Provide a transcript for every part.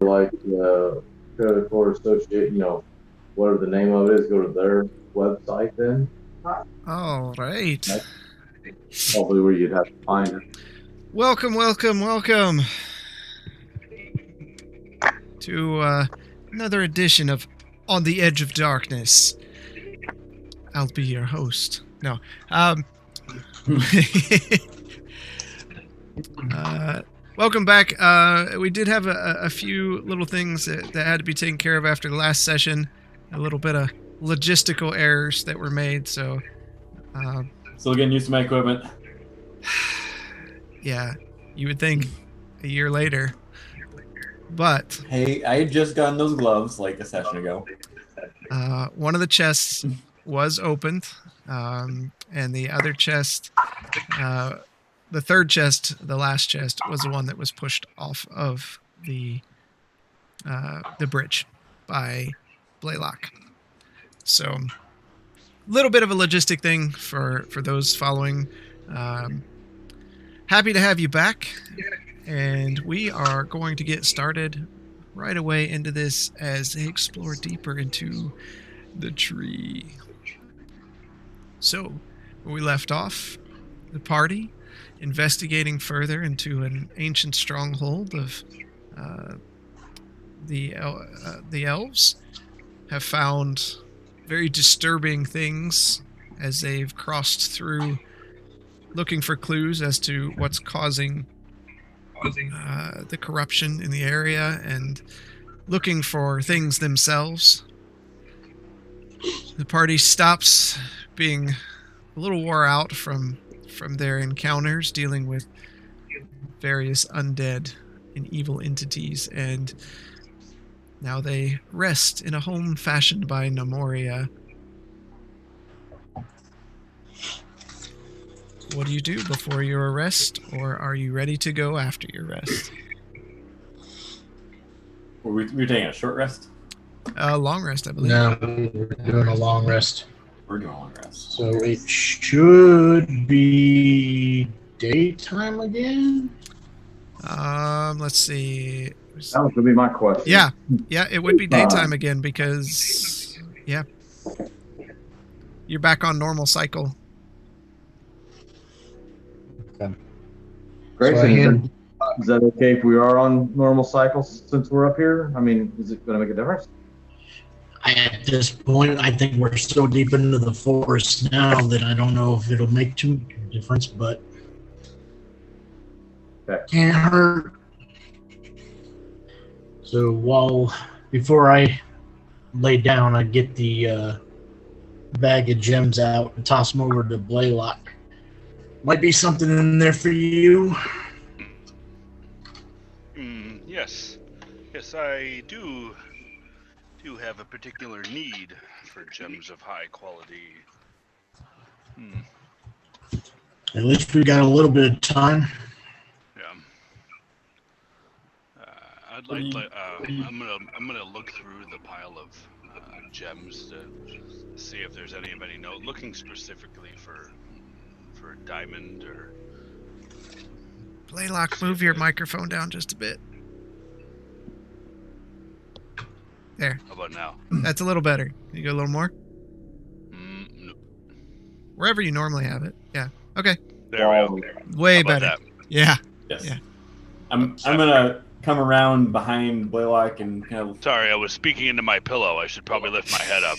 like Critical Associate, whatever the name of it is, go to their website then. All right. That's probably where you'd have to find it. Welcome to another edition of On the Edge of Darkness. I'll be your host. No. Welcome back. We did have a few little things that had to be taken care of after the last session. A little bit of logistical errors that were made, so... Still getting used to my equipment. Yeah, you would think a year later. But... Hey, I had just gotten those gloves like a session ago. One of the chests was opened, and the other chest... the third chest, the last chest, was the one that was pushed off of the bridge by Blaylock. So, a little bit of a logistic thing for those following. Happy to have you back, and we are going to get started right away into this as they explore deeper into the tree. So, where we left off, the party investigating further into an ancient stronghold of the elves have found very disturbing things as they've crossed through looking for clues as to what's causing the corruption in the area and looking for things themselves. The party stops being a little wore out from their encounters dealing with various undead and evil entities, and now they rest in a home fashioned by Nemoria. What do you do before your rest, or are you ready to go after your rest? Were we taking a short rest? Long rest, I believe. No, we're doing a long rest. We're doing a long rest. So it should be daytime again? Let's see. That was going to be my question. Yeah, it would be daytime again because, yeah, you're back on normal cycle. Okay. Grayson, is that okay if we are on normal cycles since we're up here? I mean, is it going to make a difference? At this point, I think we're so deep into the forest now that I don't know if it'll make too much difference, but Okay. can't hurt. So before I lay down, I get the bag of gems out and toss them over to Blaylock. Might be something in there for you. Yes, I do have a particular need for gems of high quality. At least we got a little bit of time. Yeah. I'm gonna look through the pile of gems to see if there's any of any note. Looking specifically for diamond or. Blaylock, move your microphone down just a bit. There. How about now? That's a little better. Can you go a little more? No. Wherever you normally have it. Yeah. Okay. There we go. Way How about better. that? Yeah. Yes. Yeah. I'm gonna come around behind Blaylock and kind of. Sorry, I was speaking into my pillow. I should probably lift my head up.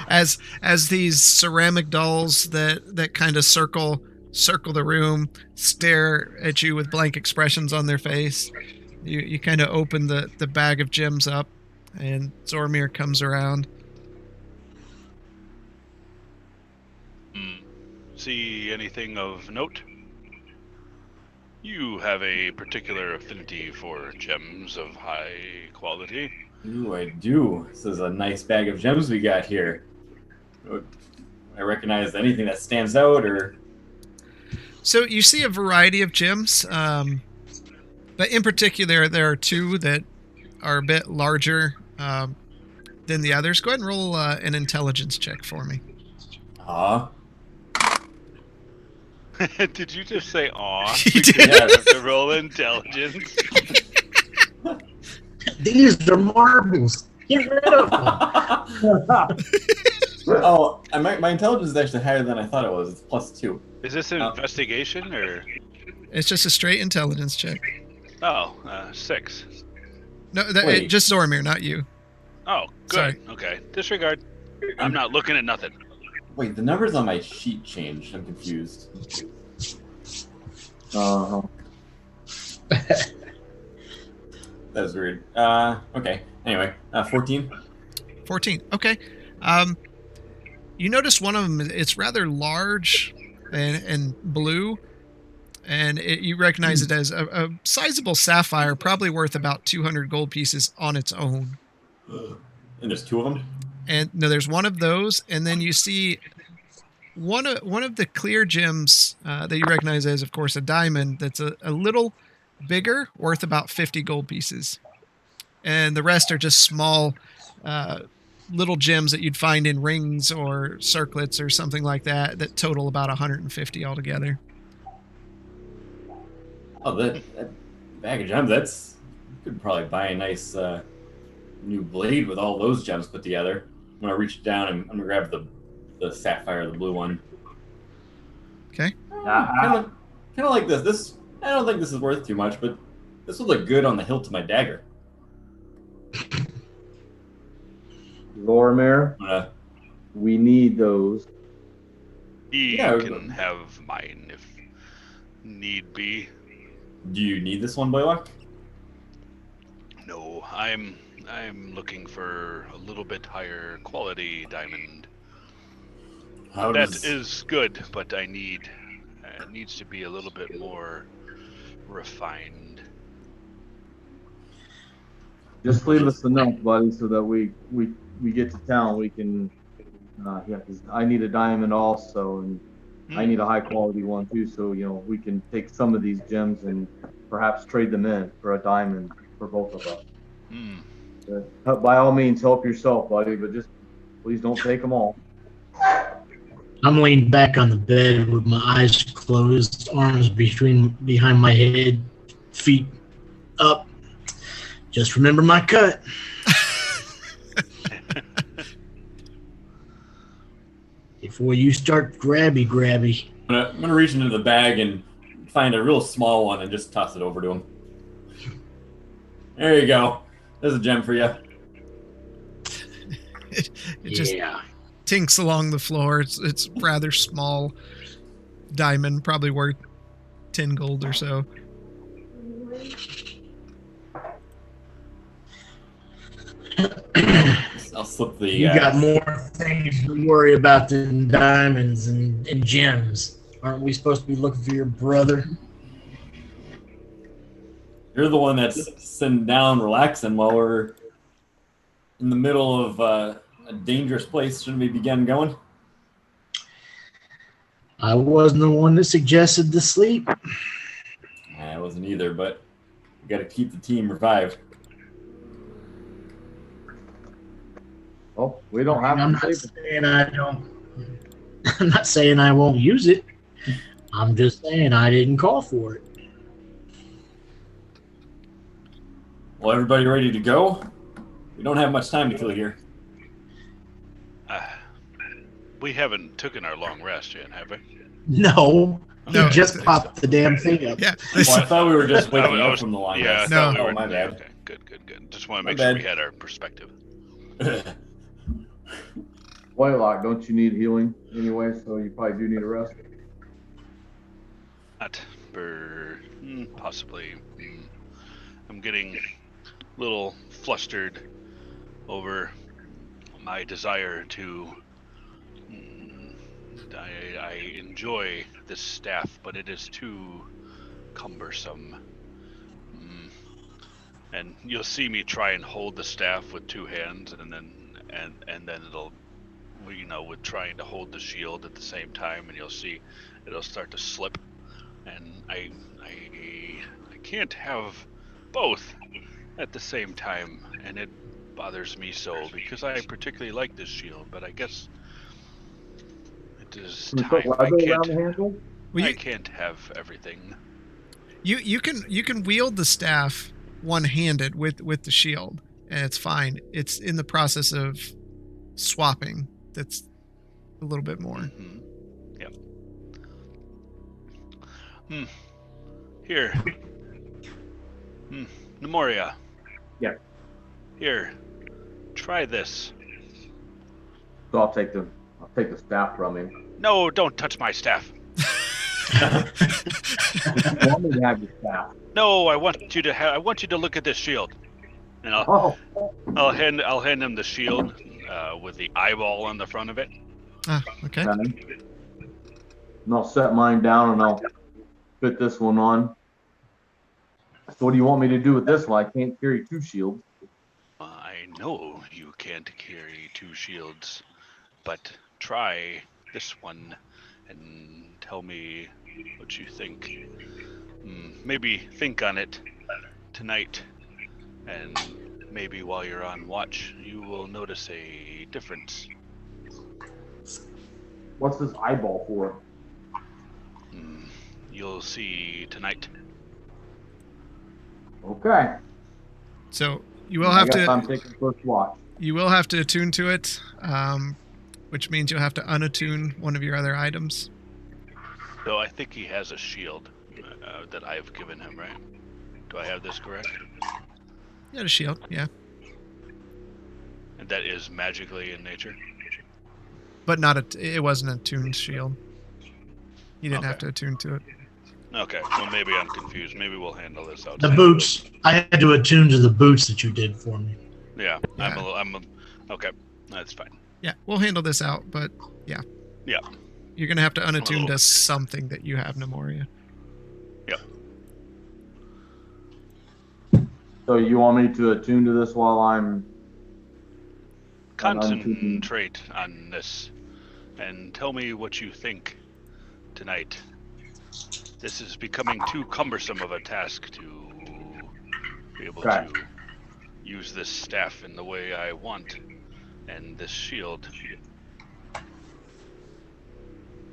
As these ceramic dolls that kind of circle the room, stare at you with blank expressions on their face. You kind of open the bag of gems up, and Zormir comes around. See anything of note? You have a particular affinity for gems of high quality. Ooh, I do. This is a nice bag of gems we got here. I recognize anything that stands out, or... So you see a variety of gems, but in particular, there are two that are a bit larger than the others. Go ahead and roll an intelligence check for me. Did you just say aw? You Because did. you have to roll intelligence. These are marbles. Get rid of them. Oh, my intelligence is actually higher than I thought it was. It's +2. Is this an investigation or? It's just a straight intelligence check. Oh, 6. No, Wait. just Zoramir, not you. Oh, good. Sorry. Okay, disregard. I'm not looking at nothing. Wait, the numbers on my sheet changed. I'm confused. Uh-huh. That was weird. Okay. Anyway, 14. 14. Okay. You notice one of them, it's rather large and blue, and you recognize it as a sizable sapphire, probably worth about 200 gold pieces on its own. And there's 2 of them? And no, there's one of those, and then you see one of the clear gems that you recognize as, of course, a diamond that's a little bigger, worth about 50 gold pieces. And the rest are just small little gems that you'd find in rings or circlets or something like that total about 150 altogether. Oh, that bag of gems, that's... You could probably buy a nice new blade with all those gems put together. I'm going to reach down and I'm going to grab the sapphire, the blue one. Okay. Kind of like this. This, I don't think this is worth too much, but this would look good on the hilt of my dagger. Lorimir, I'm gonna, we need those. He Yeah, can have mine if need be. do you need this one, Blaylock? No, I'm looking for a little bit higher quality diamond. How That does... is good, but I need it needs to be a little bit more refined. Just leave us a note, buddy, so that we get to town. We can. Yeah, 'cause I need a diamond also, and I need a high quality one too. So we can take some of these gems and perhaps trade them in for a diamond for both of us. By all means, help yourself, buddy, but just please don't take them all. I'm leaning back on the bed with my eyes closed, arms behind my head, feet up. Just remember my cut. Before you start grabby. I'm gonna reach into the bag and find a real small one and just toss it over to him. There you go. There's a gem for you. It just tinks along the floor. It's rather small diamond, probably worth 10 gold or so. I'll slip the... You got more things to worry about than diamonds and gems. Aren't we supposed to be looking for your brother? You're the one that's sitting down relaxing while we're in the middle of a dangerous place. Shouldn't we begin going? I wasn't the one that suggested the sleep. I wasn't either, but we got to keep the team revived. Well, we don't have I'm to not save it. saying I don't. I'm not saying I won't use it. I'm just saying I didn't call for it. Well, everybody ready to go? We don't have much time to kill here. We haven't taken our long rest yet, have we? No, No, you just popped the damn thing up. Yeah. Well, I thought we were just waking I up was- from the long Yeah, I rest. thought No. we were. Oh, my bad. Okay, good. Just want to My make sure bad. we had our perspective. Blaylock, don't you need healing anyway? So you probably do need a rest. Not for possibly. I'm getting a little flustered over my desire to. I enjoy this staff, but it is too cumbersome. And you'll see me try and hold the staff with 2 hands, and then it'll, with trying to hold the shield at the same time, and you'll see it'll start to slip. And I can't have both at the same time, and it bothers me so because I particularly like this shield, but I guess it is Can we put time I leather around can't. the handle? Well, I can't have everything. you can wield the staff one-handed with the shield, and it's fine. It's in the process of swapping that's a little bit more. Mm-hmm. Yep. Here. Nemoria. Yeah. Here. Try this. So I'll take the staff from him. No, don't touch my staff. You want me to have the staff? No, I want you to look at this shield. And I'll hand him the shield with the eyeball on the front of it. Ah, okay. Okay. And I'll set mine down and I'll fit this one on. So what do you want me to do with this one? I can't carry 2 shields. I know you can't carry 2 shields, but try this one and tell me what you think. Maybe think on it tonight, and maybe while you're on watch, you will notice a difference. What's this eyeball for? You'll see tonight. Okay. So you will have I'm to taking first watch. attune to it, which means you'll have to unattune one of your other items. So I think he has a shield that I've given him, right? Do I have this correct? You had a shield, yeah, And that is magically in nature? but it wasn't a tuned shield. You didn't have to attune to it. Okay, well maybe I'm confused. Maybe we'll handle this out. The boots. I had to attune to the boots that you did for me. Yeah, Yeah. Okay, that's fine. Yeah, we'll handle this out, but yeah. Yeah. You're gonna have to unattune little- to something that you have, Nemoria. Yep. So you want me to attune to this while I'm Concentrate on this and tell me what you think tonight. This is becoming too cumbersome of a task to be able Okay. to use this staff in the way I want and this shield.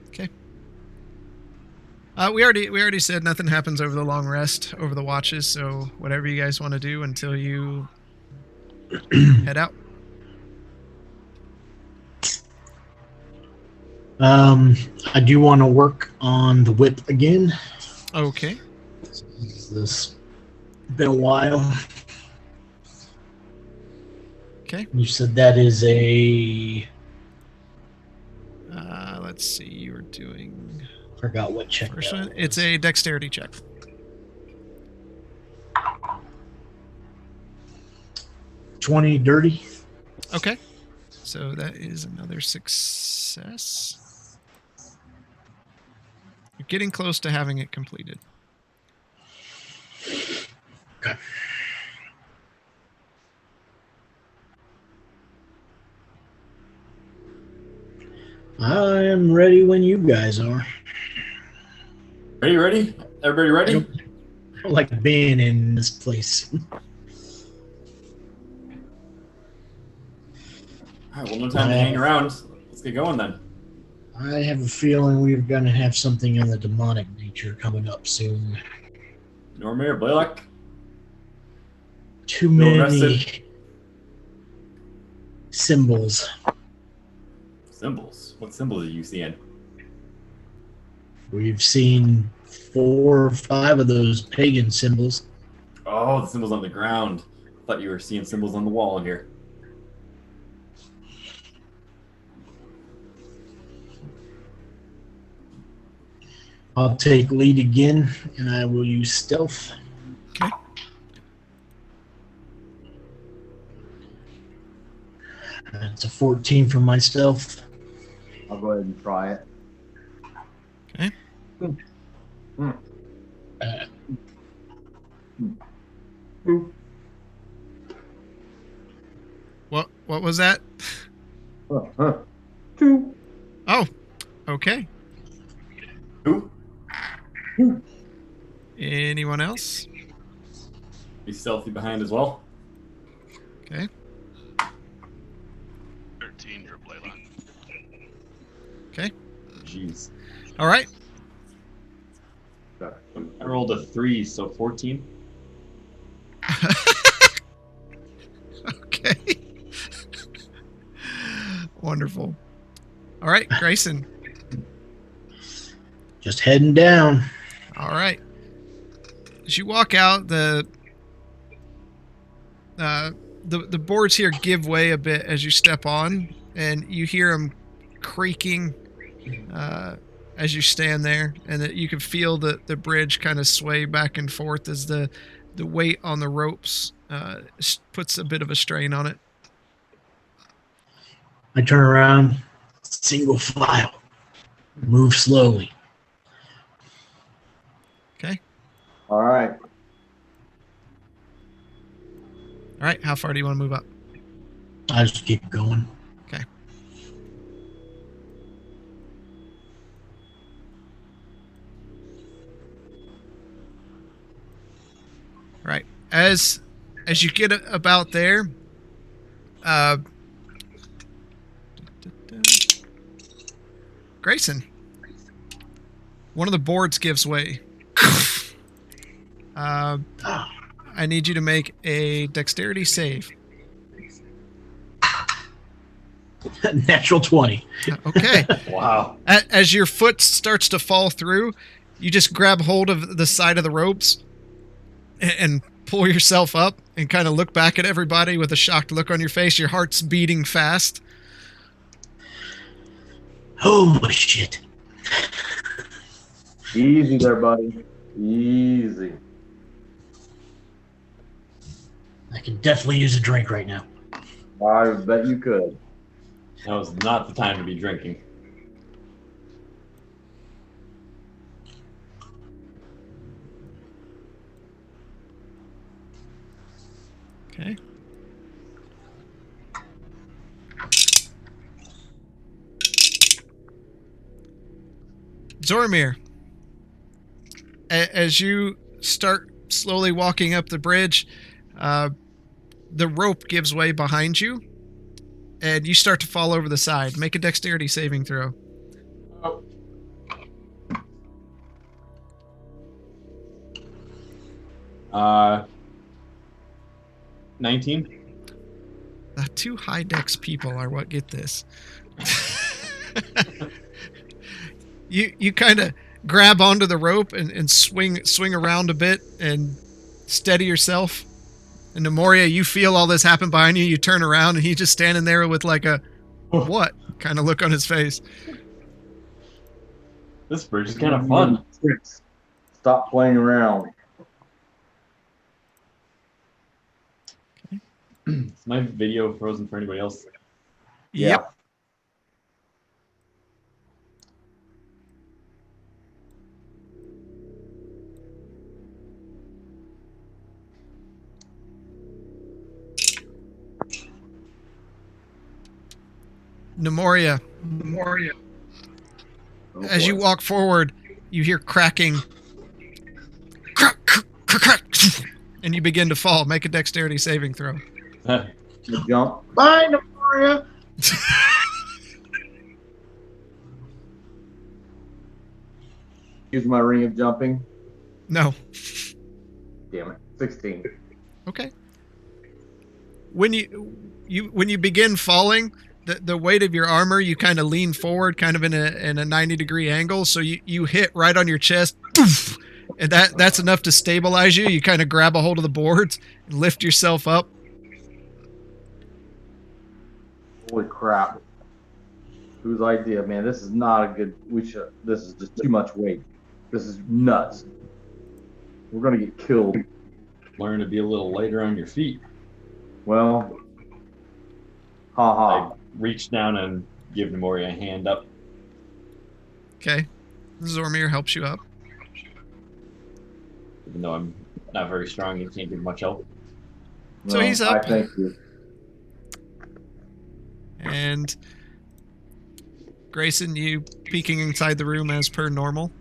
Okay. We already said nothing happens over the long rest, over the watches. So whatever you guys want to do until you head out. I do want to work on the whip again. Okay. This been a while. Okay. You said that is a. Let's see. You were doing Forgot what check. first that one. was. It's a dexterity check. 20 dirty. Okay. So that is another success. You're getting close to having it completed. Okay. I am ready when you guys are. Are you ready? Everybody ready? Yep. I don't like being in this place. All right, well, no time to hang around. Let's get going then. I have a feeling we're going to have something in the demonic nature coming up soon. Normir, Blaylock? Too Feel many rested? symbols. Symbols. What symbols are you seeing? We've seen 4 or 5 of those pagan symbols. Oh, the symbols on the ground. I thought you were seeing symbols on the wall in here. I'll take lead again, and I will use stealth. Okay. That's a 14 for my stealth. I'll go ahead and try it. Okay. Uh, What was that? 2. Oh, okay. Who? Anyone else? Be stealthy behind as well. Okay. 13 for Blaylock. Okay. Jeez. All right. I rolled a 3, so 14. Okay. Wonderful. All right, Grayson. Just heading down. All right. As you walk out, the boards here give way a bit as you step on, and you hear them creaking as you stand there, and that you can feel the bridge kind of sway back and forth as the weight on the ropes puts a bit of a strain on it. I turn around, single file, move slowly. Okay. All right. All right. How far do you want to move up? I just keep going. Okay. Right. As you get about there, Grayson, one of the boards gives way. I need you to make a dexterity save. Natural 20. Okay. Wow. As your foot starts to fall through, you just grab hold of the side of the ropes and pull yourself up and kind of look back at everybody with a shocked look on your face. Your heart's beating fast. Oh, shit. Easy there, buddy. Easy. I can definitely use a drink right now. I bet you could. That was not the time to be drinking. Okay. Zormir, as you start slowly walking up the bridge, the rope gives way behind you, and you start to fall over the side. Make a dexterity saving throw. Oh. 19. Two high dex people are what get this. You kind of grab onto the rope and swing around a bit and steady yourself. And Nemoria, you feel all this happen behind you. You turn around and he's just standing there with like a what kind of look on his face. This bridge is kind of fun. Stop playing around. Is my video frozen for anybody else? Yep. Nemoria. Oh, As you boy. walk forward, you hear cracking. Crack, crack, crack, crack, and you begin to fall. Make a dexterity saving throw. You jump. Bye, Nemoria. Use my ring of jumping. No. Damn it. 16. Okay. When you begin falling, the weight of your armor, you kind of lean forward, kind of in a 90-degree angle, so you hit right on your chest, poof, and that's enough to stabilize you. You kind of grab a hold of the boards and lift yourself up. Holy crap. Whose idea, man? This is not a good. This is just too much weight. This is nuts. We're gonna get killed. Learn to be a little lighter on your feet. Well, haha. I reach down and give Nemoria a hand up. Okay. Zormir helps you up. Even though I'm not very strong, he can't give much help. So he's up. I thank you. And Grayson, you peeking inside the room as per normal.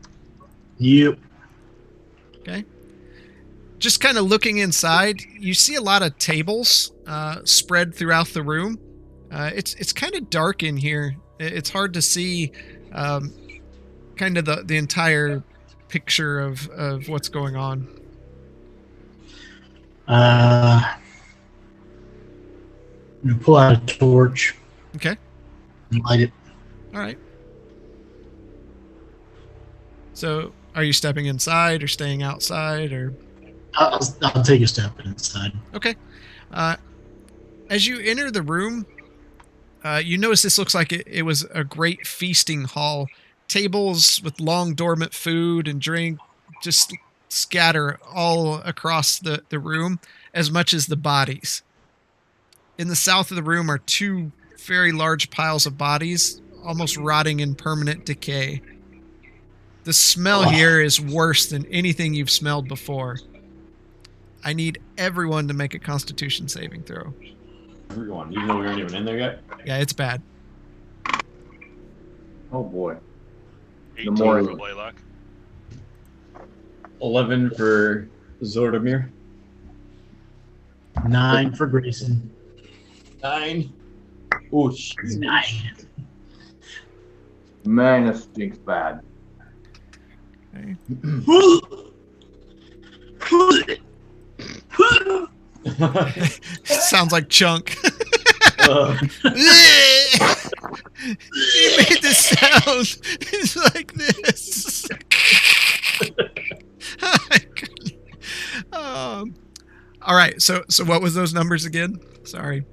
Yep. Okay. Just kind of looking inside, you see a lot of tables spread throughout the room. It's kind of dark in here. It's hard to see kind of the entire picture of what's going on. I'm gonna pull out a torch Okay. and light it. All right. So, are you stepping inside or staying outside, or? I'll take a step inside. Okay. As you enter the room, you notice this looks like it was a great feasting hall. Tables with long dormant food and drink just scatter all across the room, as much as the bodies. In the south of the room are two very large piles of bodies, almost rotting in permanent decay. The smell here is worse than anything you've smelled before. I need everyone to make a Constitution saving throw. Everyone, even though we aren't even in there yet. Yeah, it's bad. Oh boy. 18 more- for Blaylock. 11 for Zordomir. 9 for Grayson. 9. Oh, jeez. 9. Man, this stinks bad. Okay. Sounds like Chunk. He made the sound. It's like this. Oh my God. All right. So what was those numbers again? Sorry.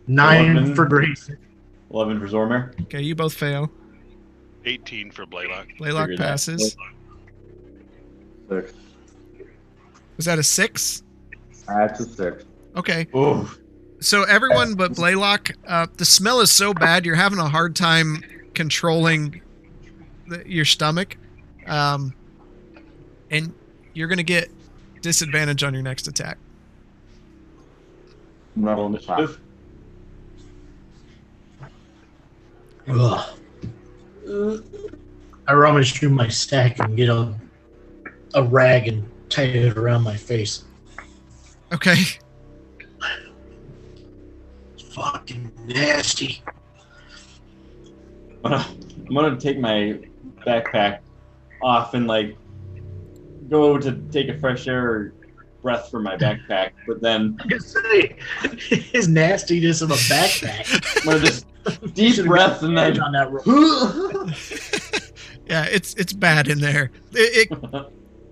9 11. for Grayson. 11 for Zormir. Okay, you both fail. 18 for Blaylock. Blaylock Figured that. passes. 6. Was that a 6? That's a 6. Okay. Oh, So everyone but Blaylock, the smell is so bad you're having a hard time controlling your stomach, and you're gonna get disadvantage on your next attack. roll Not initiative. Ugh. I rummage through my stack and get a rag and tie it around my face. Okay. It's fucking nasty. I'm gonna take my backpack off and like go to take a fresh air or breath from my backpack, but then I just say his nastiness of a backpack. I'm gonna just deep Should've breath got and edge then on that rope. Yeah, it's bad in there.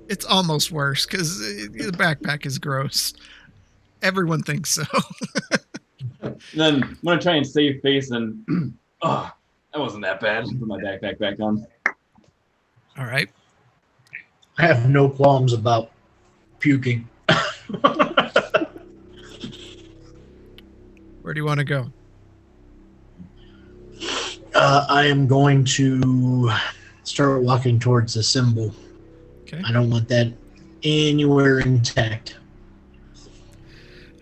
It's almost worse because the backpack is gross. Everyone thinks so. and then I'm gonna try and save face and oh, that wasn't that bad. Put my backpack back on. All right. I have no qualms about puking. Where do you want to go? I am going to start walking towards the symbol. Okay. I don't want that anywhere intact.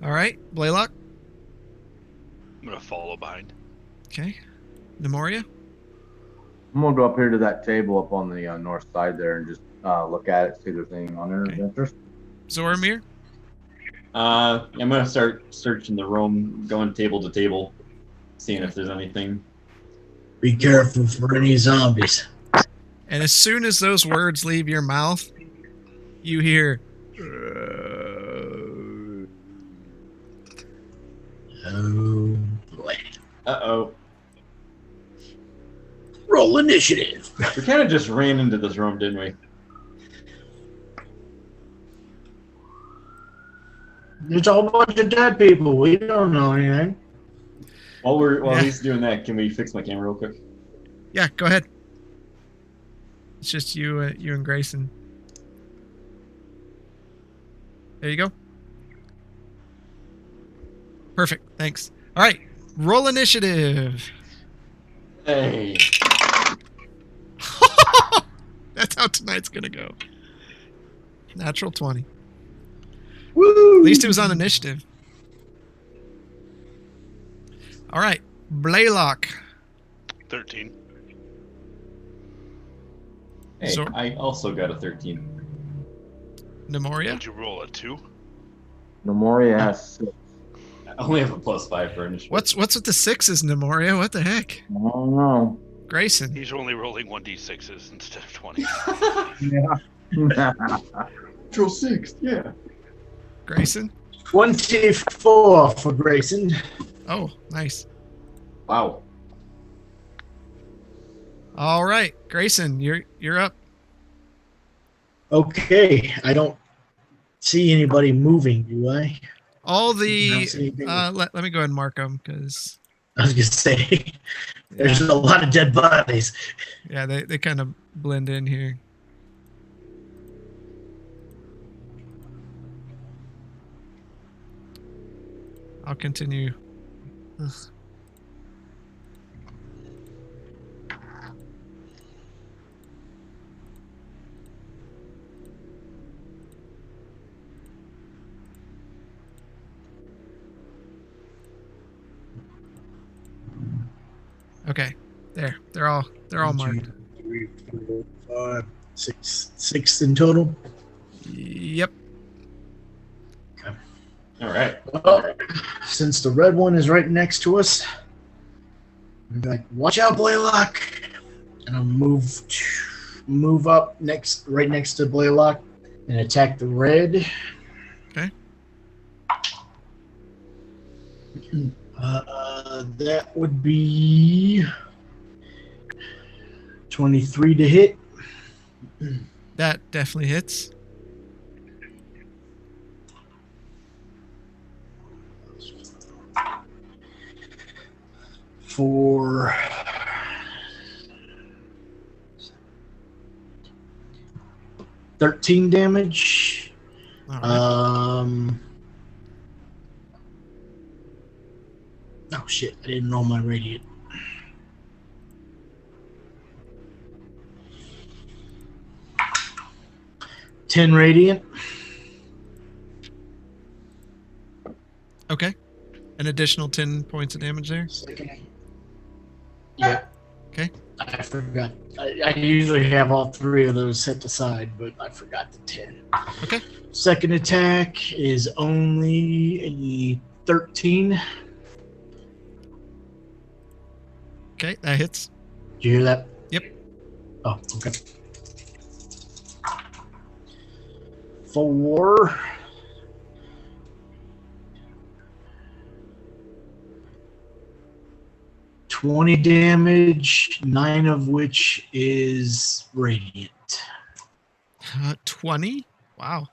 All right. Blaylock. I'm gonna follow behind. Okay. Nemoria. I'm gonna go up here to that table up on the north side there and just look at it, see if there's anything on there of Okay. interest. Zoramir. I'm gonna start searching the room, going table to table, seeing if there's anything. Be careful for any zombies. And as soon as those words leave your mouth, you hear. Oh boy. Uh-oh. Roll initiative. We kind of just ran into this room, didn't we? There's a whole bunch of dead people. We don't know anything. While Yeah. he's doing that, can we fix my camera real quick? Yeah, go ahead. It's just you and Grayson. There you go. Perfect. Thanks. All right. Roll initiative. Hey. That's how tonight's gonna go. Natural 20. Woo! At least it was on initiative. All right. Blaylock. 13. Hey, So- I also got a 13. Nemoria. Did you roll a 2? Nemoria has 6. I only have a +5 for initiative. What's with the 6s, Nemoria? What the heck? I don't know. Grayson. He's only rolling 1d6s instead of 20. Yeah. Control 6, yeah. Grayson. 24 for Grayson. Oh, nice. Wow. All right, Grayson, you're up. Okay, I don't see anybody moving, do I? All I don't the see anything. let me go ahead and mark them because I was gonna say there's a lot of dead bodies. yeah, they kind of blend in here. I'll continue. Ugh. Okay, there. They're all marked. 3, 4, 5, 6 in total. Yep. All right. Well, since the red one is right next to us, I'm like, watch out, Blaylock. And I'll move up right next to Blaylock and attack the red. Okay. That would be 23 to hit. That definitely hits. For 13 damage. All right. Oh shit, I didn't roll my radiant. $10 radiant. Okay. An additional 10 points of damage there. Second. Yeah. Okay. I forgot. I usually have all 3 of those set aside, but I forgot the 10. Okay. Second attack is only a 13. Okay, that hits. Did you hear that? Yep. Oh, okay. 4. $20 damage, 9 of which is radiant. 20? Wow.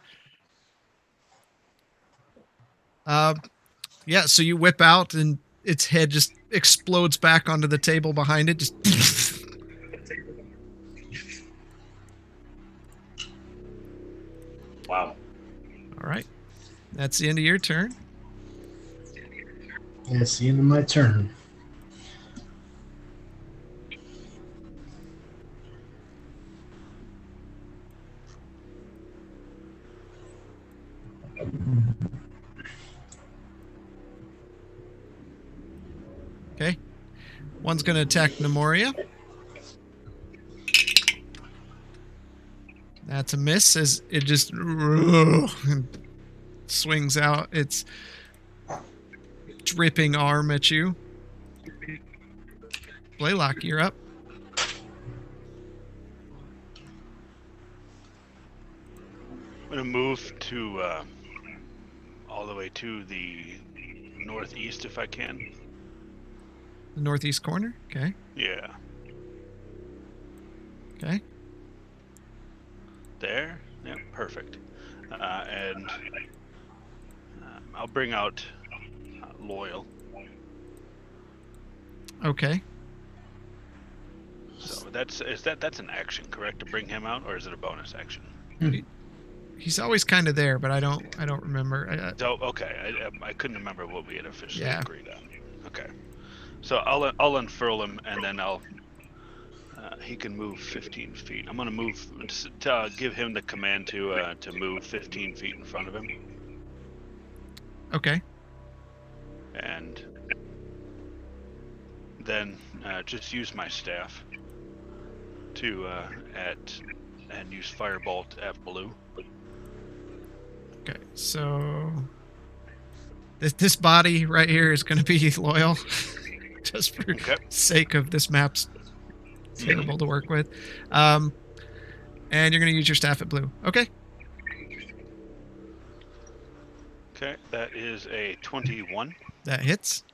Yeah, so you whip out and its head just explodes back onto the table behind it. Just Wow. all right. That's the end of your turn. That's the end of my turn. Okay. One's going to attack Nemoria. That's a miss as it just swings out its dripping arm at you. Blaylock, you're up. I'm going to move to all the way to the northeast if I can. The northeast corner. Okay. Yeah. Okay. There. Yeah, perfect. And I'll bring out Loyal. Okay. So that's an action, correct? To bring him out, or is it a bonus action? He's always kind of there, but I don't remember. So okay, I couldn't remember what we had officially Yeah. agreed on. Okay. So I'll unfurl him, and then he can move 15 feet. I'm gonna move to give him the command to move 15 feet in front of him, Okay. and then just use my staff to and use Firebolt at blue. Okay. So this body right here is going to be Loyal, just for Okay. sake of this map's terrible to work with. And you're going to use your staff at blue. Okay. Okay, that is a 21. That hits.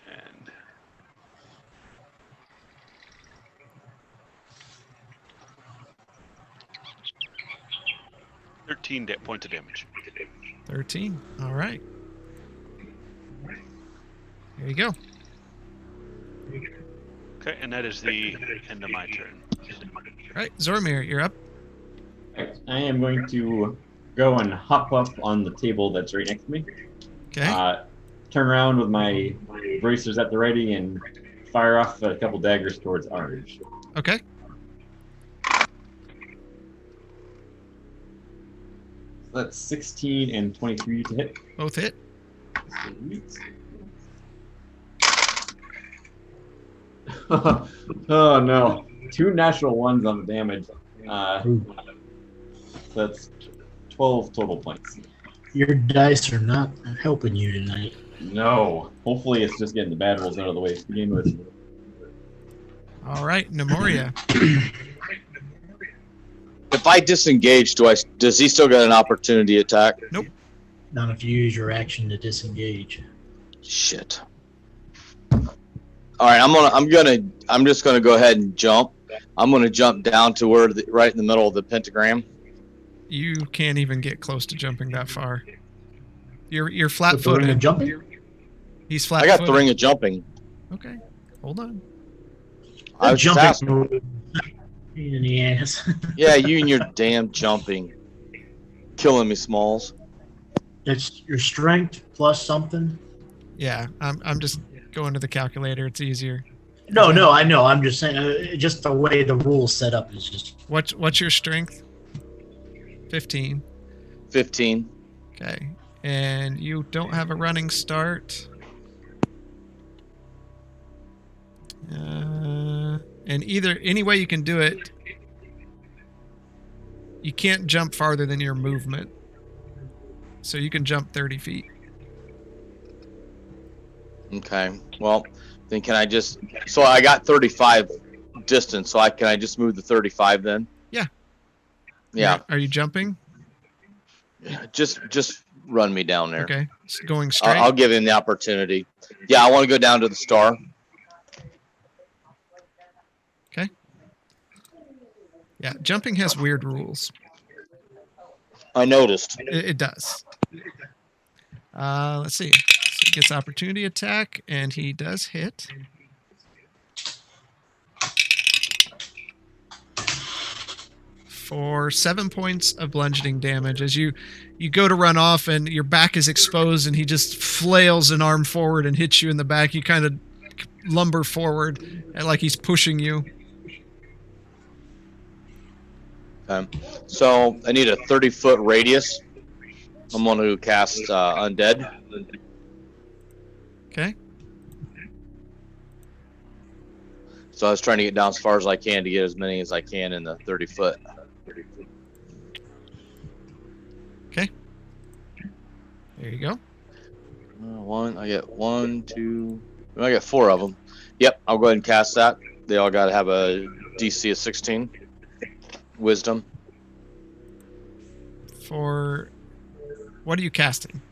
And 13 points of damage. 13. All right. There you go. Okay, and that is the end of my turn. All right, Zormir, you're up. Alright, I am going to go and hop up on the table that's right next to me. Okay. Turn around with my bracers at the ready and fire off a couple daggers towards Arge. Okay. That's 16 and 23 to hit. Both hit. Oh no. 2 natural ones on the damage. That's 12 total points. Your dice are not helping you tonight. No. Hopefully it's just getting the bad rolls out of the way to begin with. All right, Nemoria. If I disengage, does he still get an opportunity attack? Not if you use your action to disengage. Shit. All right, I'm just gonna go ahead and jump. I'm gonna jump down to where right in the middle of the pentagram. You can't even get close to jumping that far. You're With the ring of flat-footed. jumping? He's I flat-footed. got the ring of jumping. Okay, hold on. I was just asking. Jumping pain in the ass. Yeah, you and your damn jumping, killing me, Smalls. It's your strength plus something. Yeah, I'm just going to the calculator. It's easier. No, I know. I'm just saying, just the way the rules set up is just. What's your strength? 15. 15. Okay, and you don't have a running start. And any way you can do it, you can't jump farther than your movement. So you can jump 30 feet. Okay. Well, then can I just? So I got 35 distance. So can I just move the 35 then? Yeah. Yeah. Are you jumping? Just run me down there. Okay. It's going straight. I'll give him the opportunity. Yeah, I want to go down to the star. Okay. Yeah, jumping has weird rules. I noticed. It does. Let's see. So he gets opportunity attack, and he does hit. For 7 points of bludgeoning damage. As you go to run off, and your back is exposed, and he just flails an arm forward and hits you in the back. You kind of lumber forward, like he's pushing you. So I need a 30-foot radius. I'm going to cast Undead. Okay. So I was trying to get down as far as I can to get as many as I can in the 30-foot. Okay. There you go. I get 1, 2. I get 4 of them. Yep, I'll go ahead and cast that. They all got to have a DC of 16. Wisdom. For what are you casting?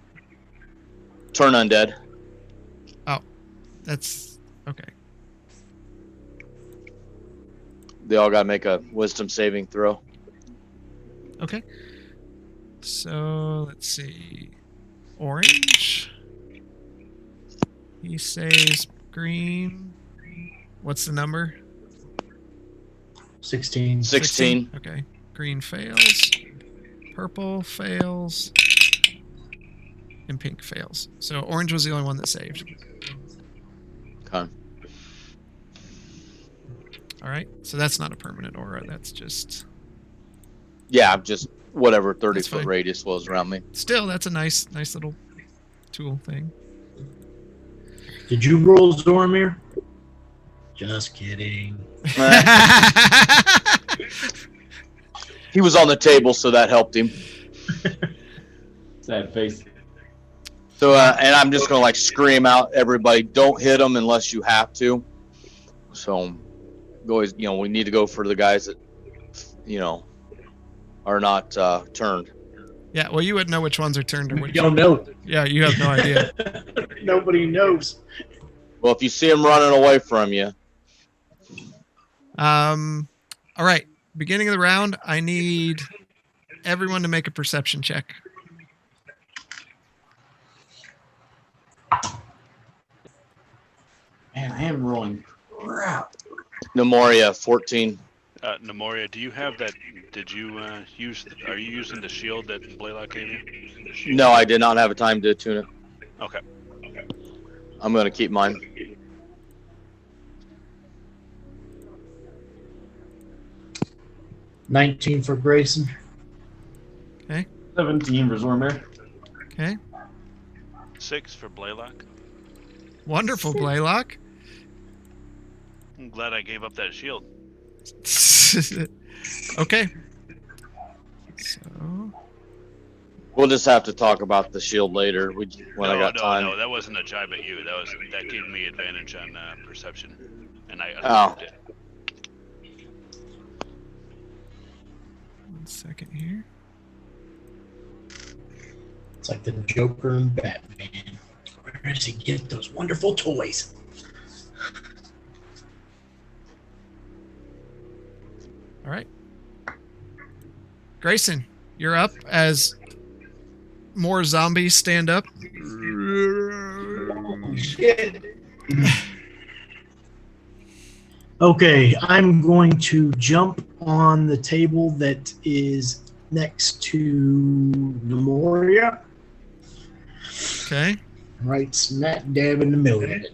Turn Undead. That's okay. They all got to make a Wisdom saving throw. Okay. So let's see. Orange. He saves green. What's the number? 16. 16. Okay. Green fails. Purple fails. And pink fails. So orange was the only one that saved. Okay. All right. So that's not a permanent aura. That's just. Yeah, just whatever That's 30-foot fine. radius was around me. Still, that's a nice little tool thing. Did you roll Zormir? Just kidding. He was on the table, so that helped him. Sad face. So, and I'm just gonna like scream out, everybody, don't hit him unless you have to. So, always, we need to go for the guys that, are not turned. Yeah, well, you wouldn't know which ones are turned or You which. don't know. Yeah, you have no idea. Nobody knows. Well, if you see them running away from you, All right. Beginning of the round, I need everyone to make a perception check. Man, I am rolling crap. Nemoria 14. Nemoria, do you have that? Did you use? Are you using the shield that Blaylock gave you? No, I did not have a time to tune it. Okay. I'm going to keep mine. $19 for Grayson. 17 for Zormir. Okay. 6 for Blaylock. Wonderful, Blaylock. I'm glad I gave up that shield. Okay. So, We'll just have to talk about the shield later when I got time. No, that wasn't a jibe at you. That gave me advantage on perception, and I Oh. unlocked it. 1 second here. It's like the Joker and Batman. Where does he get those wonderful toys? All right. Grayson, you're up as more zombies stand up. Shit. Okay, I'm going to jump on the table that is next to Nemoria. Okay. Right smack dab in the middle of it.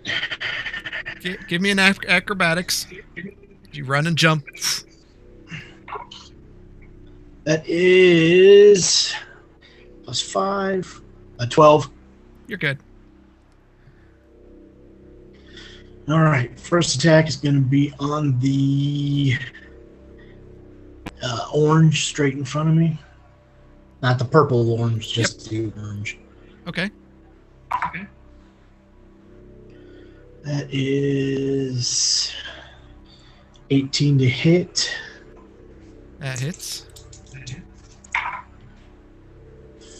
Give me an acrobatics. You run and jump. That is +5, a 12. You're good. All right, first attack is going to be on the orange straight in front of me. Not the purple orange, just the orange. Okay. That is 18 to hit. That hits.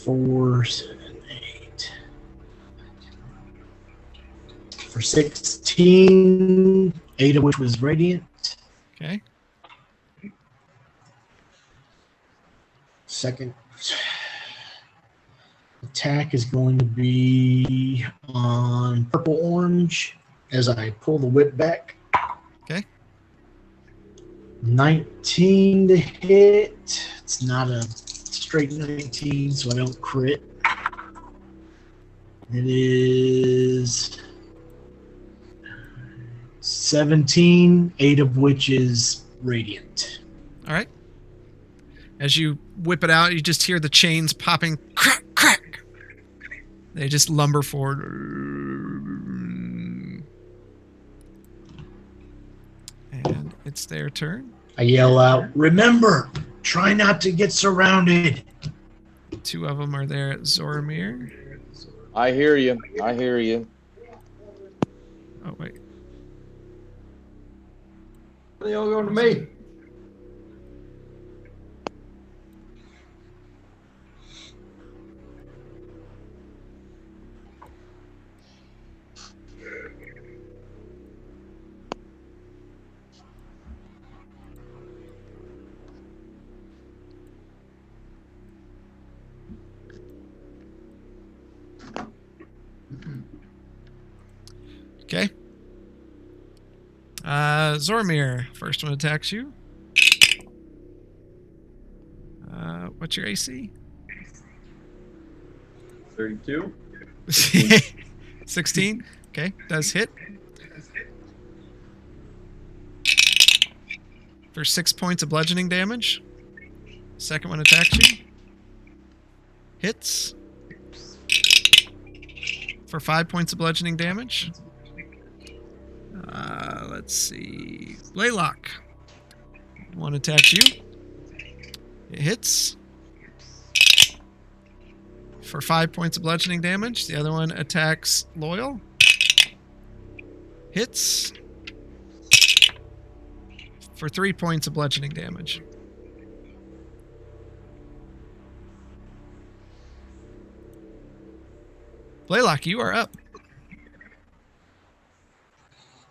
4, 7, 8. For 16, 8 of which was radiant. Okay. Second attack is going to be on purple orange as I pull the whip back. Okay. 19 to hit. It's not a straight 19, so I don't crit. It is 17, 8 of which is radiant. All right. As you whip it out, you just hear the chains popping. Crack, crack. They just lumber forward. And it's their turn. I yell out, "Remember, try not to get surrounded." 2 of them are there at Zoromir. I hear you. I hear you. Oh, wait. They all going to me. Okay. Zoromir, first one attacks you. What's your AC? 32. 16. Okay, does hit. For 6 points of bludgeoning damage. Second one attacks you. Hits. For 5 points of bludgeoning damage. Let's see. Blaylock. One attacks you. It hits. For 5 points of bludgeoning damage. The other one attacks Loyal. Hits. for 3 points of bludgeoning damage. Blaylock, you are up.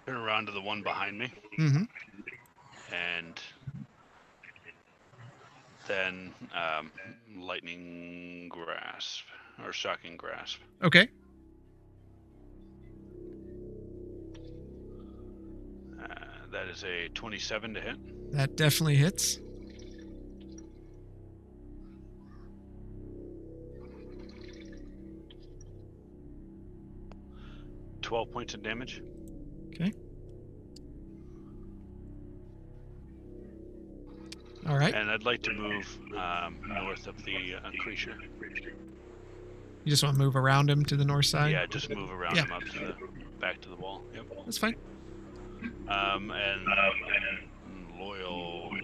Turn around to the one behind me, Mm-hmm. and then lightning grasp or shocking grasp. Okay. That is a 27 to hit. That definitely hits. $12 points of damage. Okay. All right. And I'd like to move north of the creature. You just want to move around him to the north side? Yeah, just move around Yeah. him up to the back to the wall. Yep. That's fine. And loyal.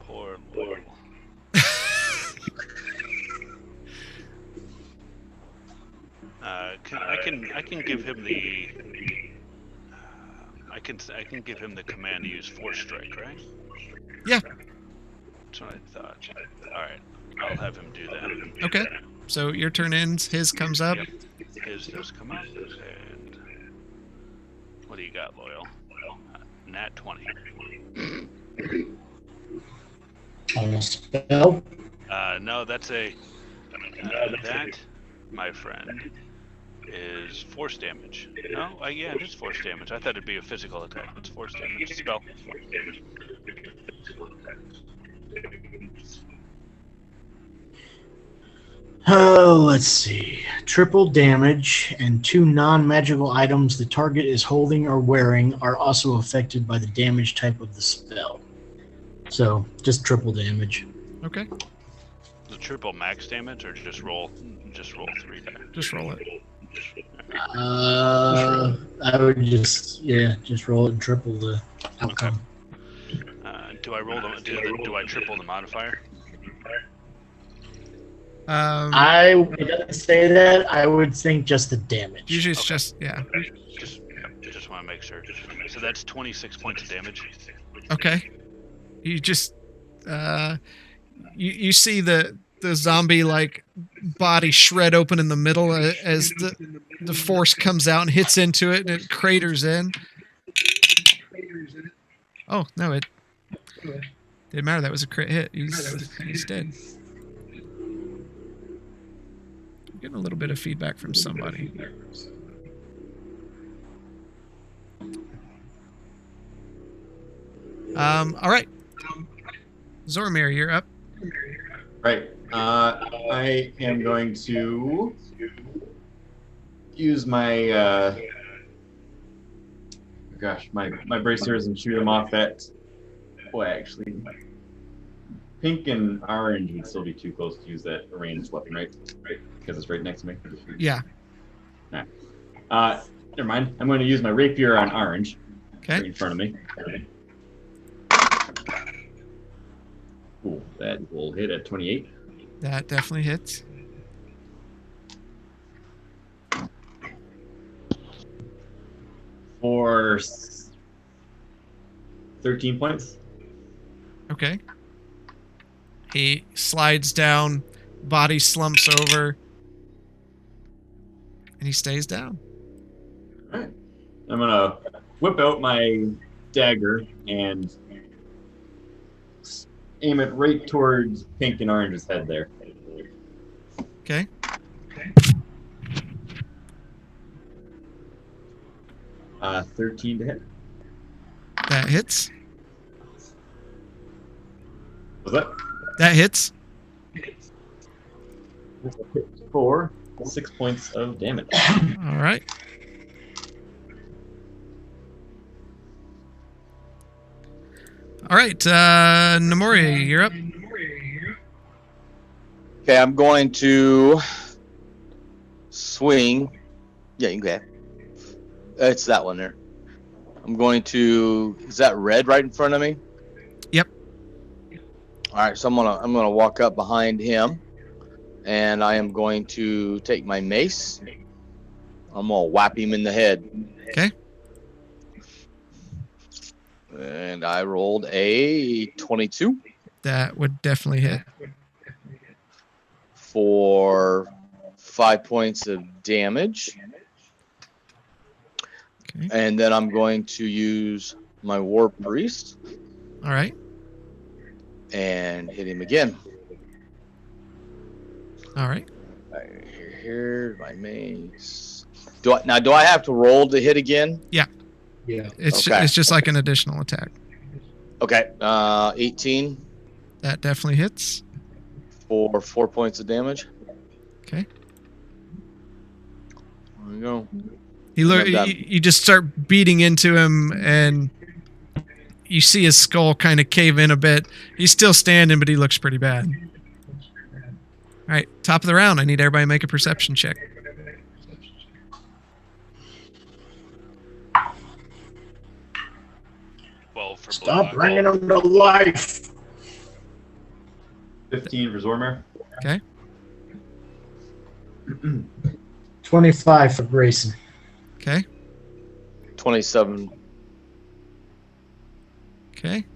Poor loyal. I can give him the. I can give him the command to use Force Strike, right? Yeah. That's what I thought. All right, I'll have him do that. Okay. So your turn ends. His comes up. Yep. His does come up. And what do you got, Loyal? Nat 20. On a spell. No, that's a. That, my friend, is force damage. No, yeah, it is force damage. I thought it'd be a physical attack. It's force damage. Spell. Oh, let's see. Triple damage and 2 non-magical items the target is holding or wearing are also affected by the damage type of the spell. So, just triple damage. Okay. The triple max damage, or just roll 3 die. Just roll it. I would just roll it and triple the outcome. Do I roll the? Do I triple the modifier? It doesn't say that. I would think just the damage. Usually it's Okay. just, yeah. Just want to make sure. So that's 26 points of damage. Okay. You just, you see the zombie like body shred open in the middle as the force comes out and hits into it and it craters in. Oh no, it didn't matter. That was a crit hit. He's dead. I'm getting a little bit of feedback from somebody. All right. Zormir, you're up. Right. I am going to use my my bracers and shoot them off at. Boy, actually, pink and orange would still be too close to use that ranged weapon, right? Because it's right next to me. Yeah. Never mind. I'm going to use my rapier on orange. Okay. Right in front of me. Cool. That will hit at 28. That definitely hits. For 13 points. Okay. He slides down, body slumps over, and he stays down. Alright. I'm gonna whip out my dagger and aim it right towards pink and orange's head there. Okay. 13 to hit. That hits. Was that? That hits. For 6 points of damage. All right. All right, Namori, you're up. Okay, I'm going to swing. Yeah, you can go ahead. It's that one there. I'm going to. Is that red right in front of me? Yep. All right, so I'm gonna walk up behind him, and I am going to take my mace. I'm gonna whap him in the head. Okay. And I rolled a 22 That would definitely hit. for 5 points of damage. Okay. And then I'm going to use my War Priest All right. and hit him again. All right. Here, my mace. Do I have to roll to hit again? Yeah. It's Okay. it's just like an additional attack. Okay. 18 That definitely hits. for 4 points of damage. Okay. There we go. You done. you just start beating into him, and you see his skull kind of cave in a bit. He's still standing, but he looks pretty bad. All right, top of the round. I need everybody to make a perception check. Well, for Stop Blaylock. bringing them to life. 15 for Zormir. Okay. 25 for Grayson. Okay. 27. Okay.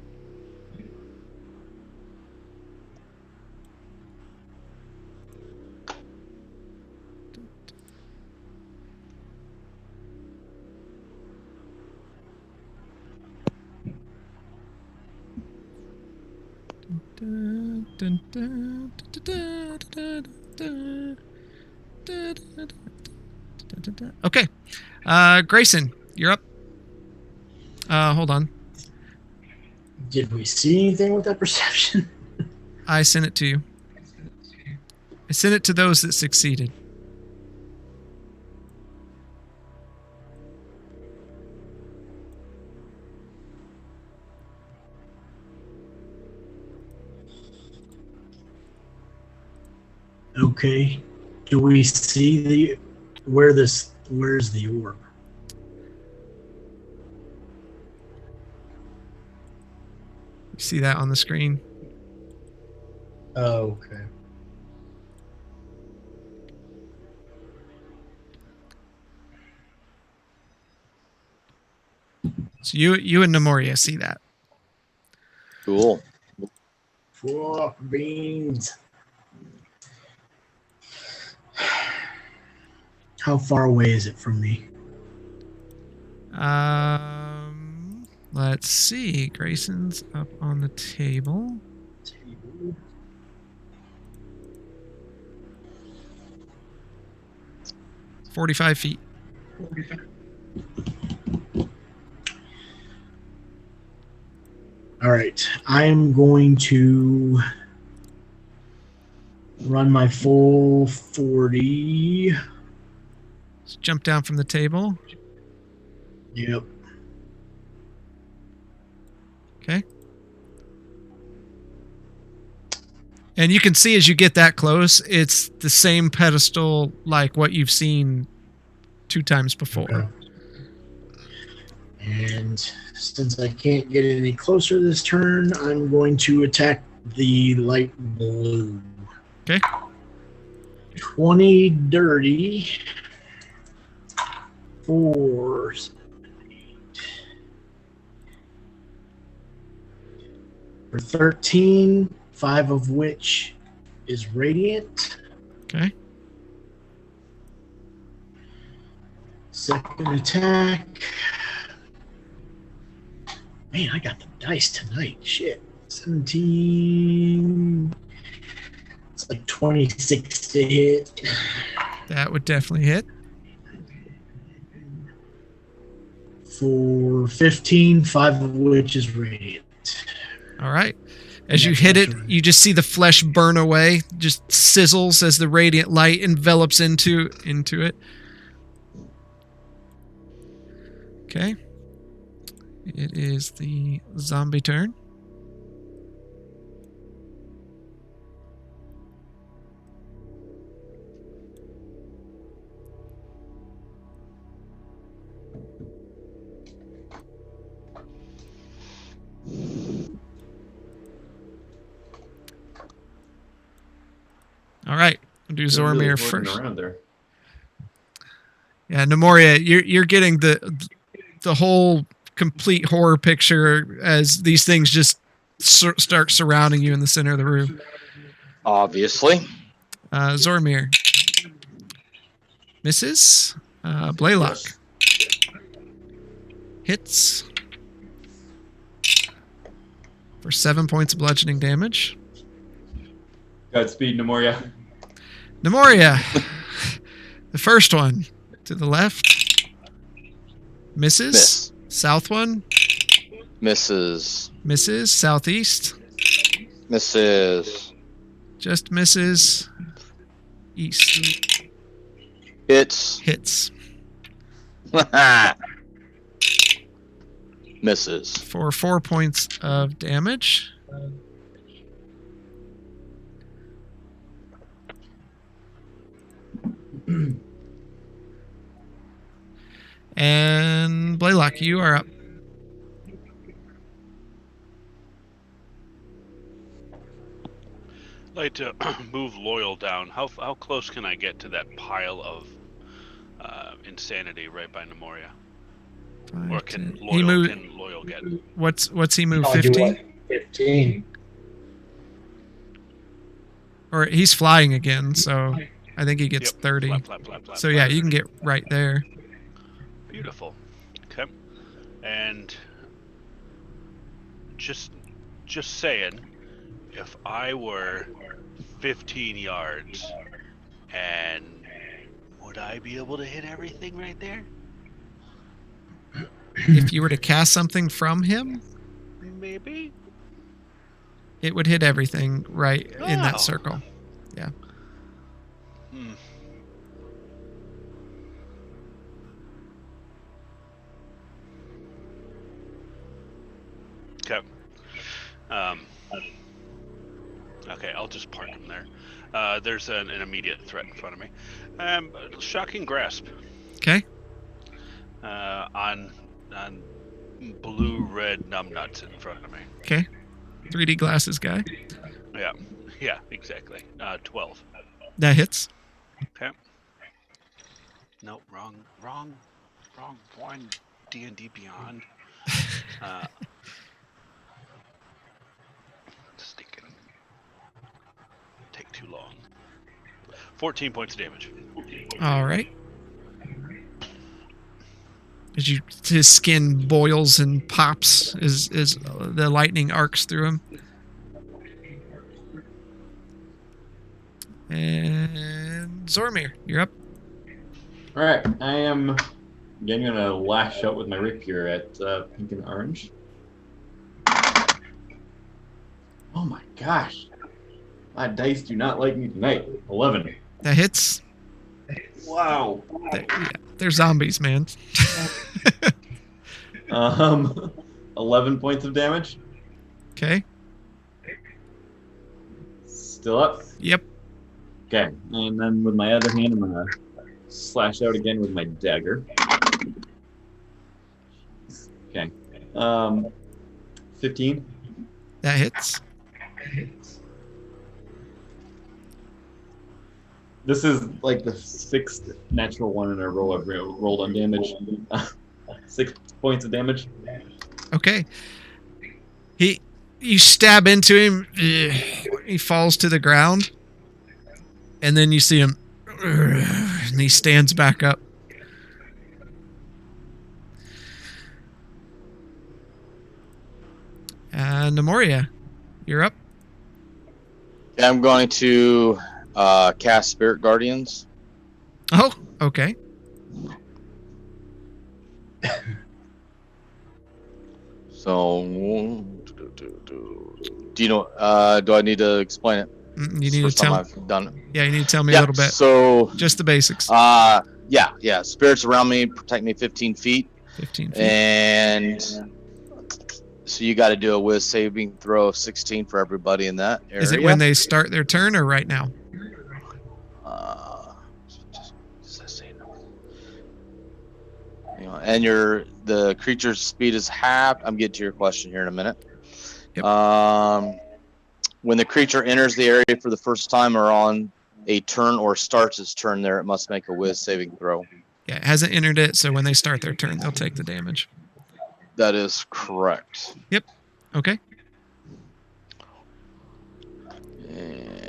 Okay. Grayson, you're up. Hold on. Did we see anything with that perception? I sent it to you. I sent it to those that succeeded. Okay. Do we see where's the orb? You see that on the screen? Oh, okay. So you and Nemoria see that. Cool. Fuck beans. How far away is it from me? Let's see. Grayson's up on the table. 45 feet. All right. I'm going to run my full 40. Let's jump down from the table. Yep. Okay. And you can see as you get that close, it's the same pedestal like what you've seen 2 times before. Okay. And since I can't get any closer this turn, I'm going to attack the light blue. Okay. 20 dirty. 4, 7, 8. For 13, 5 of which is radiant. Okay. Second attack. Man, I got the dice tonight. Shit. 17. It's like 26 to hit. That would definitely hit. For 15, 5 of which is radiant. All right. As you Next hit it, turn. you just see the flesh burn away, just sizzles as the radiant light envelops into it. Okay. It is the zombie turn. All right, we'll do They're really Zormir floating first. around there. Yeah, Nemoria, you're getting the whole complete horror picture as these things just start surrounding you in the center of the room. Obviously. Zormir. Misses. Blaylock. Hits. For 7 points of bludgeoning damage. Godspeed, Nemoria. Nemoria. The first one. To the left. Misses. Miss. South one. Misses. Misses. Southeast. Misses. Just misses. East. Hits. Hits. Misses. For 4 points of damage. And Blaylock, you are up. I'd like to move Loyal down. How close can I get to that pile of insanity right by Nemoria? Or can Loyal get? What's he move? I'll do 15? what? 15. Or he's flying again, so I think he gets Yep. 30. Flap, flap, flap, flap, So yeah, flap. you can get right there. Beautiful. Okay. And just saying, if I were 15 yards, and would I be able to hit everything right there? If you were to cast something from him, Maybe. it would hit everything right in Oh. that circle. Hmm. Okay. Okay, I'll just park him there. There's an immediate threat in front of me. Shocking grasp. Okay. On blue-red numbnuts in front of me. Okay. 3D glasses guy. Yeah, exactly. 12. That hits. Okay. No, wrong one. D&D Beyond. Stinking. Take too long. 14 points of damage. All right. As his skin boils and pops as the lightning arcs through him. And Zormir, you're up. All right, I am again gonna lash out with my rapier at pink and orange. Oh my gosh, my dice do not like me tonight. 11. That hits. Wow. They're zombies, man. 11 points of damage. Okay. Still up. Yep. Okay, and then with my other hand, I'm gonna slash out again with my dagger. Okay. 15. That hits. This is like the 6th natural one in a row I've rolled on damage. 6 points of damage. Okay. You stab into him. He falls to the ground. And then you see him. And he stands back up. Nemoria, you're up. I'm going to cast Spirit Guardians. Oh, okay. So, do you know? Do I need to explain it? You need to tell. I've done it. Yeah, you need to tell me a little bit. So, Just the basics. yeah. Spirits around me protect me 15 feet. 15 feet. And so you got to do a Wiz saving throw of 16 for everybody in that area. Is it when they start their turn or right now? And the creature's speed is halved. I'm getting to your question here in a minute. Yep. When the creature enters the area for the first time or on a turn or starts its turn there, it must make a Wiz saving throw. Yeah, it hasn't entered it, so when they start their turn, they'll take the damage. That is correct. Okay.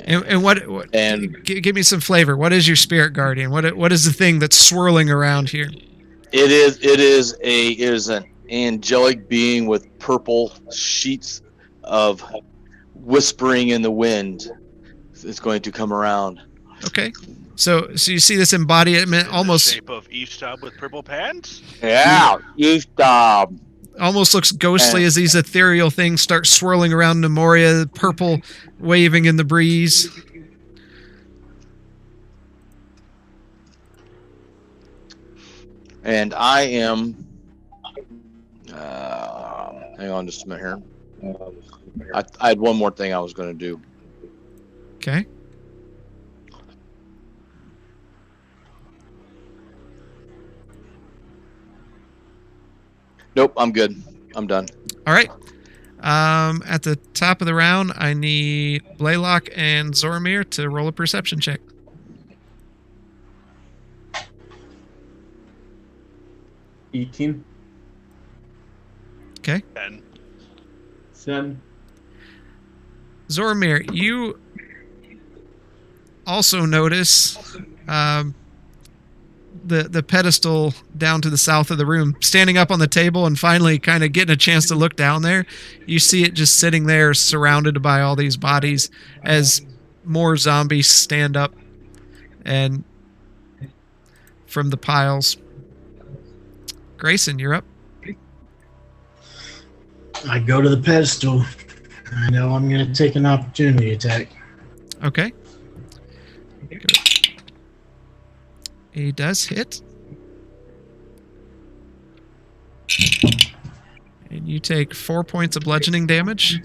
And what And give me some flavor. What is your spirit guardian? What is the thing that's swirling around here? it is an angelic being with purple sheets of whispering in the wind. It's going to come around. Okay. So you see this embodiment almost shape of Ishtab with purple pants. Yeah, you stop. almost looks ghostly as these ethereal things start swirling around Nemoria, purple waving in the breeze. And I am. Hang on just a minute here. I had one more thing I was going to do. Okay. Nope, I'm good. I'm done. All right. At the top of the round, I need Blaylock and Zoramir to roll a perception check. 18. Okay. 10. 10. Zoramir, you also notice the pedestal down to the south of the room, standing up on the table and finally kind of getting a chance to look down there. You see it just sitting there surrounded by all these bodies as more zombies stand up and from the piles. Grayson, you're up. I go to the pedestal. I know I'm going to take an opportunity attack. Okay. He does hit. And you take 4 points of bludgeoning damage.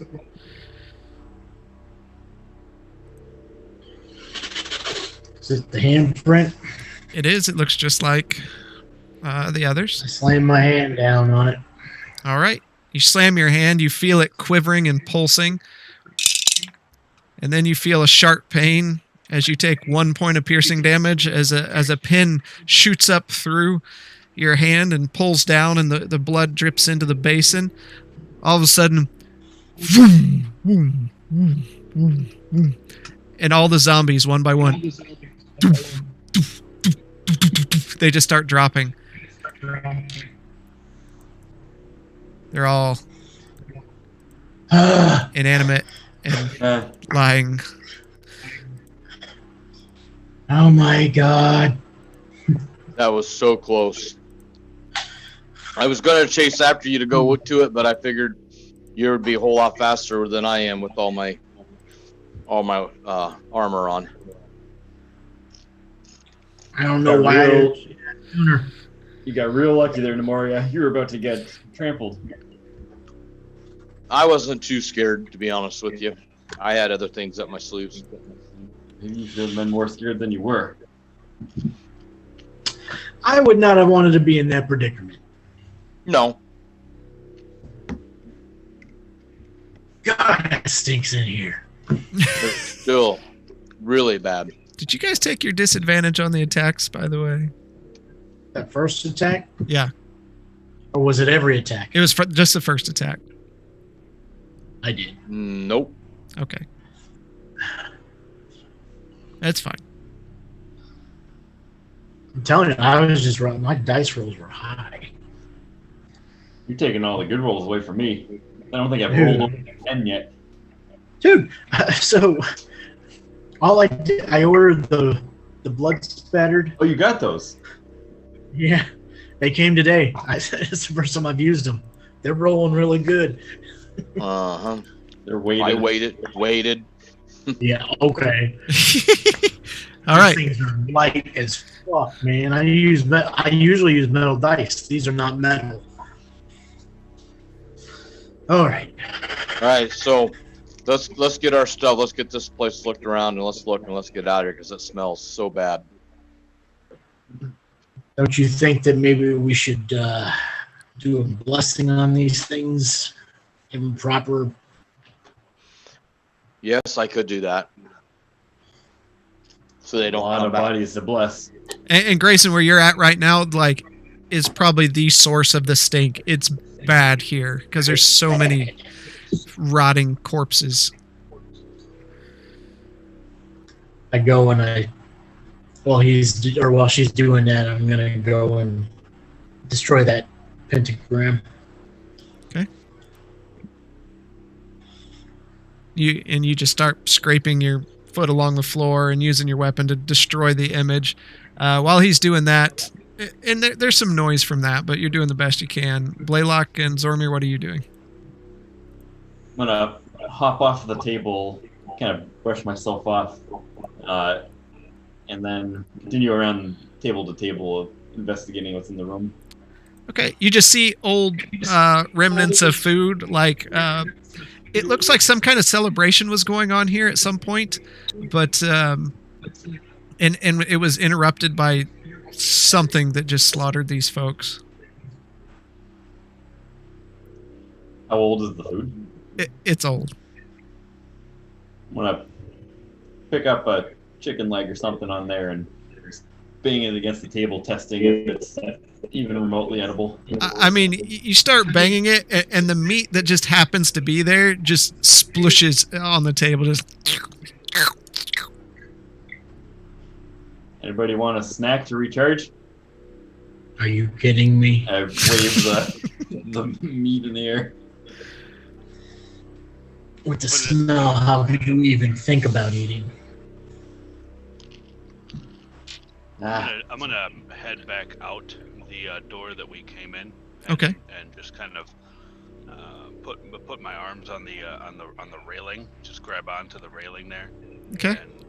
Is it the handprint? It is. It looks just like the others. I slam my hand down on it. All right. You slam your hand. You feel it quivering and pulsing. And then you feel a sharp pain as you take 1 point of piercing damage as a pin shoots up through your hand and pulls down and the blood drips into the basin. All of a sudden, vroom, vroom, vroom, vroom, vroom, and all the zombies, one by one, they just start dropping. They're all inanimate and lying. Oh my god. That was so close. I was going to chase after you to go to it, but I figured you would be a whole lot faster than I am with all my armor on. I don't know why I didn't see that sooner. You got real lucky there, Nemoria. You were about to get trampled. I wasn't too scared, to be honest with you. I had other things up my sleeves. Maybe you should have been more scared than you were. I would not have wanted to be in that predicament. No. God, that stinks in here. It's still really bad. Did you guys take your disadvantage on the attacks, by the way? That first attack? Yeah. Or was it every attack? It was just the first attack. I did. Nope. Okay. That's fine. I'm telling you, I was just rolling. My dice rolls were high. You're taking all the good rolls away from me. I don't think I've rolled over 10 yet. Dude, so all I did, I ordered the blood spattered. Oh, you got those? Yeah, they came today. It's the first time I've used them. They're rolling really good. Uh-huh. They're waiting. I waited. Yeah, okay. All right. These things are light as fuck, man. I usually use metal dice. These are not metal. All right. All right, so let's get our stuff. Let's get this place looked around and let's get out of here because it smells so bad. Don't you think that maybe we should do a blessing on these things? Give them proper. Yes, I could do that. So they A don't lot come of back. bodies to bless. And Grayson, where you're at right now, like, is probably the source of the stink. It's bad here because there's so many rotting corpses. I go and while she's doing that, I'm gonna go and destroy that pentagram. Okay. You just start scraping your foot along the floor and using your weapon to destroy the image. While he's doing that, and there's some noise from that, but you're doing the best you can. Blaylock and Zormir, what are you doing? I'm gonna hop off the table, kind of brush myself off, and then continue around table to table, investigating what's in the room. Okay, you just see old remnants of food. Like it looks like some kind of celebration was going on here at some point, but and it was interrupted by something that just slaughtered these folks. How old is the food? It's old. I'm gonna pick up a chicken leg or something on there and bang it against the table, testing if it's even remotely edible. I mean, you start banging it, and the meat that just happens to be there just splooshes on the table. Just. Anybody want a snack to recharge? Are you kidding me? I wave the meat in the air. With the smell, how could you even think about eating? I'm gonna head back out the door that we came in. Okay. And just kind of put my arms on the railing. Just grab onto the railing there. Okay. And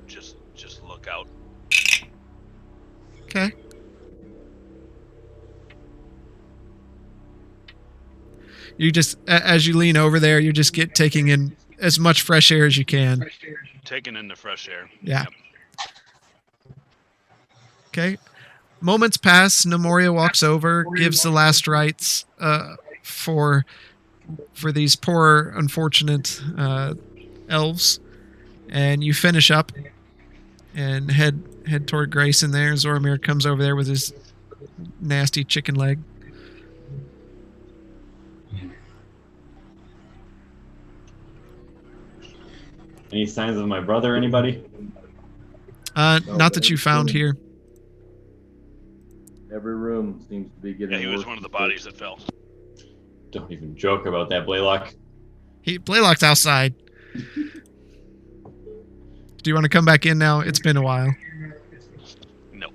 just look out. Okay. You just, as you lean over there, you just taking in as much fresh air as you can. Taking in the fresh air. Yeah. Yep. Okay. Moments pass. Nemoria walks over, gives the last rites for these poor, unfortunate elves, and you finish up and head toward Grayson there. Zormir comes over there with his nasty chicken leg. Any signs of my brother, anybody? Not that you found here. Every room seems to be getting Yeah, he was worse. one of the bodies that fell. Don't even joke about that, Blaylock. Blaylock's outside. Do you want to come back in now? It's been a while. No.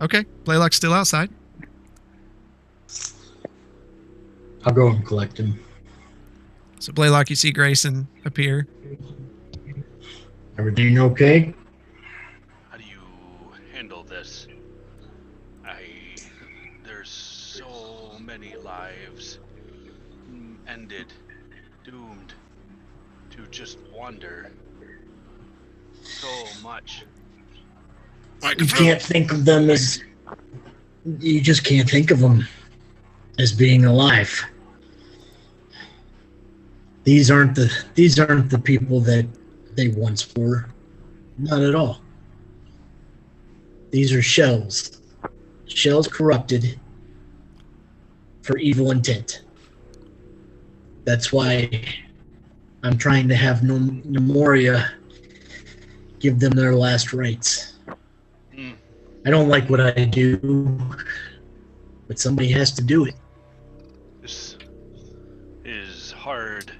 Okay, Blaylock's still outside. I'll go and collect him. So Blaylock, you see Grayson appear. Everything okay? How do you handle this? There's so many lives ended, doomed to just wander. So much. You can't think of them as... You just can't think of them as being alive. These aren't the people that they once were. Not at all. These are shells. Shells corrupted for evil intent. That's why I'm trying to have Nemoria give them their last rites. I don't like what I do, but somebody has to do it. This is hard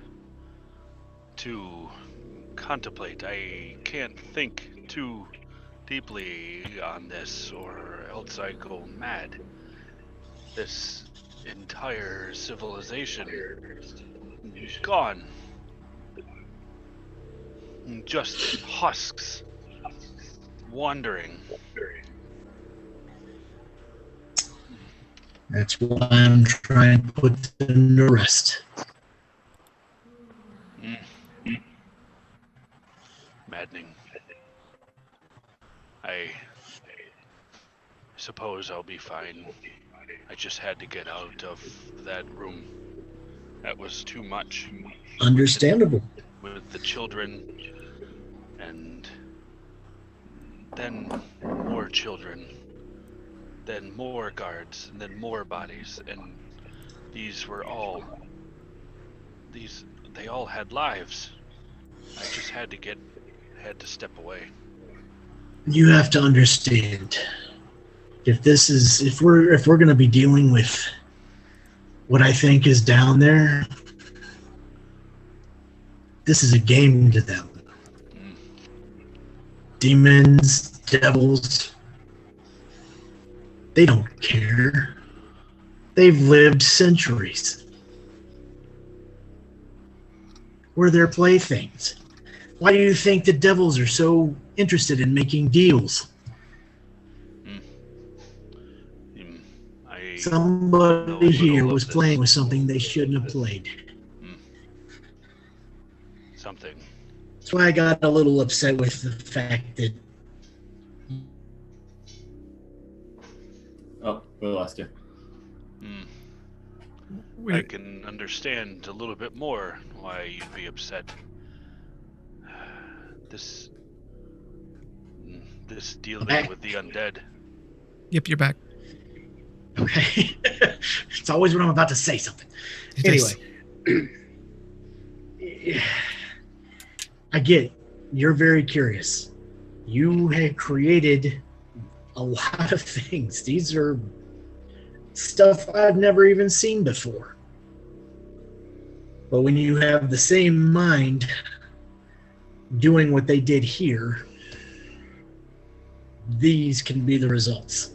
to contemplate. I can't think too deeply on this, or else I go mad. This entire civilization gone. Just husks. Wandering. That's why I'm trying to put them to rest. Maddening. I suppose I'll be fine. I just had to get out of that room. That was too much. Understandable. With the children, and then more children, then more guards, and then more bodies, and these were all. They all had lives. I just had to step away. You have to understand, if we're going to be dealing with what I think is down there, this is a game to them. Demons, devils, they don't care. They've lived centuries. We're their playthings. Why do you think the devils are so interested in making deals? Somebody here was playing with something they shouldn't have played. Something. That's why I got a little upset with the fact that... Oh, we lost you. I can understand a little bit more why you'd be upset. This dealing with the undead. Yep, you're back. Okay. It's always when I'm about to say something. Anyway. I get it. You're very curious. You have created a lot of things. These are stuff I've never even seen before. But when you have the same mind doing what they did here, these can be the results.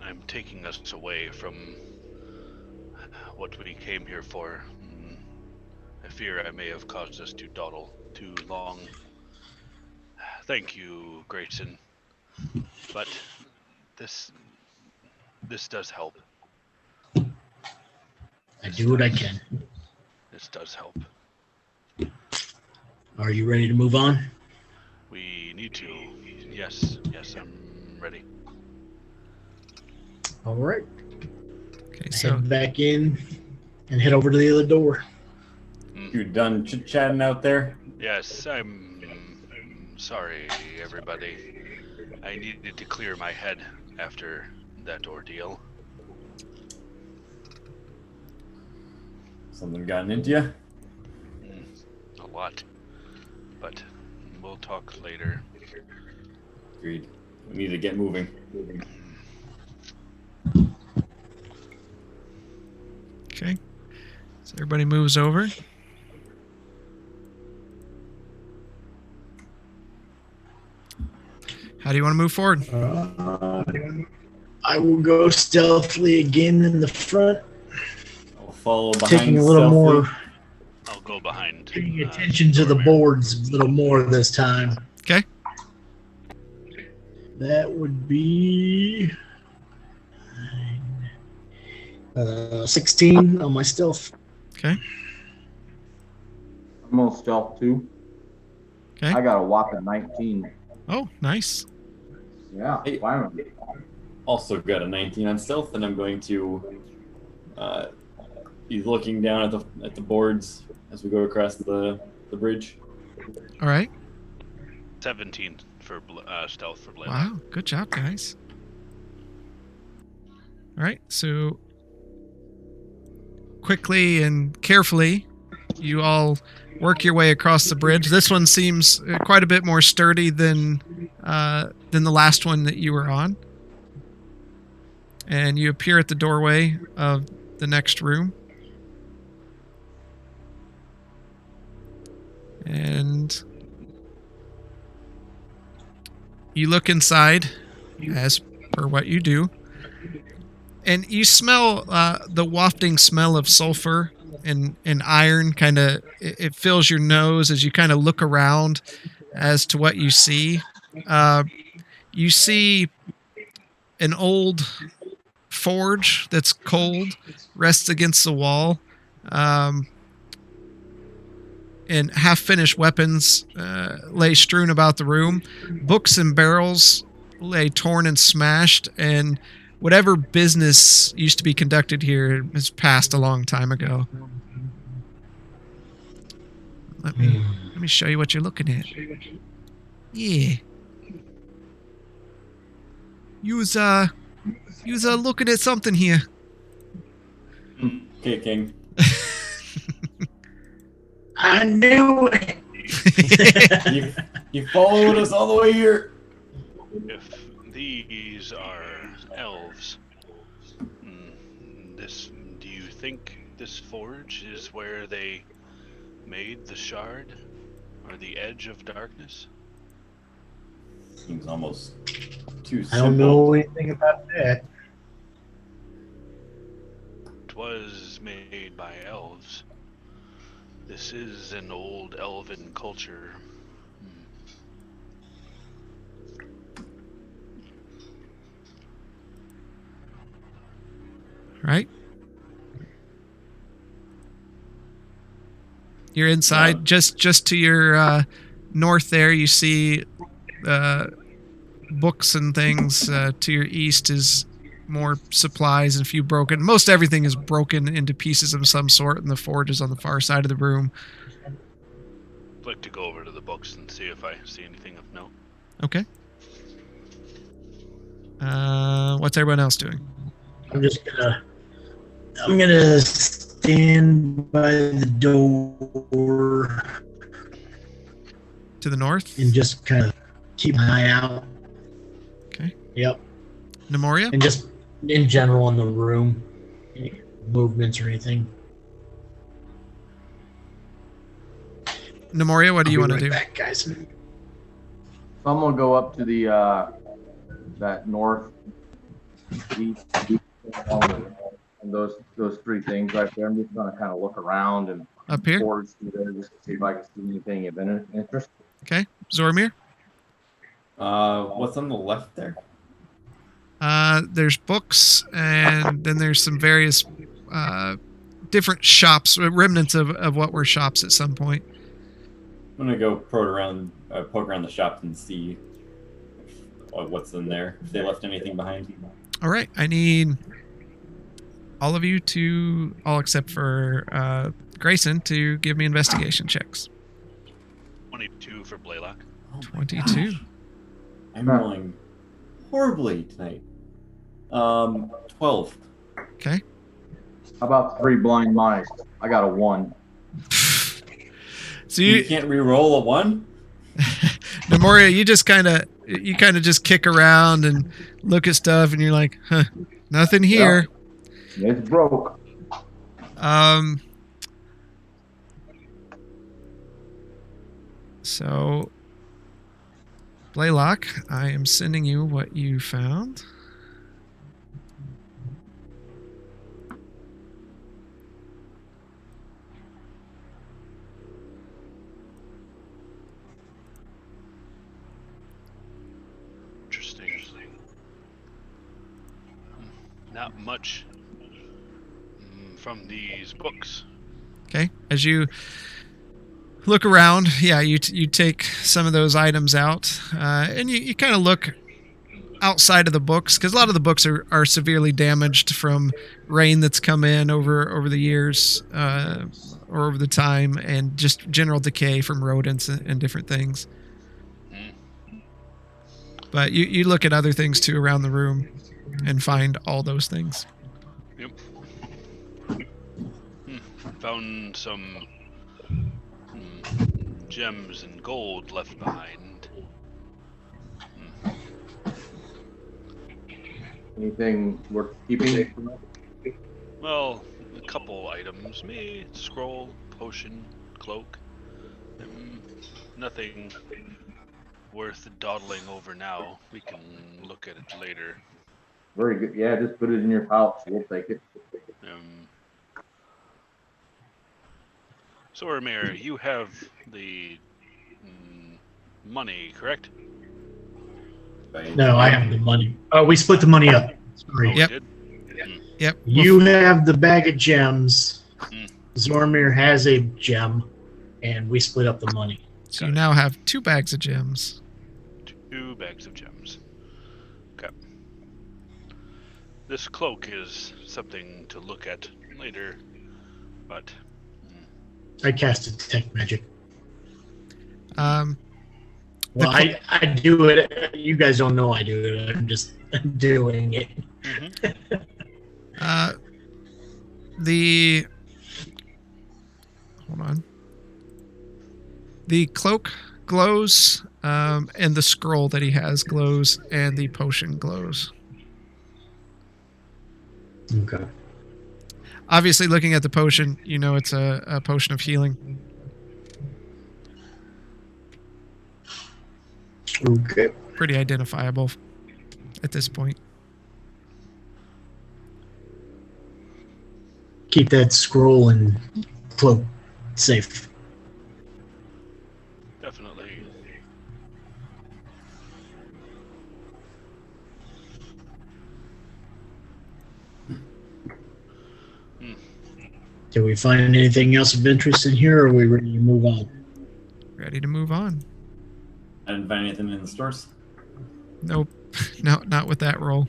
I'm taking us away from what we came here for. I fear I may have caused us to dawdle too long. Thank you, Grayson. But this does help. I do what I can. This does help. Are you ready to move on? We need to. Yes, I'm ready. All right. Okay, so Head back in and head over to the other door. You done chit-chatting out there? Yes, I'm sorry, everybody. I needed to clear my head after that ordeal. Something gotten into you? A lot. But we'll talk later. Agreed. We need to get moving. okay, so everybody moves over. How do you want to move forward? I will go stealthily again in the front, I'll follow behind. taking a little stealthily. more, I'll go behind. paying attention to the boards a little more this time. Okay. That would be 16 on my stealth. Okay. I'm on stealth too. Okay. I got a whopping 19. Oh, nice. Yeah, Hey. finally. Also got a 19 on stealth, and I'm going to be looking down at the boards as we go across the bridge. All right. 17 for stealth for Blade. Wow. Good job, guys. All right. So quickly and carefully, you all work your way across the bridge. This one seems quite a bit more sturdy than the last one that you were on. And you appear at the doorway of the next room. And you look inside, as per what you do. And you smell the wafting smell of sulfur and iron. Kind of, it fills your nose as you kind of look around as to what you see. You see an old forge that's cold, rests against the wall, and half-finished weapons lay strewn about the room. Books and barrels lay torn and smashed, and whatever business used to be conducted here has passed a long time ago. Let me show you what you're looking at. Yeah. You was looking at something here. Okay, King. I knew it. You followed us all the way here. If these are elves, do you think this forge is where they made the shard, or the edge of darkness? Seems almost too simple. I don't know anything about that. It was made by elves. This is an old elven culture. Right? You're inside. Just to your north there, you see books and things. To your east is more supplies and a few broken. Most everything is broken into pieces of some sort, and the forge is on the far side of the room. I'd like to go over to the books and see if I see anything of note. Okay. What's everyone else doing? I'm gonna stand by the door To the north? and just kind of keep my eye out. Okay. Yep. Nemoria? And just in general in the room, any movements or anything. Nemoria, what do you want to do? Back, guys. So I'm gonna go up to the that north east and those three things right there. I'm just gonna kind of look around and Up here? forward through there just to see if I can see anything of interest. Okay. Zormir? What's on the left there? There's books, and then there's some various different shops, remnants of what were shops at some point. I'm gonna go poke around the shops and see what's in there. If they left anything behind. All right. I need all of you to, all except for Grayson, to give me investigation checks. 22 for Blaylock. 22. Gosh. I'm rolling horribly tonight. 12. Okay. How about 3 blind mice? I got a 1. So You can't re-roll a 1? Nemoria, you kind of just kick around and look at stuff, and you're like, huh, nothing here. It's broke. So, Blaylock, I am sending you what you found. Interesting. Not much from these books. Okay, as you look around, yeah, you take some of those items out, and you kind of look outside of the books, because a lot of the books are severely damaged from rain that's come in over the years, or over the time, and just general decay from rodents and different things. But you look at other things too around the room and find all those things. Yep. Found some gems and gold left behind. Anything worth keeping? Well, a couple items. Maybe scroll, potion, cloak. Nothing worth dawdling over now. We can look at it later. Very good. Yeah, just put it in your pouch. We'll take it. So, Ramir, you have the money, correct? No, I have the money. Oh, we split the money up. Sorry. Oh, Yep. we did? Yep. You have the bag of gems. Zormir has a gem, and we split up the money. So you now have 2 bags of gems. 2 bags of gems. Okay. This cloak is something to look at later, but I cast detect magic. Um, Well, I do it. You guys don't know I do it. I'm just doing it. Hold on. The cloak glows, and the scroll that he has glows, and the potion glows. Okay. Obviously, looking at the potion, you know it's a potion of healing. Okay. Pretty identifiable at this point. Keep that scroll and cloak safe. Definitely. Did we find anything else of interest in here, or are we ready to move on? Ready to move on. I didn't find anything in the stores. Nope. No, not with that roll.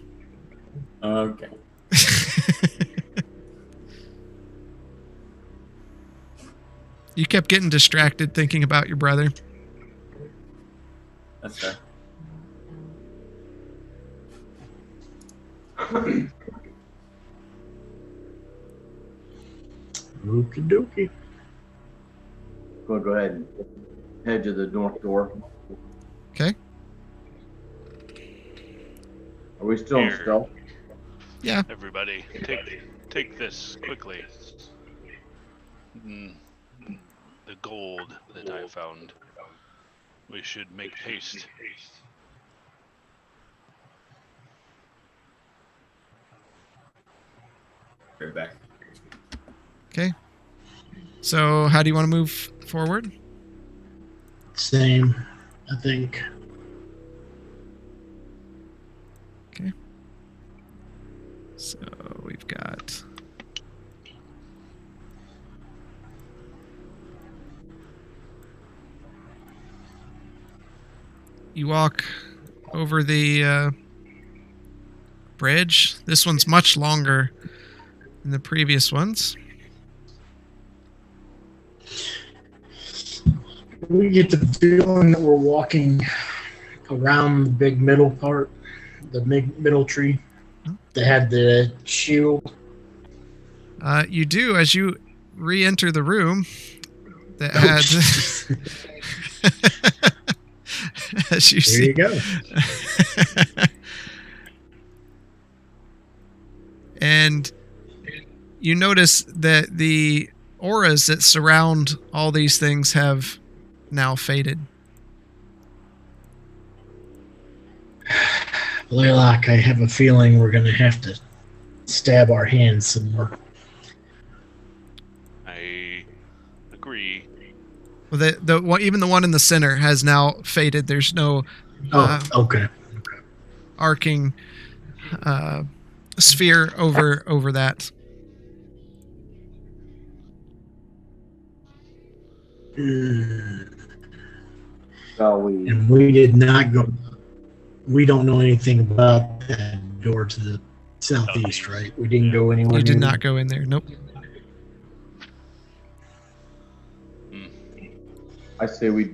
Okay. You kept getting distracted thinking about your brother. That's fair. Okie dokie. Go ahead and head to the north door. Okay. Are we still in Here. stealth? Yeah. Everybody, take this quickly. The gold that I found. We should make haste. Right back. Okay. So, how do you want to move forward? Same, I think. Okay. So, we've got... You walk over the bridge. This one's much longer than the previous ones. We get the feeling that we're walking around the big middle part, the middle tree that had the shield. You do as you re-enter the room that had... as you There see. you go. And you notice that the auras that surround all these things have now faded. Blaylock, I have a feeling we're going to have to stab our hands some more. I agree. Well, even the one in the center has now faded. There's no Okay. arcing sphere over that. Shall we? And we did not go. We don't know anything about that door to the southeast, right? We didn't go anywhere. You did near not go in there. Nope. I say we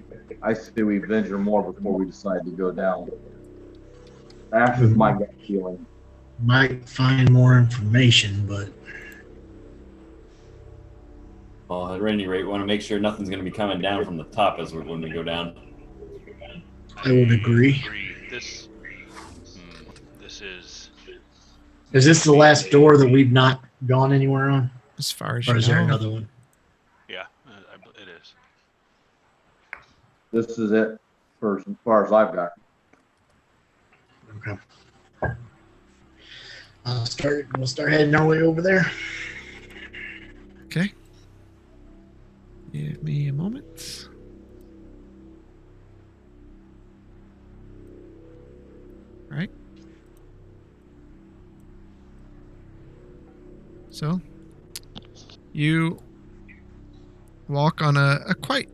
venture more before we decide to go down. That's just my gut feeling. Might find more information, but Well, at any rate, we want to make sure nothing's going to be coming down from the top when we go down. I would agree. This is. Is this the last door that we've not gone anywhere on, As far as or you is there know. another one? Yeah, it is. This is it, as far as I've got. Okay. We'll start heading our way over there. Okay. Give me a moment. All right. So, you walk on a quite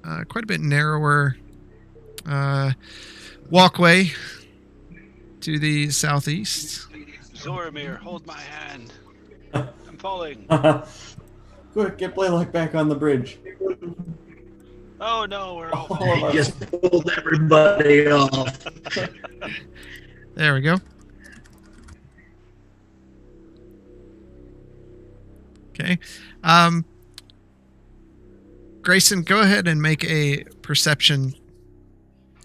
a bit narrower walkway to the southeast. Zoramir, hold my hand. I'm falling. Quick, get Blaylock back on the bridge. Oh no, we're all All of He us. just pulled everybody off. There we go. Okay. Grayson, go ahead and make a perception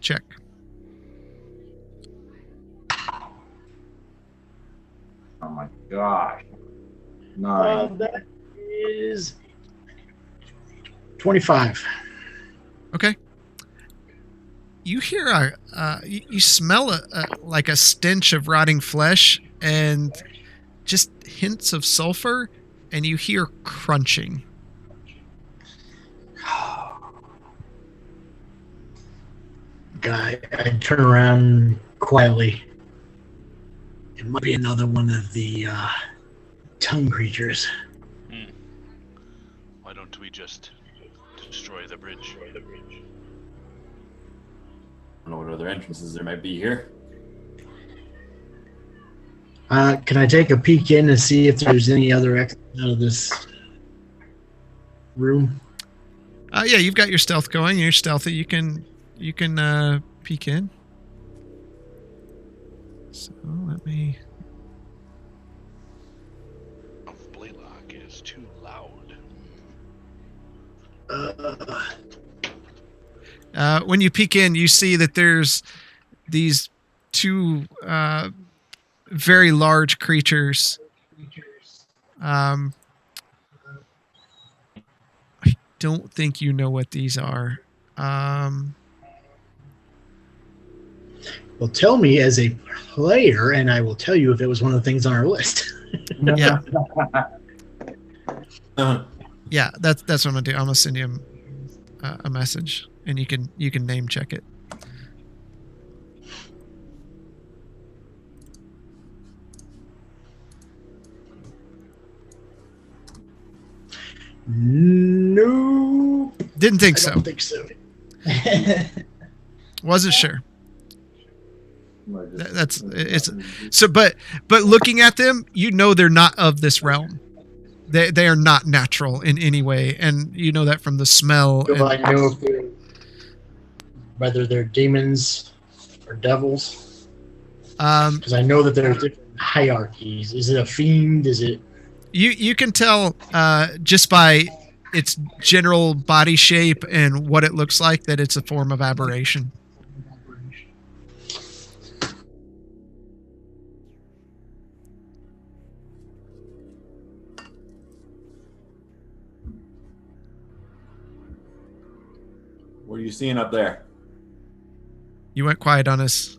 check. Oh my gosh. 9. That is 25. Okay. You hear you smell like a stench of rotting flesh and just hints of sulfur, and you hear crunching. Guy, I turn around quietly. It might be another one of the tongue creatures. Why don't we just destroy the bridge? I don't know what other entrances there might be here. Can I take a peek in and see if there's any other exit out of this room? Yeah, you've got your stealth going. You're stealthy. You can peek in. So let me. Oh, Blaylock is too loud. When you peek in, you see that there's these two very large creatures. I don't think you know what these are. Well, tell me as a player, and I will tell you if it was one of the things on our list. Yeah, Uh, yeah, that's what I'm gonna do. I'm gonna send you a message, and you can name check it. No, Didn't think I so. don't think so. Wasn't sure. Might just- That's it's so, but looking at them, you know they're not of this realm. They are not natural in any way, and you know that from the smell. Do I And, know if whether they're demons or devils? Because I know that there's different hierarchies. Is it a fiend? Is it? you can tell just by its general body shape and what it looks like that it's a form of aberration. what are you seeing up there? You went quiet on us,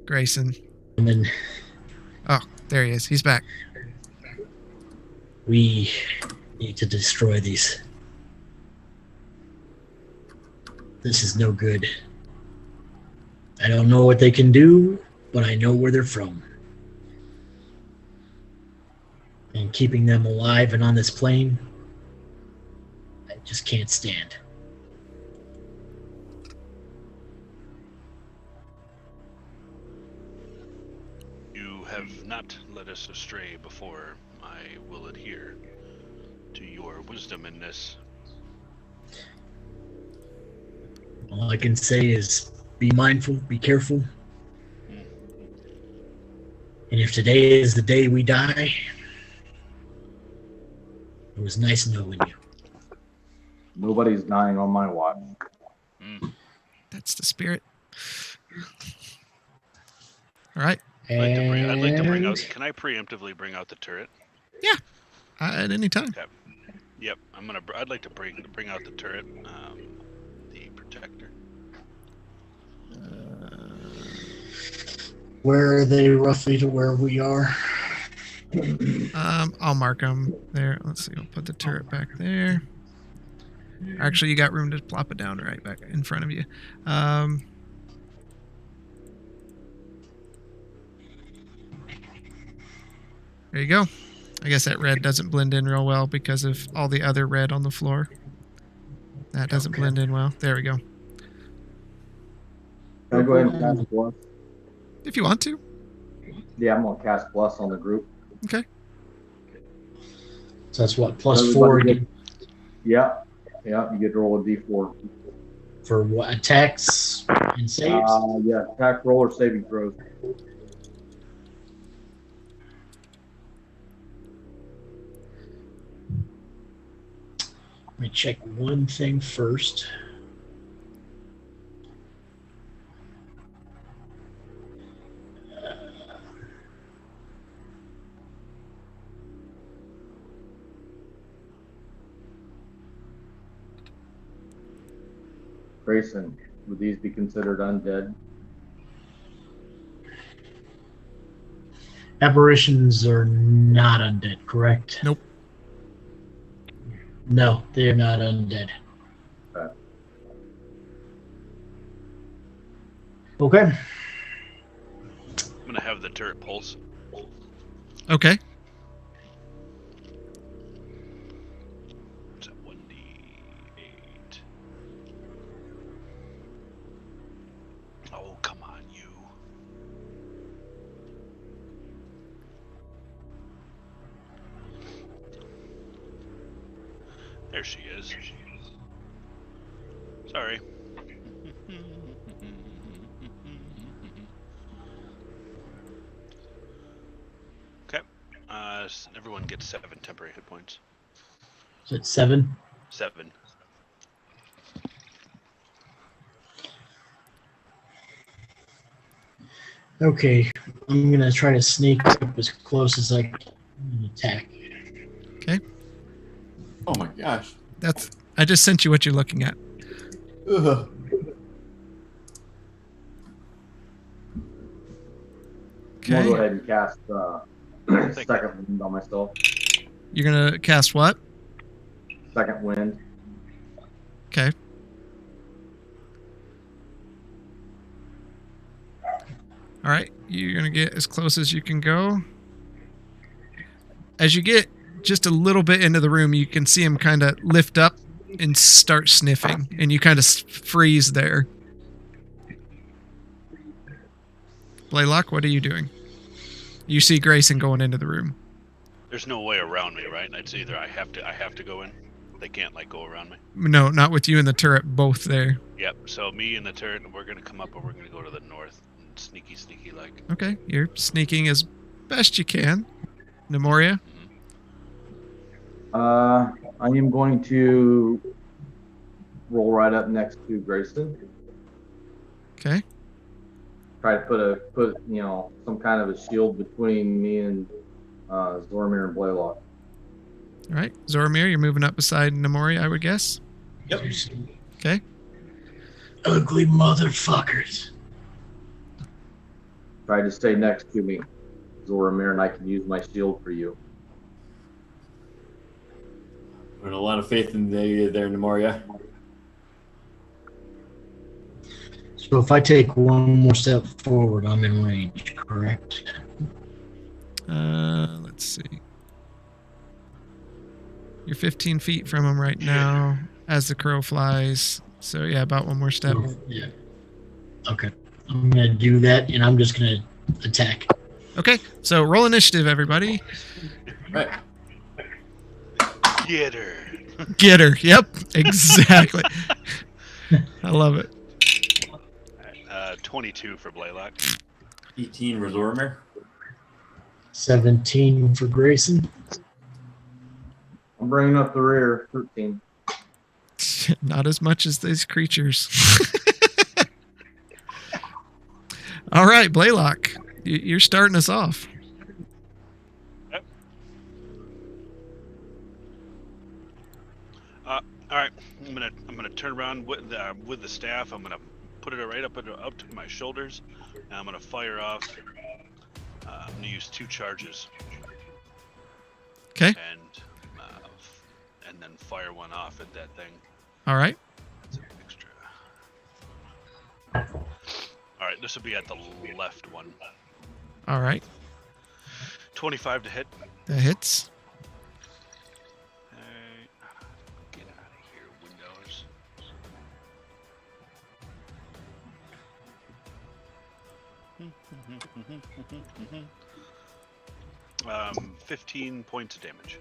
Grayson. And then Oh, there he is. He's back. we need to destroy these. This is no good. I don't know what they can do, but I know where they're from. And keeping them alive and on this plane, I just can't stand. You have not led us astray before. I will adhere to your wisdom in this. All I can say is be mindful, be careful. And if today is the day we die, it was nice knowing you. Nobody's dying on my watch. That's the spirit. All right. I'd like to bring out. And Can I preemptively bring out the turret? At any time. Yep. I'd like to bring out the turret. The protector. where are they roughly to where we are? I'll mark them there. Let's see. I'll put the turret back there. Actually, you got room to plop it down right back in front of you. There you go. I guess that red doesn't blend in real well because of all the other red on the floor. That doesn't blend in well. There we go. Can I go ahead and cast Bless? If you want to. Yeah, I'm going to cast Bless on the group. Okay. So that's what, plus Everybody 4 get- Yeah, you get to roll a d4. for what, attacks and saves? Yeah, attack, roll, or saving throws. Let me check one thing first. Grayson, would these be considered undead? Apparitions are not undead, correct? Nope. No, they're not undead. Okay. I'm gonna have the turret pulse. Okay. It's at 1d8. Oh, come on, you. There she is. Sorry. Okay. Everyone gets 7 temporary hit points. So it's 7. 7. Okay. I'm going to try to sneak up as close as I can and attack. Oh my gosh. I just sent you what you're looking at. Ugh. I'm gonna Okay. go ahead and cast second wind on myself. You're gonna cast what? Second wind. Okay. All right. You're gonna get as close as you can go. As you get just a little bit into the room, you can see him kind of lift up and start sniffing, and you kind of freeze there. Blaylock, what are you doing? You see Grayson going into the room. There's no way around me, right? It's either I have to go in. They can't like go around me. No, not with you and the turret both there. Yep. So me and the turret, we're gonna come up and we're gonna go to the north. Sneaky like. Okay, you're sneaking as best you can. Nemoria? I am going to roll right up next to Grayson. Okay. Try to put some kind of a shield between me and Zormir and Blaylock. All right. Zoromir, you're moving up beside Nemoria, I would guess. Yep. Okay. Ugly motherfuckers. Try to stay next to me, Zormir, and I can use my shield for you. I have a lot of faith in you there, Nemoria. So if I take one more step forward, I'm in range, correct? Let's see. You're 15 feet from him right now as the crow flies. So yeah, about one more step. Yeah. Okay. I'm going to do that, and I'm just going to attack. Okay, so roll initiative, everybody. Right. Get her. Get her. Yep, exactly. I love it. 22 for Blaylock. 18 for Zormir. 17 for Grayson. I'm bringing up the rear, 13. Not as much as these creatures. All right, Blaylock, you're starting us off. Yep. All right, I'm gonna turn around with the staff. I'm gonna put it right up to my shoulders, and I'm gonna fire off. I'm gonna use 2 charges. Okay. And then fire one off at that thing. All right. That's an extra. All right, this will be at the left one. All right. 25 to hit. That hits. Alright. Get out of here, Windows. Um, 15 points of damage.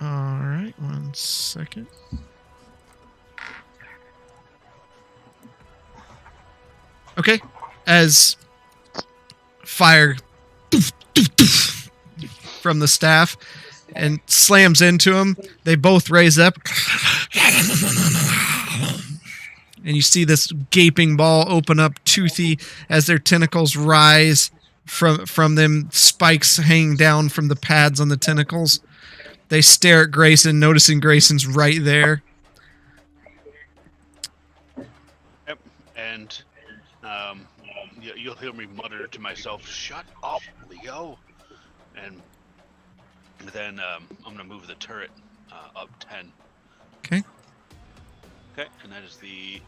All right, 1 second. Okay, as fire from the staff and slams into him. They both raise up. And you see this gaping ball open up, toothy, as their tentacles rise from them, spikes hanging down from the pads on the tentacles. They stare at Grayson, noticing Grayson's right there. Yep. And you'll hear me mutter to myself, "Shut up, Leo." And then I'm going to move the turret up 10. Okay. Okay, and that is the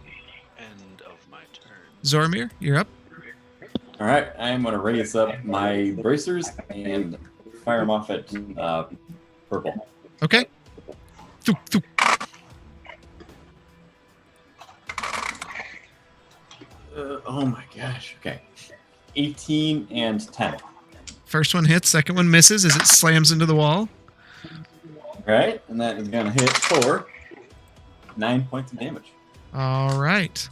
end of my turn. Zormir, you're up. All right, I'm gonna raise up my bracers and fire them off at purple. Okay. Thoo, thoo. Oh my gosh. Okay. 18 and 10. First one hits, second one misses as it slams into the wall. All right, and that is gonna hit for 9 points of damage. All right.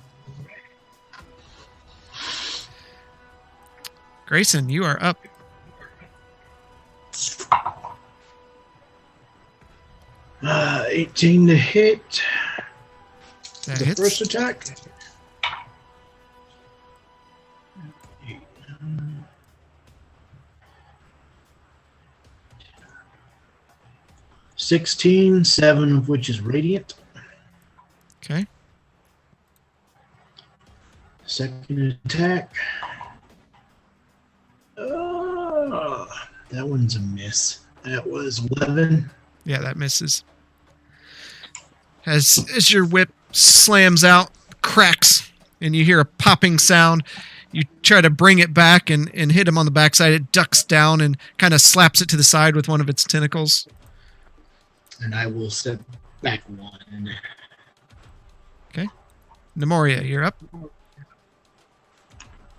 Grayson, you are up. 18 to hit. That The hits. first attack. 16, 7 of which is radiant. Okay. Second attack. That one's a miss. That was 11. Yeah, that misses. As your whip slams out, cracks, and you hear a popping sound, you try to bring it back and hit him on the backside. It ducks down and kind of slaps it to the side with one of its tentacles. And I will step back 1. Nemoria, you're up.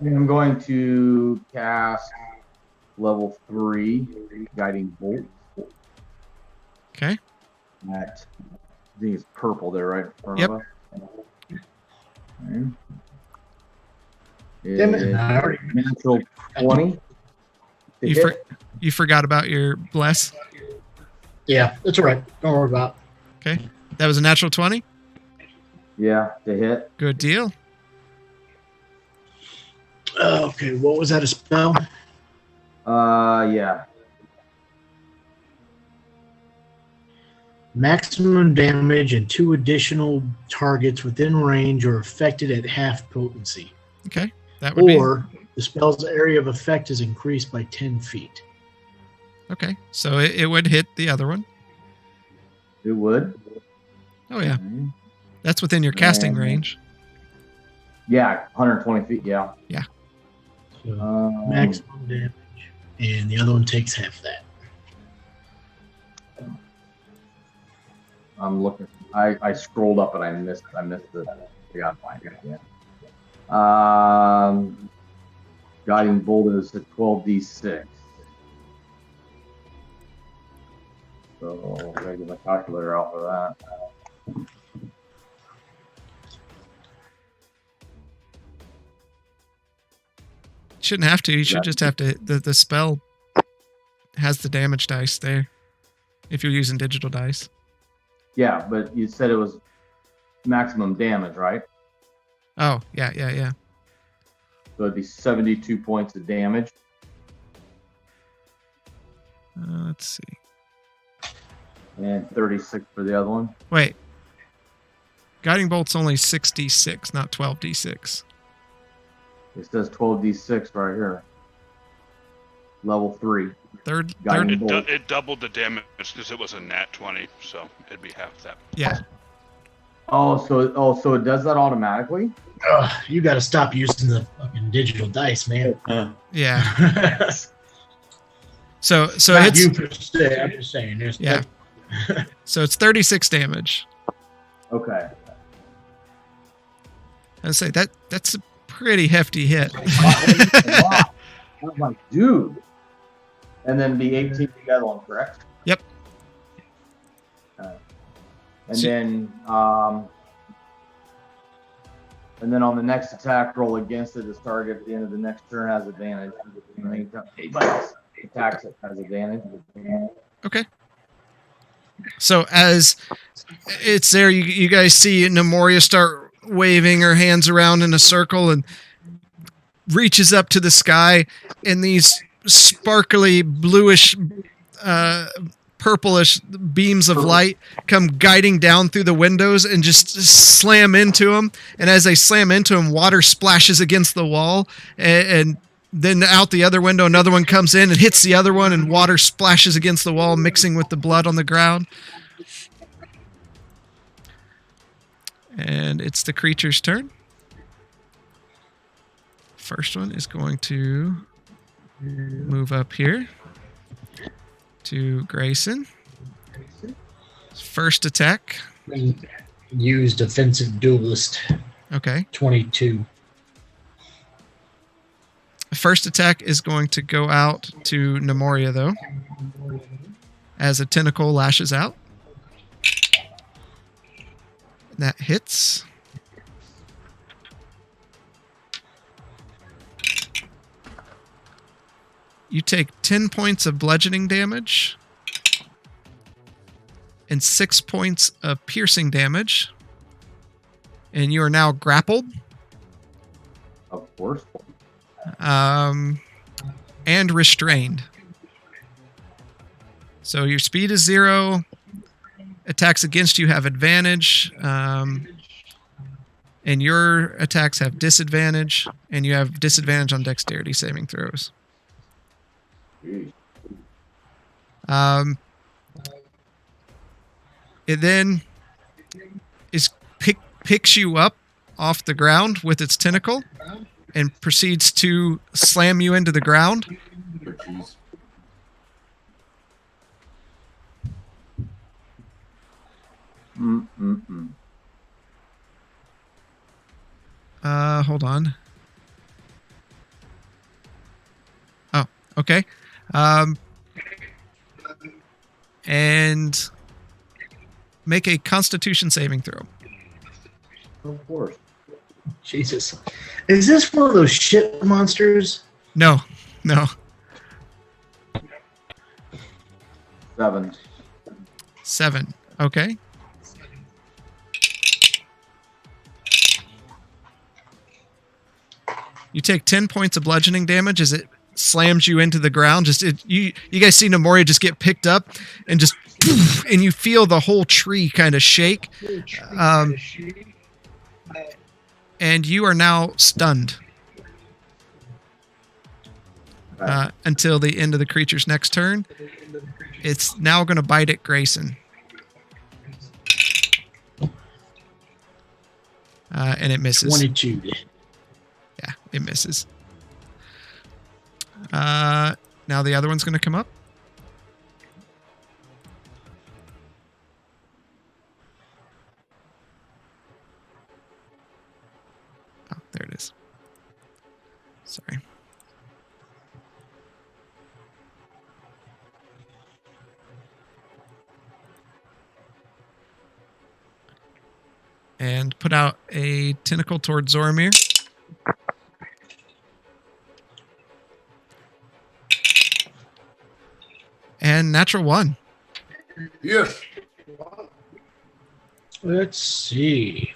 I'm going to cast level 3 guiding bolt Okay. at, I think it's purple there right in front Yep. of us. Okay. Damn it, It's I already- natural 20. to You, hit. you forgot about your bless. Yeah, that's all right. Don't worry about Okay. That was a natural 20. Yeah, to hit. Good deal. it. Okay, what was that, a spell? Yeah. Maximum damage and 2 additional targets within range are affected at half potency. Okay. That would be. Or the spell's area of effect is increased by 10 feet. Okay. So it would hit the other one. It would. Oh, yeah. Okay. That's within your casting And- range. Yeah, 120 feet, yeah. So Um, maximum damage. And the other one takes half that. I'm looking. I scrolled up and I missed it. I gotta find it again. Guiding bolt is at 12d6. So I gotta get my calculator out for that. Shouldn't have to. You should just have to. The spell has the damage dice there. If you're using digital dice. Yeah, but you said it was maximum damage, right? Oh, yeah. So it'd be 72 points of damage. Let's see. And 36 for the other one. Wait. Guiding bolt's only 6d6, not 12d6. It says 12d6 right here. Level 3. Third. Guiding It, bolt. it doubled the damage because it was a nat 20, so it'd be half that. Yeah. So it does that automatically? You got to stop using the fucking digital dice, man. Yeah. So Not it's you per se. I'm just saying. There's yeah. So it's 36 damage. Okay. I'd say that's a pretty hefty hit. Wow. I'm like, dude. And then the 18 for the other one, correct? Yep. And So- then on the next attack roll against it, this target at the end of the next turn has advantage. Anybody attacks it has advantage. Okay. So as it's there, you guys see Nemoria start waving her hands around in a circle and reaches up to the sky, and these sparkly bluish, purplish beams of light come guiding down through the windows and just slam into them. And as they slam into them, water splashes against the wall, and then out the other window, another one comes in and hits the other one, and water splashes against the wall, mixing with the blood on the ground. And it's the creature's turn. First one is going to move up here to Grayson. First attack. Use defensive duelist. Okay. 22. First attack is going to go out to Nemoria, though, as a tentacle lashes out. That hits. You take 10 points of bludgeoning damage and 6 points of piercing damage. And you are now grappled. Of course. And restrained. So your speed is 0. Attacks against you have advantage. And your attacks have disadvantage. And you have disadvantage on dexterity saving throws. It then picks you up off the ground with its tentacle and proceeds to slam you into the ground. Hold on. Oh, okay. And make a Constitution saving throw. Of course. Jesus. Is this one of those shit monsters? No. 7. Okay. You take 10 points of bludgeoning damage as it slams you into the ground. You guys see Nemoria just get picked up and just poof, and you feel the whole tree kind of shake. And you are now stunned until the end of the creature's next turn. It's now going to bite at Grayson. And it misses. 22. Yeah, it misses. Now the other one's going to come up. Oh, there it is. Sorry. And put out a tentacle towards Zoramir. And natural 1. Yes. Let's see.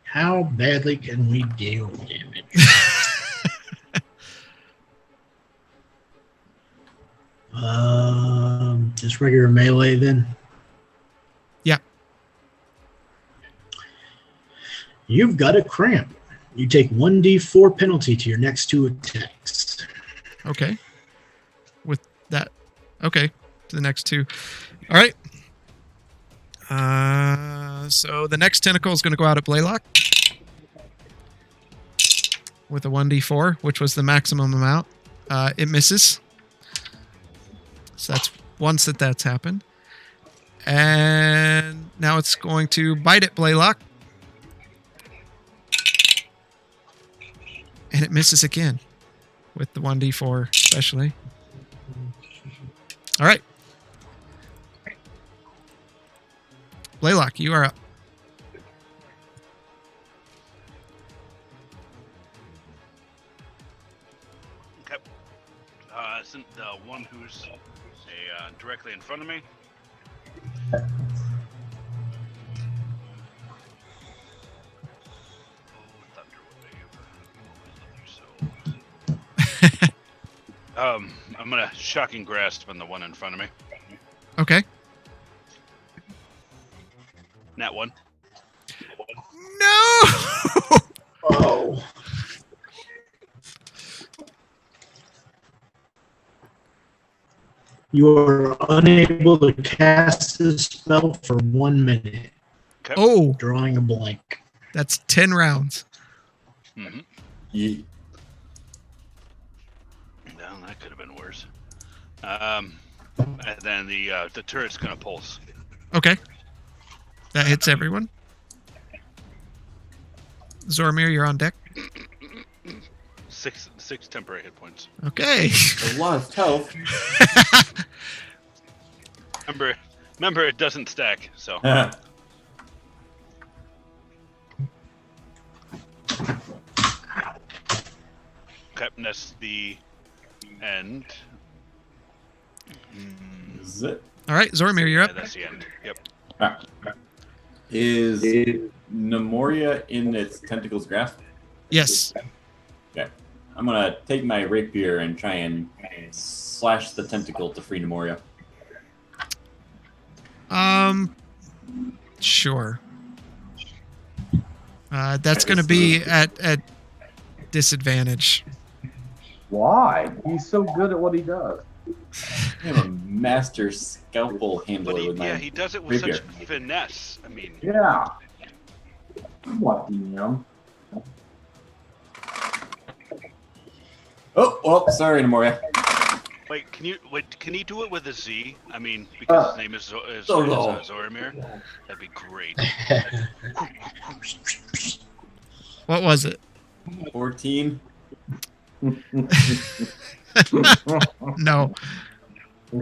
How badly can we deal damage? Just regular melee then? Yeah. You've got a cramp. You take 1d4 penalty to your next 2 attacks. Okay. With that. Okay. To the next 2. All right. So the next tentacle is going to go out at Blaylock with a 1d4, which was the maximum amount. It misses. So that's once that's happened. And now it's going to bite at Blaylock. And it misses again with the 1d4 especially. All right. Blaylock, you are up. Okay. Isn't the one who's directly in front of me? I'm gonna shocking grasp on the one in front of me. Okay. Nat 1. No! Oh. You are unable to cast this spell for 1 minute, Okay. Oh, drawing a blank. that's 10 rounds. Mm-hmm. Ye- No, that could have been worse. And then the turret's gonna pulse. Okay. That hits everyone. Zormir, you're on deck. 6 temporary hit points. Okay. A lost health. Remember, it doesn't stack. So okay, and that's the end. Is it? All right, Zormir, you're Yeah, up. that's the end. Yep. Is Nemoria in its tentacles grasp? Yes. I'm gonna take my rapier and try and slash the tentacle to free Nemoria. Sure. That's going to be at disadvantage. Why? He's so good at what he does. I'm a master scalpel handler But with my. he does it with rapier. such finesse. I mean, Yeah. What, DM? Oh, well, sorry, Nemoria. can he do it with a Z? I mean, because his name is Zorlo. Zoramir. That'd be great. What was it? 14. No.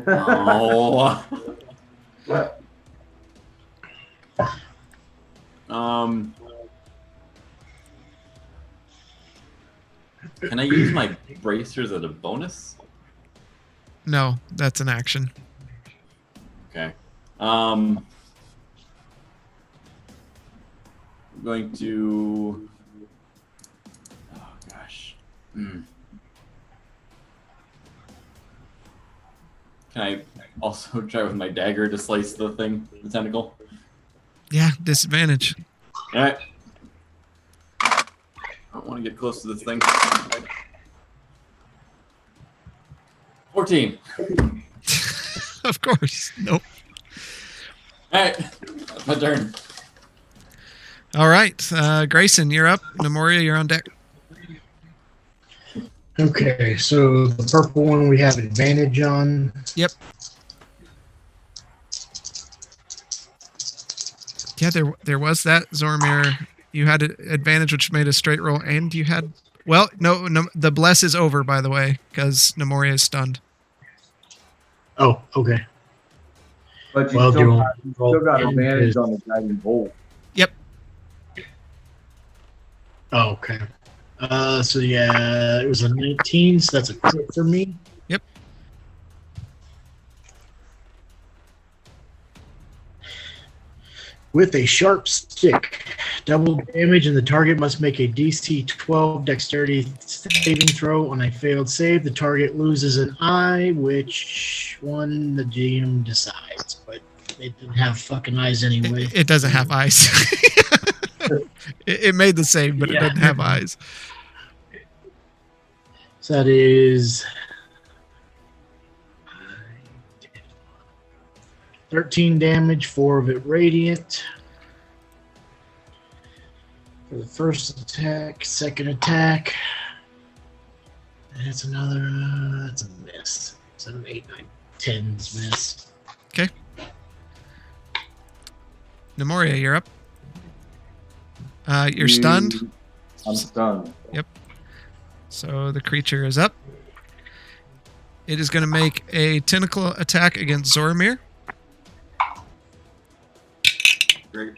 Oh. Can I use my bracers as a bonus? No, that's an action. Okay. I'm going to. Oh gosh. Can I also try with my dagger to slice the thing, the tentacle? Yeah, disadvantage. All right. I don't want to get close to this thing. 14. Of course. Nope. All right. That's my turn. All right. Grayson, you're up. Nemoria, you're on deck. Okay, so the purple one we have advantage on. Yep. Yeah, there was that. Zormir, you had an advantage, which made a straight roll, and you had... Well, no, the bless is over, by the way, because Nemoria is stunned. Oh, okay. But you Well, still, do got, you still got roll advantage damage. on the guiding bolt. Oh, okay. So yeah, it was a 19, so that's a crit for me. Yep. With a sharp stick, double damage, and the target must make a DC 12 dexterity saving throw. On a failed save, the target loses an eye, which one the GM decides. But it didn't have fucking eyes anyway. It doesn't have eyes. It made the same, but it Yeah. doesn't have eyes. So that is 13 damage, 4 of it radiant. For the first attack, second attack. And it's another, that's a miss. 7, 8, 9, 10's miss. Nemoria, you're up. You're stunned, I'm stunned. so the creature is up. It is going to make a tentacle attack against Zormir. Great.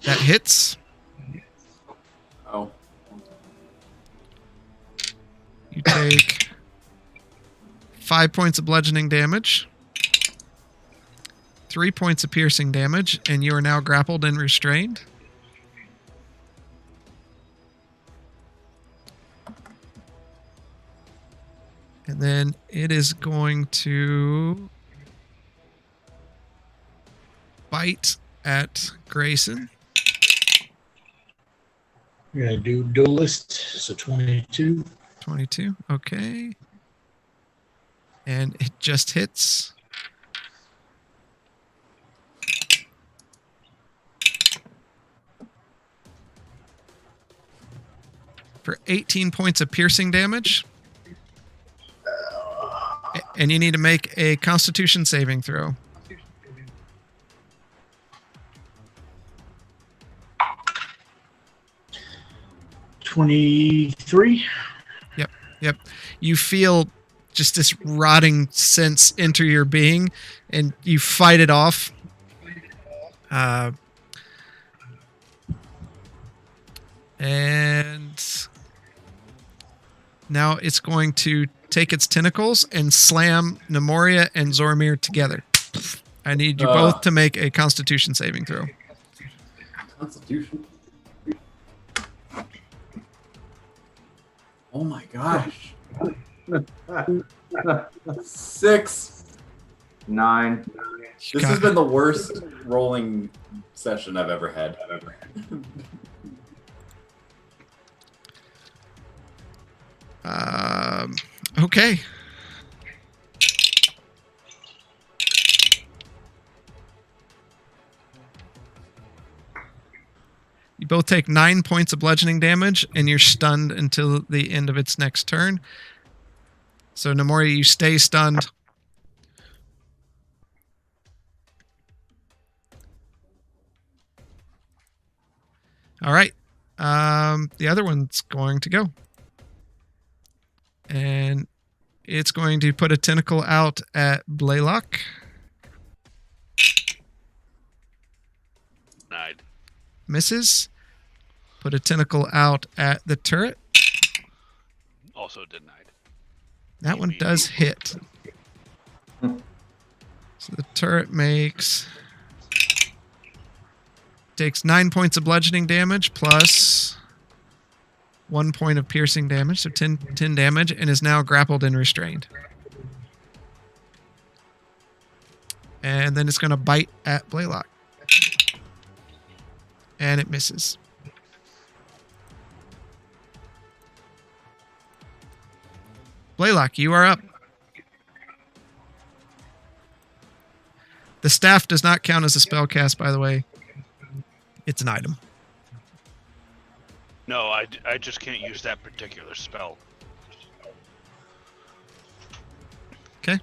That hits. Oh. You take 5 points of bludgeoning damage, 3 points of piercing damage, and you are now grappled and restrained. And then it is going to bite at Grayson. We're going to do duelist, so 22. 22. Okay. And it just hits. For 18 points of piercing damage. And you need to make a Constitution saving throw. $23. Yep. You feel just this rotting sense enter your being, and you fight it off. And now it's going to take its tentacles and slam Nemoria and Zormir together. I need you both to make a Constitution saving throw. Constitution. Oh my gosh. 6. 9. This has been the worst rolling session I've ever had. Okay. You both take 9 points of bludgeoning damage, and you're stunned until the end of its next turn. So, Nemoria, you stay stunned. All right. The other one's going to go. And it's going to put a tentacle out at Blaylock. Denied. Misses. Put a tentacle out at the turret. Also denied. That one does hit. So the turret takes 9 points of bludgeoning damage plus 1 point of piercing damage, so 10 damage, and is now grappled and restrained. And then it's going to bite at Blaylock. And it misses. Blaylock, you are up. The staff does not count as a spell cast, by the way. It's an item. No, I just can't use that particular spell. Okay.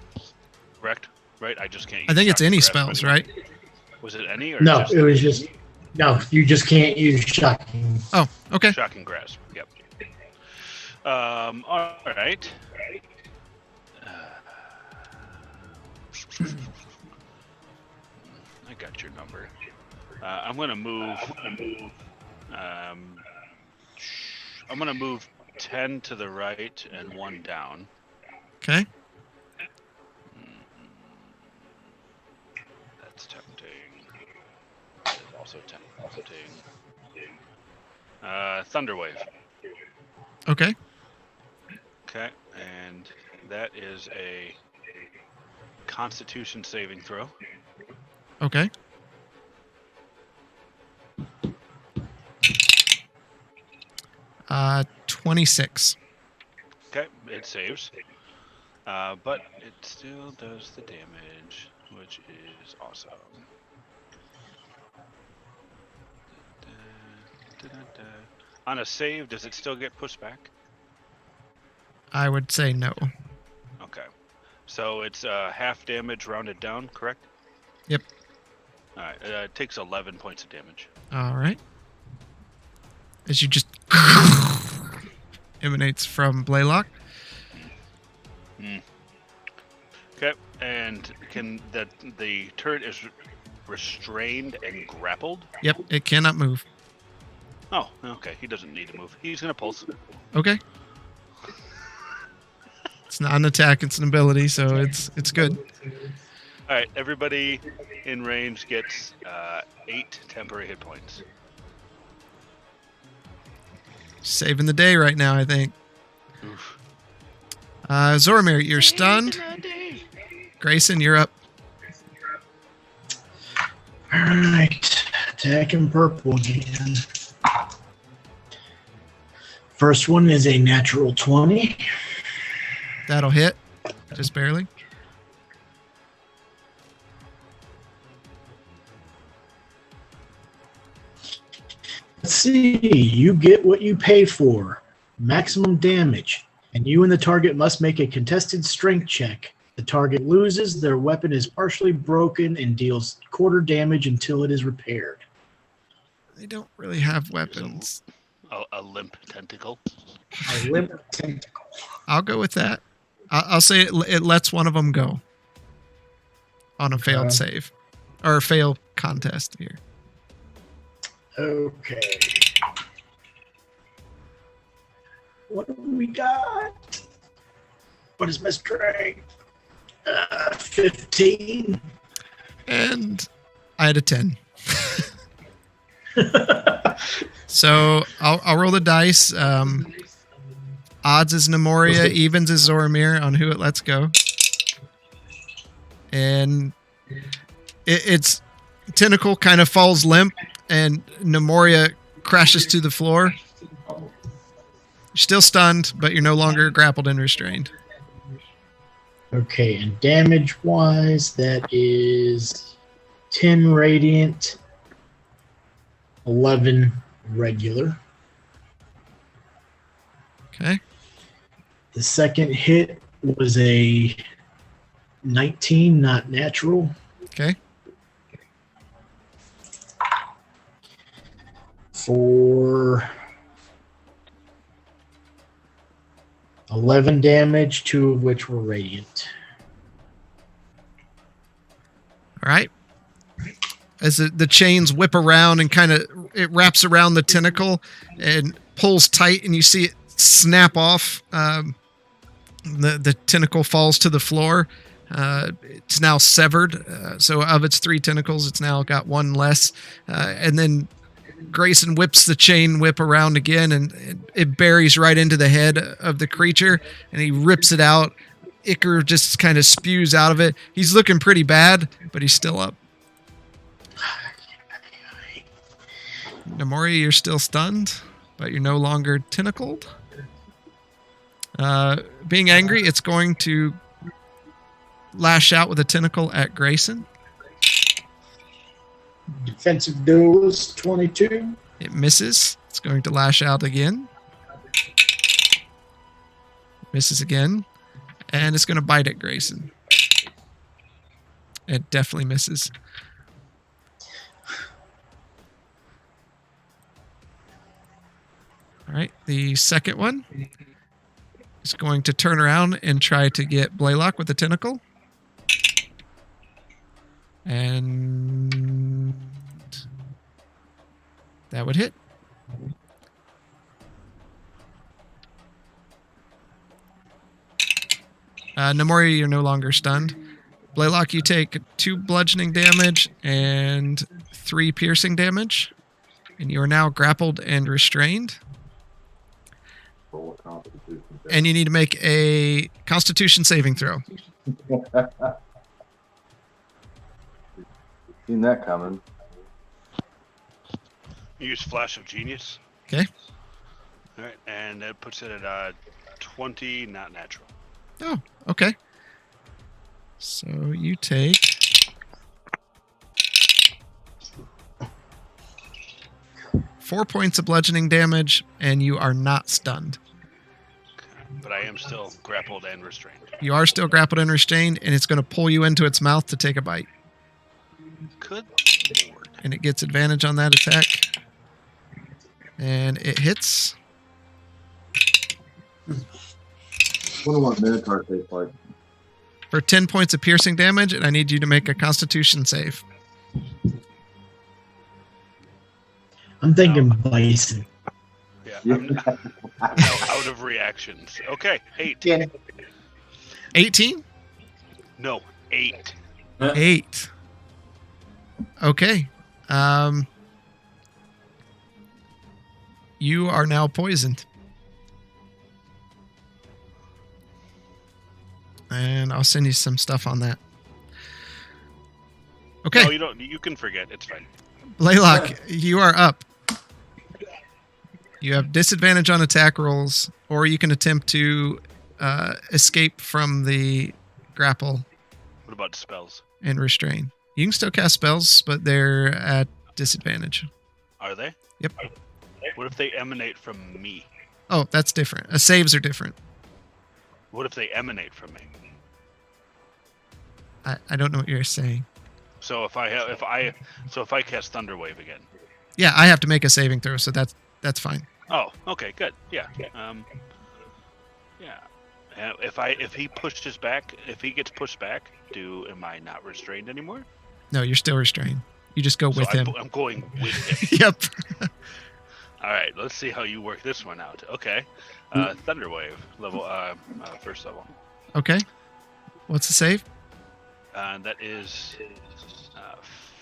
Correct? Right? I just can't use I think it's Shocking any Grasp spells, anymore. right? Was it any or No, just it was just... No, you just can't use shocking. Oh, okay. Shocking Grasp? Yep. All right. I got your number. I'm gonna move. I'm gonna move 10 to the right and 1 down. Okay. That's tempting. That's also tempting. Thunderwave. Okay. Okay, and that is a Constitution saving throw. Okay. Uh, 26. Okay, it saves. But it still does the damage, which is awesome. On a save, does it still get pushed back? I would say no. Okay. So it's half damage rounded down, correct? Yep. Alright, it takes 11 points of damage. All right. As you just emanates from Blaylock. Okay, and can the turret is restrained and grappled? Yep, it cannot move. Oh, okay. He doesn't need to move. He's gonna pulse. Okay. It's not an attack, it's an ability, so it's good. All right, everybody in range gets 8 temporary hit points. Saving the day right now, I think. Oof. Zoramir, you're stunned. Grayson, you're up. All right, attacking purple again. First one is a natural 20. That'll hit. Just barely. Let's see. You get what you pay for. Maximum damage. And you and the target must make a contested strength check. The target loses, their weapon is partially broken and deals quarter damage until it is repaired. They don't really have weapons. A limp tentacle. A limp tentacle. I'll go with that. I'll say it lets one of them go on a failed save or a failed contest here. Okay. What do we got? What is my strength? 15. And I had a 10. So I'll roll the dice. Odds is Nemoria, evens is Zoramir on who it lets go. And its tentacle kind of falls limp, and Nemoria crashes to the floor. You're still stunned, but you're no longer grappled and restrained. Okay, and damage-wise, that is 10 radiant, 11 regular. Okay. The second hit was a 19, not natural. Okay. For 11 damage, 2 of which were radiant. All right. As the chains whip around and kind of it wraps around the tentacle and pulls tight, and you see it snap off. The tentacle falls to the floor. It's now severed. So of its 3 tentacles, it's now got 1 less. And then Grayson whips the chain whip around again, and it buries right into the head of the creature, and he rips it out. Icar just kind of spews out of it. He's looking pretty bad, but he's still up. Nemoria, you're still stunned, but you're no longer tentacled. Being angry, it's going to lash out with a tentacle at Grayson. Defensive duels, 22. It misses. It's going to lash out again. Misses again. And it's going to bite at Grayson. It definitely misses. All right, the second one is going to turn around and try to get Blaylock with the tentacle. And that would hit. Nemoria, you're no longer stunned. Blaylock, you take 2 bludgeoning damage and 3 piercing damage. And you are now grappled and restrained. And you need to make a Constitution saving throw. Seen that coming. Use Flash of Genius. Okay. All right, and that puts it at 20, not natural. Oh, okay. So you take 4 points of bludgeoning damage, and you are not stunned. But I am still grappled and restrained. You are still grappled and restrained, and it's going to pull you into its mouth to take a bite. Good lord. And it gets advantage on that attack. And it hits. I wonder what Minotaur tastes like. For 10 points of piercing damage, and I need you to make a Constitution save. I'm thinking bison. Yeah, I'm now out of reactions. Okay, 8. 18? No, 8. 8. Okay. You are now poisoned. and I'll send you some stuff on that. Okay, No, you don't. You can forget. It's fine. Blaylock, you are up. You have disadvantage on attack rolls, or you can attempt to escape from the grapple What about spells? and restrain. You can still cast spells, but they're at disadvantage. Are they? Yep. What if they emanate from me? Oh, that's different. Saves are different. What if they emanate from me? I don't know what you're saying. So if I cast Thunderwave again. Yeah, I have to make a saving throw, so that's fine. Oh, okay, good. Yeah. Yeah. If he pushes back, if he gets pushed back, am I not restrained anymore? No, you're still restrained. You just go with him. I'm going with him. Yep. All right, let's see how you work this one out. Okay. Thunderwave level, first level. Okay. What's the save? That is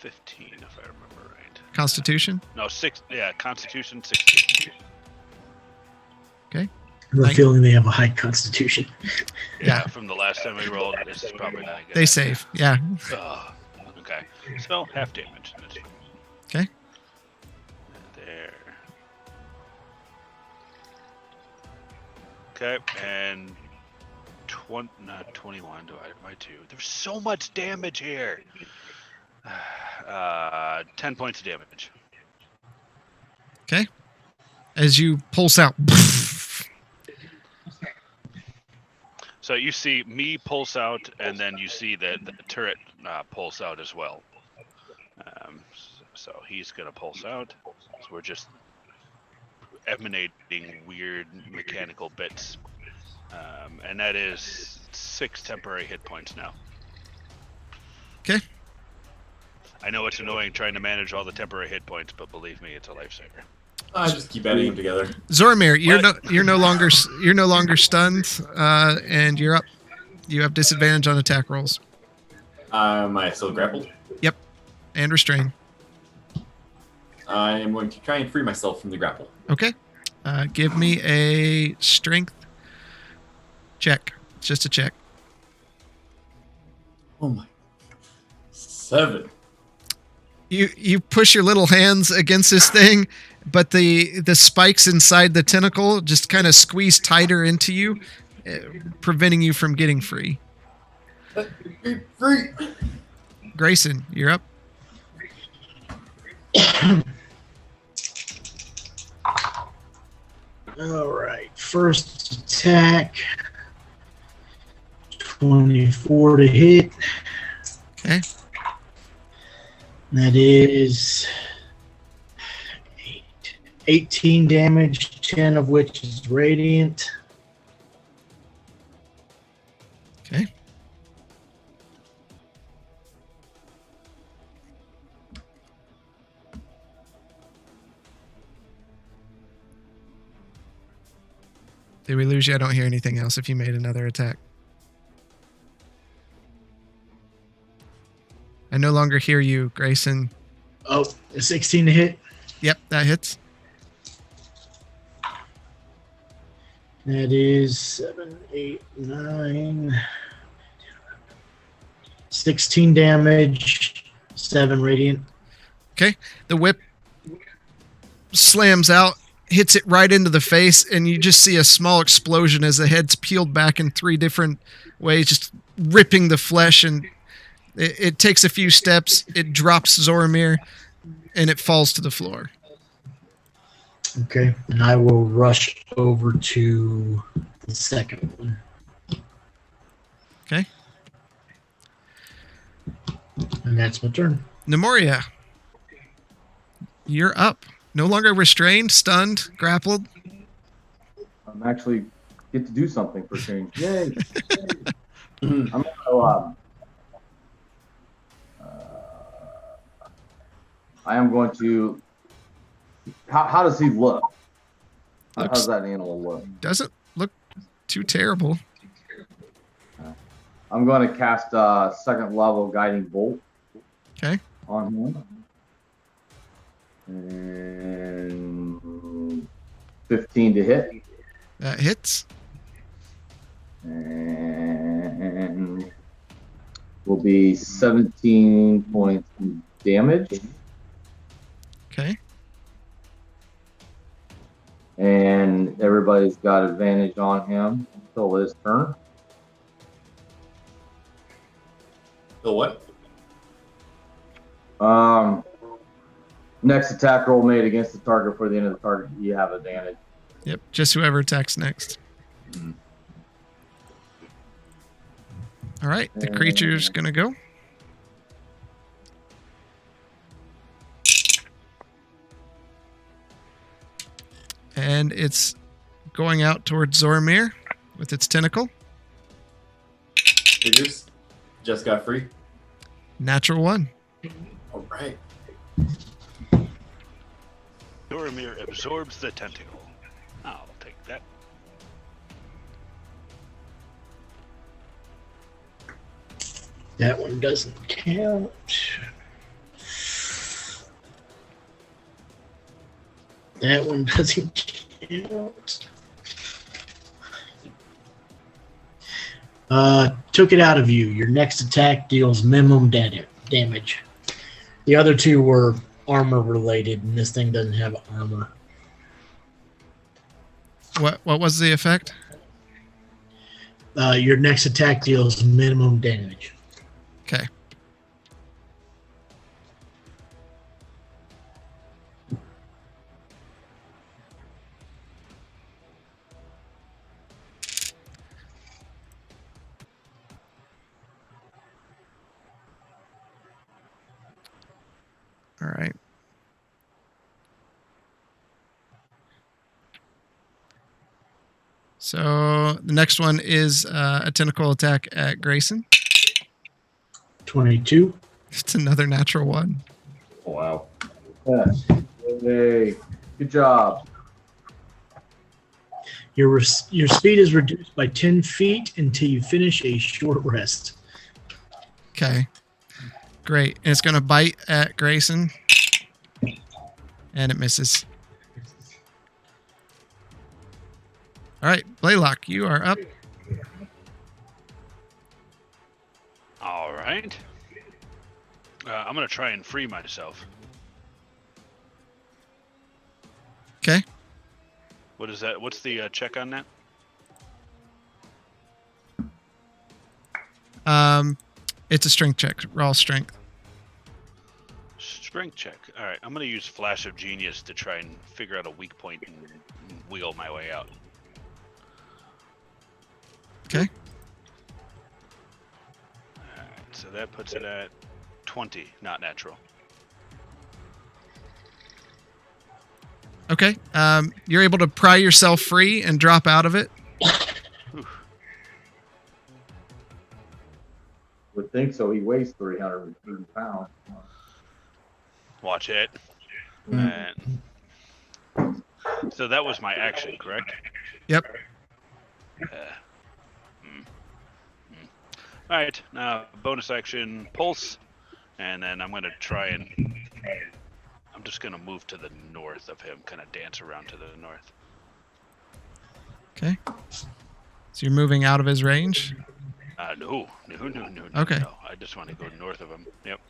15, if I remember right. Constitution? No, 6. Yeah, Constitution 16. Okay. I have a feeling they have a high constitution. Yeah, from the last time we rolled, this is probably not a good. They save. Yeah. Okay, so half damage. That's fine. Okay. There. Okay, and 21 divided by 2. There's so much damage here. 10 points of damage. Okay. As you pulse out. So you see me pulse out, and then you see the turret pulse out as well. So he's going to pulse out. So we're just emanating weird mechanical bits. And that is 6 temporary hit points now. Okay. I know it's annoying trying to manage all the temporary hit points, but believe me, it's a lifesaver. I just keep adding them together. Zoramir, you're no longer stunned, and you're up. You have disadvantage on attack rolls. Am I still grappled? Yep. And restrain. I am going to try and free myself from the grapple. Okay. Give me a strength check. It's just a check. Oh my. 7. You push your little hands against this thing, but the spikes inside the tentacle just kind of squeeze tighter into you, preventing you from getting free. Free. Grayson, you're up. All right. First attack. 24 to hit. Okay. That is 18 damage, 10 of which is radiant. Okay. Did we lose you? I don't hear anything else if you made another attack. I no longer hear you, Grayson. Oh, a 16 to hit. Yep, that hits. That is 7, 8, 9, 16 damage, 7 radiant. Okay. The whip slams out, hits it right into the face, and you just see a small explosion as the head's peeled back in 3 different ways, just ripping the flesh, and it takes a few steps, it drops Zoramir, and it falls to the floor. Okay, and I will rush over to the second one. Okay. And that's my turn. Nemoria, you're up. No longer restrained, stunned, grappled. I'm actually get to do something for change. Yay! I'm gonna, I am going to. How does he look? How's that animal look? Doesn't look too terrible. I'm going to cast second level guiding bolt. Okay. On him. And 15 to hit. That hits. And will be 17 points damage. Okay. And everybody's got advantage on him until his turn. So what? Next attack roll made against the target for the end of the target, you have advantage. Yep. Just whoever attacks next. All right. The creature's gonna go. And it's going out towards Zoramir with its tentacle. Figures. Just got free. Natural 1. All right. Zoramir absorbs the tentacle. I'll take that. That one doesn't count. That one doesn't count. Took it out of you. Your next attack deals minimum damage. The other two were armor related, and this thing doesn't have armor. What was the effect? Your next attack deals minimum damage. Okay. All right. So the next one is a tentacle attack at Grayson. 22. It's another natural 1. Oh, wow. Yes. Hey, good job. Your speed is reduced by 10 feet until you finish a short rest. Okay. Great. And it's going to bite at Grayson. And it misses. All right, Blaylock, you are up. All right. I'm going to try and free myself. Okay. What is that? What's the check on that? It's a strength check. Raw strength. Strength check. All right. I'm going to use Flash of Genius to try and figure out a weak point and wheel my way out. Okay. Alright, so that puts it at 20, not natural. Okay. You're able to pry yourself free and drop out of it. Would think so. He weighs 330 pounds. Watch it. Mm. And so that was my action, correct? Yep. All right, now bonus action, pulse, and then I'm going to try and I'm just going to move to the north of him, kind of dance around to the north. Okay. So you're moving out of his range? No. Okay. No. I just want to go north of him. Yep.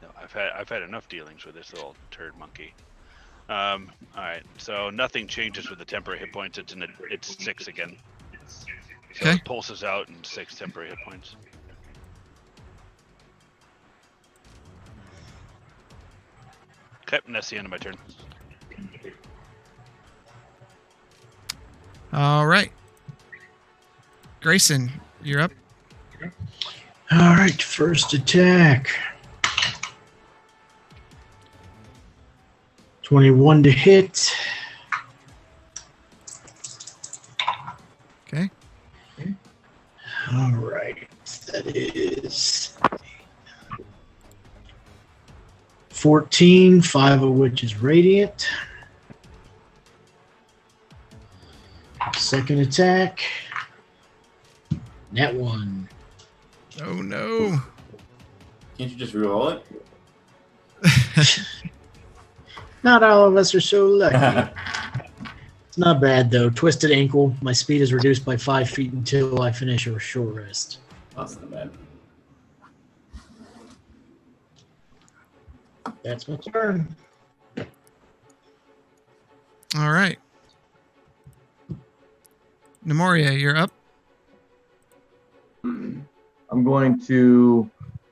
No, I've had enough dealings with this little turd monkey. All right, so nothing changes with the temporary hit points. It's 6 again. So Okay. it pulses out and 6 temporary hit points. Okay, and that's the end of my turn. All right. Grayson, you're up. All right, first attack. 21 to hit. Okay. All right, that is 14, 5 of which is radiant. Second attack. Net 1. Oh, no. Can't you just reroll it? Not all of us are so lucky. It's not bad, though. Twisted ankle. My speed is reduced by 5 feet until I finish a short rest. That's not bad. That's my turn. All right. Nemoria, you're up. I'm going to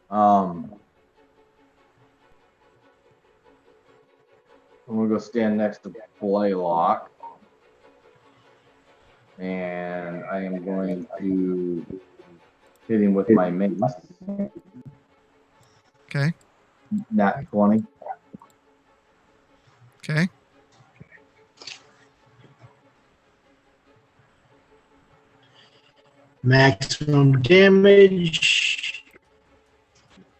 I'm gonna go stand next to Blaylock, and I am going to hit him with my mace. Okay. Nat 20. Okay. Maximum damage.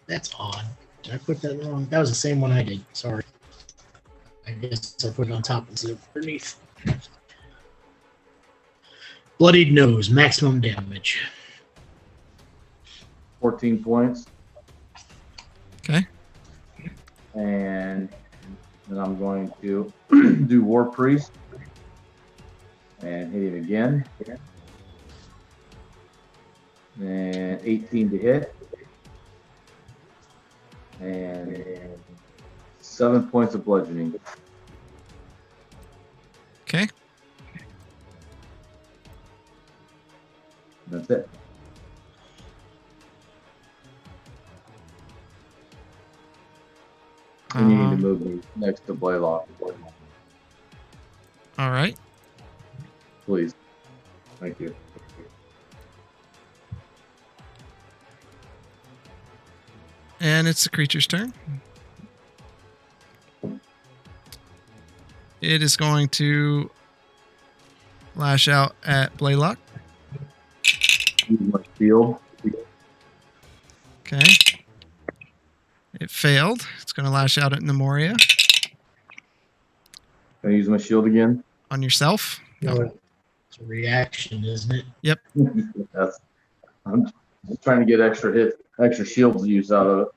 That's odd. Did I put that wrong? That was the same one I did. Sorry. I guess I put it on top instead of underneath. Bloodied nose. Maximum damage. 14 points. Okay. And then I'm going to do War Priest and hit him again. And 18 to hit. And 7 points of bludgeoning. Okay. That's it. And you need to move me next to Blaylock. All right. Please. Thank you. And it's the creature's turn. It is going to lash out at Blaylock. Use my shield. Okay. It failed. It's going to lash out at Nemoria. Can I use my shield again? On yourself. It's a reaction, isn't it? Yes. I'm just trying to get extra shield use out of it.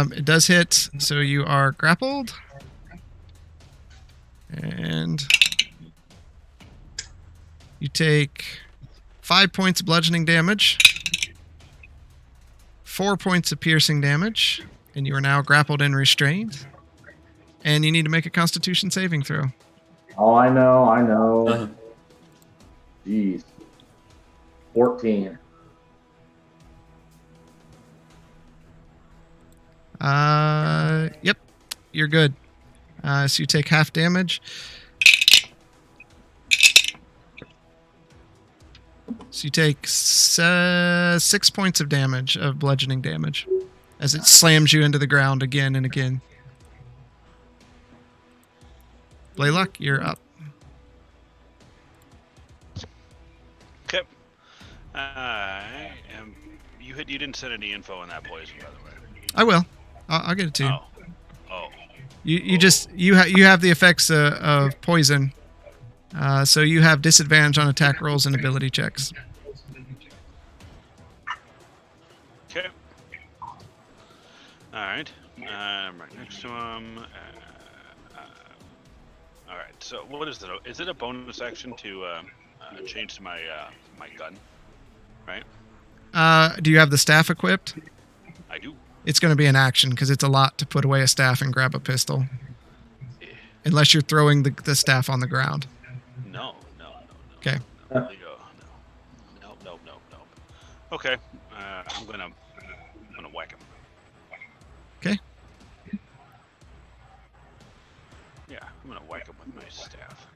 It does hit, so you are grappled. And you take 5 points of bludgeoning damage, 4 points of piercing damage, and you are now grappled and restrained. And you need to make a Constitution saving throw. Oh, I know. Jeez. 14. Yep, you're good. So you take half damage. So you take 6 points of damage, of bludgeoning damage, as it slams you into the ground again and again. Blaylock, you're up. Okay. I am. You didn't send any info on that poison, by the way. I will. I'll get it to you. Oh. You have the effects of poison, so you have disadvantage on attack rolls and ability checks. Okay. All right. I'm right next to him. All right. So what is it? Is it a bonus action to change to my my gun? Right. Do you have the staff equipped? I do. It's going to be an action because it's a lot to put away a staff and grab a pistol. Unless you're throwing the staff on the ground. No. Okay. No. Okay. I'm gonna whack him. Okay. Yeah, I'm gonna whack him with my staff.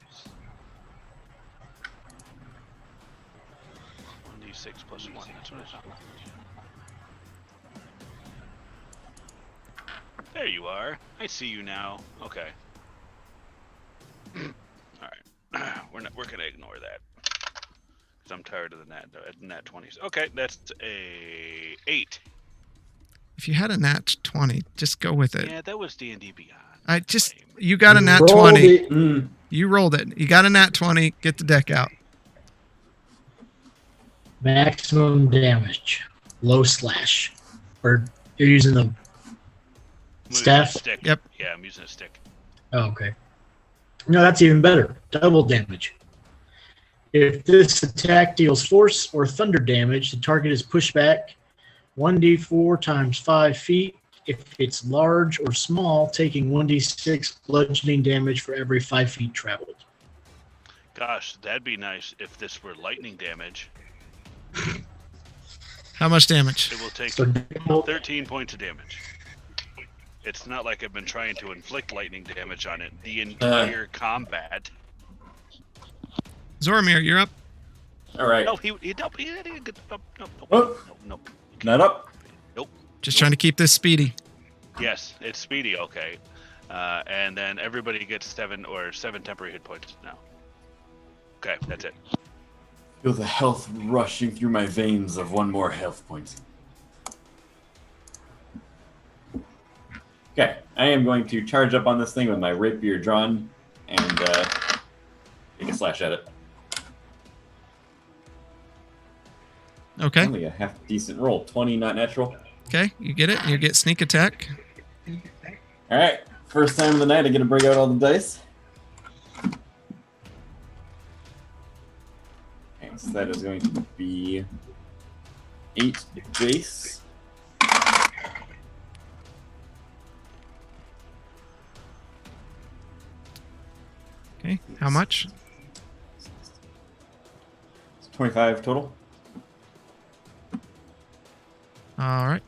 1d6 plus 1. That's what it's. There you are. I see you now. Okay. All right. We're gonna ignore that because I'm tired of the nat 20s. Okay, that's a 8. If you had a nat 20, just go with it. Yeah, that was D&D Beyond. You got a nat Rolled 20. it. You rolled it. You got a nat 20. Get the deck out. Maximum damage. Low slash. Or you're using the I'm using a staff? stick. Yep. Yeah, I'm using a stick. Oh, okay. No, that's even better. Double damage. If this attack deals force or thunder damage, the target is pushed back 1d4 times 5 feet. If it's large or small, taking 1d6 bludgeoning damage for every 5 feet traveled. Gosh, that'd be nice if this were lightning damage. How much damage? It will take So 13 points of damage. It's not like I've been trying to inflict lightning damage on it the entire combat. Zoramir, you're up. All right. No, he didn't get Oh. no. Not up. Just trying to keep this speedy. Yes, it's speedy, okay. And then everybody gets 7 temporary hit points now. Okay, that's it. Feel the health rushing through my veins of one more health point. Okay, I am going to charge up on this thing with my rapier drawn and take a slash at it. Okay. Only a half decent roll. 20, not natural. Okay, you get it. You get sneak attack. All right, first time of the night I get to break out all the dice. Okay, so that is going to be 8 base. Okay, how much? 25 total. All right.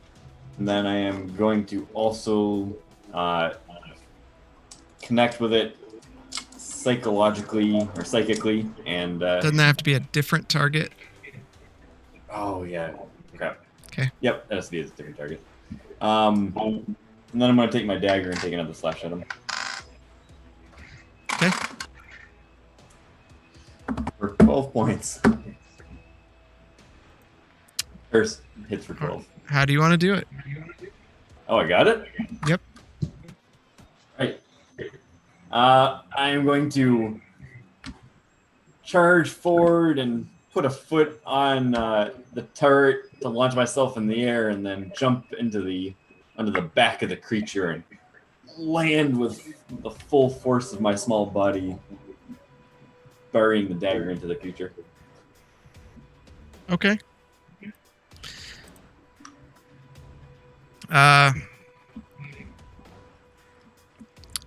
And then I am going to also connect with it psychologically or psychically, and Doesn't that have to be a different target? oh yeah, crap. Okay. Yep, that has to be a different target. And then I'm going to take my dagger and take another slash at him. Okay. For 12 points. First hits for 12. How do you want to do it? Oh, I got it? Yep. Right. I am going to charge forward and put a foot on the turret to launch myself in the air, and then jump into under the back of the creature and land with the full force of my small body, burying the dagger into the creature. Okay.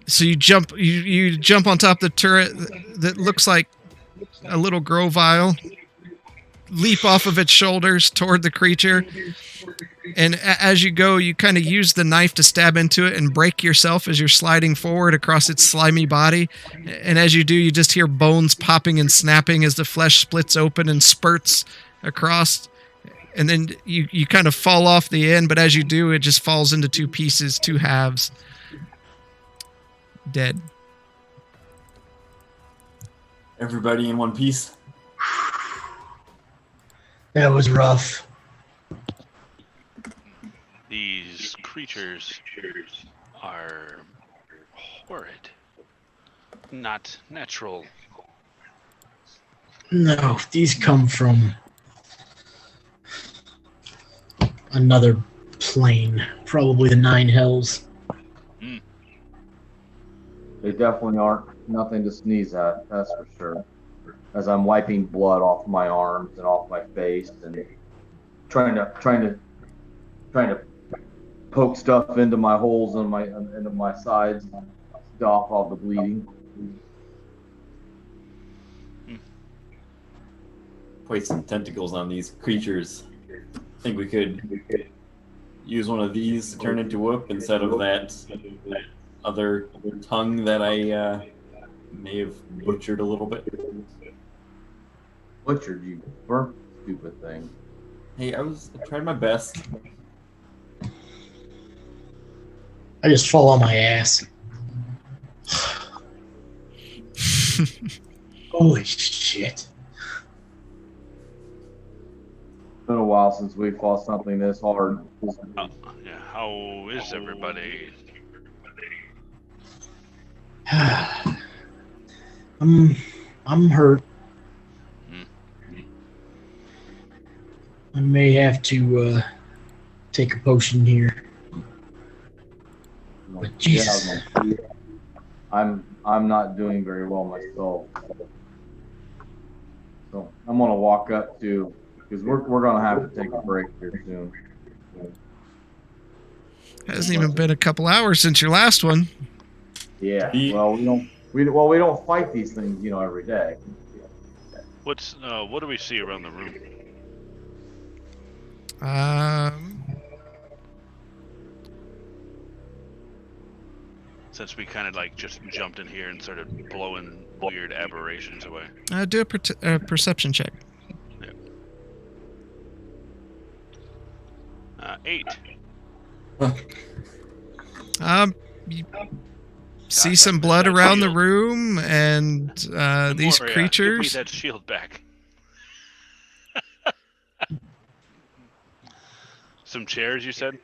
So you jump on top of the turret that looks like a little Grovile, leap off of its shoulders toward the creature, and as you go, you kind of use the knife to stab into it and break yourself as you're sliding forward across its slimy body. And as you do, you just hear bones popping and snapping as the flesh splits open and spurts across. And then you kind of fall off the end, but as you do, it just falls into 2 pieces, 2 halves. Dead. Everybody in one piece. That was rough. These creatures are horrid. Not natural. No, these come from another plane. Probably the 9 hells. They definitely aren't nothing to sneeze at, that's for sure. As I'm wiping blood off my arms and off my face and trying to poke stuff into my holes into my sides, stop all the bleeding. Quite some tentacles on these creatures. I think we could use one of these to turn into Whoop instead of that other tongue that I may have butchered a little bit. Butchered, you burnt stupid thing. Hey, I tried my best. I just fall on my ass. Holy shit. It's been a while since we fought something this hard. Yeah, how is everybody? I'm hurt. I may have to take a potion here. But Jesus. Yeah, I'm not doing very well myself. So I'm gonna walk up to, because we're gonna have to take a break here soon. Hasn't even been a couple hours since your last one. Yeah. The- Well, we don't fight these things, every day. What do we see around the room? Since we kind of like just jumped in here and started blowing weird aberrations away. Do a perception check. 8. You see some blood that around the shield. room, and these Memoria, creatures. Give me that shield back. Some chairs, you said?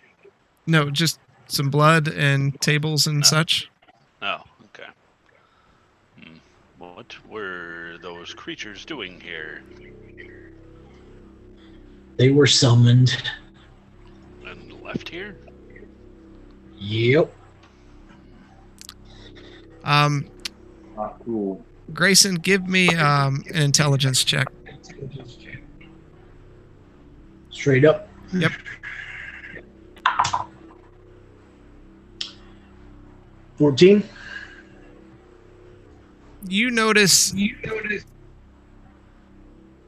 No, just some blood and tables and such. Oh, okay. What were those creatures doing here? They were summoned. And left here? Yep. Not cool. Grayson, give me an intelligence check. Straight up. Yep. 14. You notice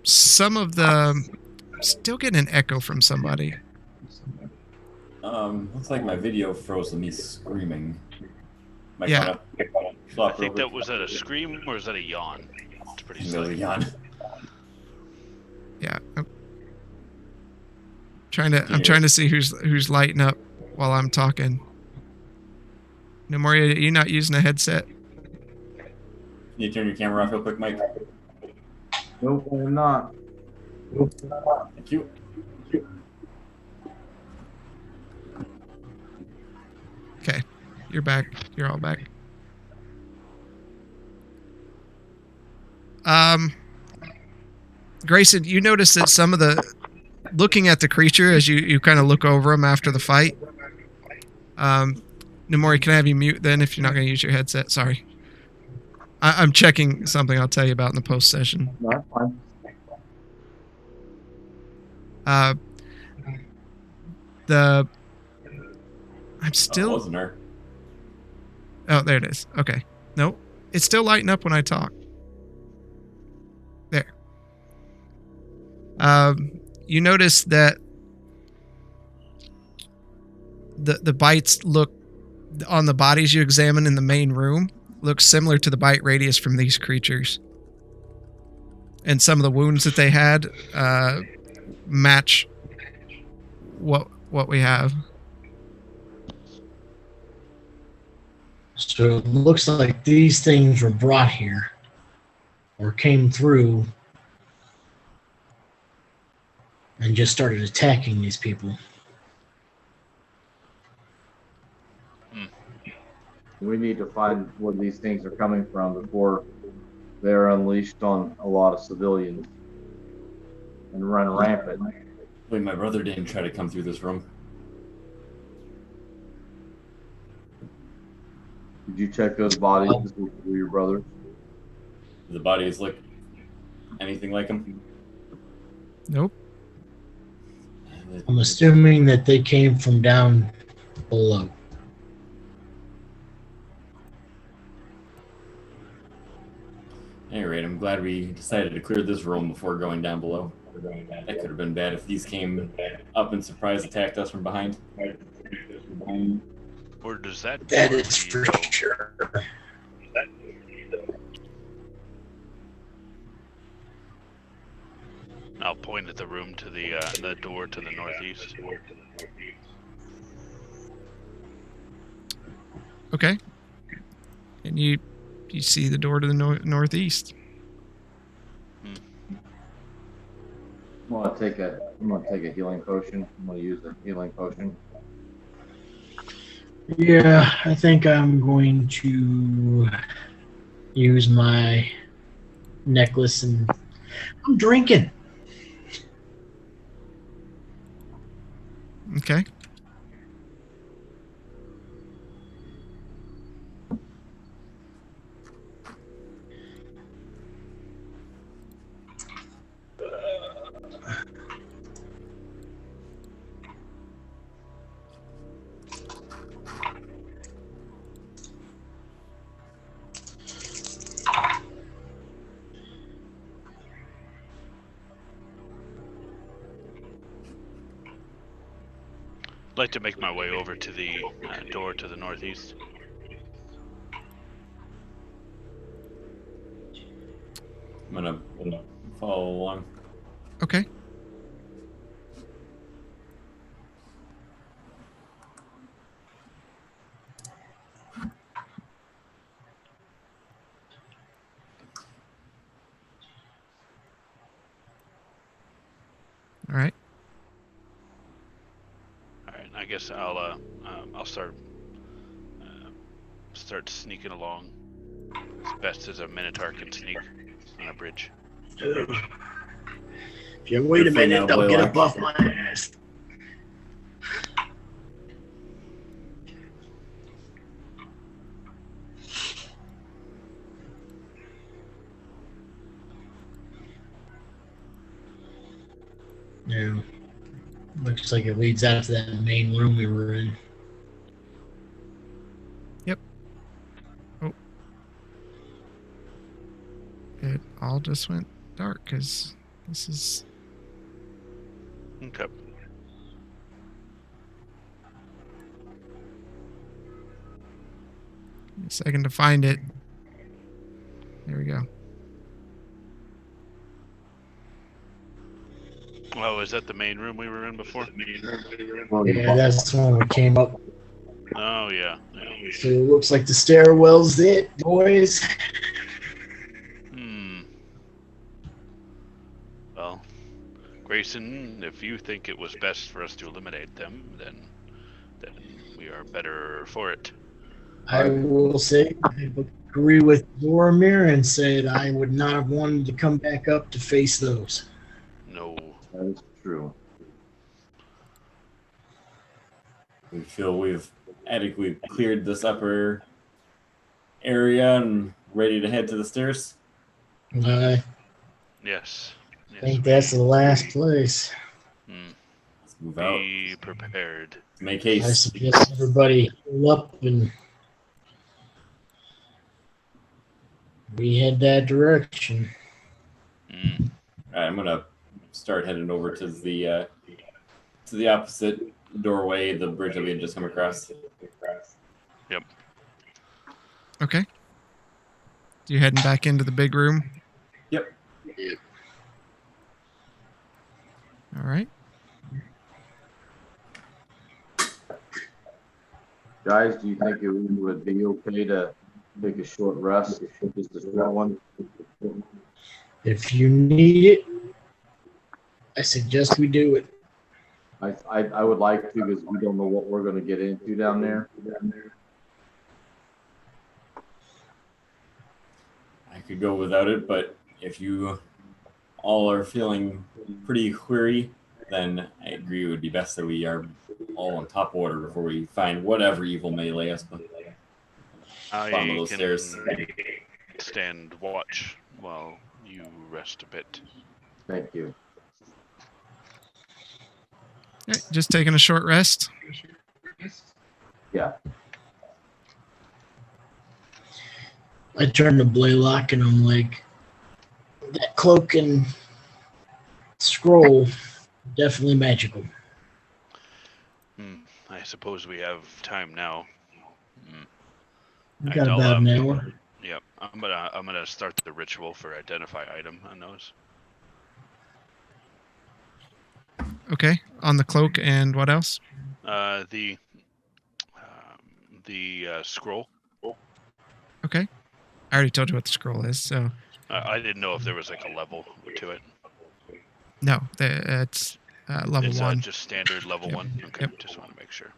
some of the. Still getting an echo from somebody. Looks like my video froze with me screaming. Might Yeah. wanna I flop think over. that was that a scream or is that a yawn? It's pretty Really slight. yawn. Yeah. I'm trying to see who's lighting up while I'm talking. Nemoria, are you not using a headset? Can you turn your camera off real quick, Mike? Nope, I'm not. Thank you. Okay. You're back. You're all back. Grayson, you notice that some of the looking at the creature as you kind of look over him after the fight. Nemori, can I have you mute then if you're not going to use your headset? Sorry. I'm checking something I'll tell you about in the post session. No, that's fine. I'm still. Wasn't her. Oh, there it is. Okay. Nope. It's still lighting up when I talk. There. You notice that the bites look on the bodies you examine in the main room look similar to the bite radius from these creatures. And some of the wounds that they had match what we have. So it looks like these things were brought here or came through and just started attacking these people. We need to find where these things are coming from before they're unleashed on a lot of civilians and run rampant. Wait, my brother didn't try to come through this room. Did you check those bodies to see if they were your brothers? The bodies look anything like him. Nope. I'm assuming that they came from down below. At any rate, I'm glad we decided to clear this room before going down below. That could have been bad if these came up and surprise attacked us from behind. Where does that That door is lead, for though? sure. I'll point at the room to the door to the northeast. Okay. And you see the door to the northeast. I'm gonna take a healing potion. I'm gonna use a healing potion. Yeah, I think I'm going to use my necklace and I'm drinking. Okay. I'd like to make my way over to the door to the northeast. I'm gonna follow along. Okay. All right. All right, I guess I'll start sneaking along as best as a Minotaur can sneak on a bridge. If you wait a Good for minute, now, they'll get Blaylock. up off my ass. Yeah. Looks like it leads out to that main room we were in. It all just went dark because this is. Okay. A second to find it. There we go. Oh, is that the main room we were in before? Yeah, that's the one we came up. Oh yeah. So it looks like the stairwell's it, boys. Well, Grayson, if you think it was best for us to eliminate them, then we are better for it. I will say I agree with Boromir and said I would not have wanted to come back up to face those. No. That is true. We feel we've adequately cleared this upper area and ready to head to the stairs. I Yes. think that's the last place. Let's move out. Be prepared. Make I haste. suggest everybody pull up and we head that direction. Mm. All right, I'm gonna start heading over to the opposite doorway, the bridge that we had just come across. Okay. You heading back into the big room? Yep. All right. Guys, do you think it would be okay to take a short rest? Just a short one? If you need it, I suggest we do it. I would like to, because we don't know what we're going to get into down there. I could go without it, but if you all are feeling pretty weary, then I agree it would be best that we are all in top order before we find whatever evil may lay us bottom of I those can stairs. stand watch while you rest a bit. Thank you. All right, just taking a short rest. Yeah. I turn to Blaylock and I'm like, that cloak and scroll, definitely magical. I suppose we have time now. We I got tell, about an hour. Yep. I'm gonna start the ritual for identify item on those. Okay. On the cloak and what else? The scroll. Okay. I already told you what the scroll is, so I didn't know if there was like a level to it. no, it's level It's 1. just standard level Yep. 1. Okay, Yep. just want to make sure.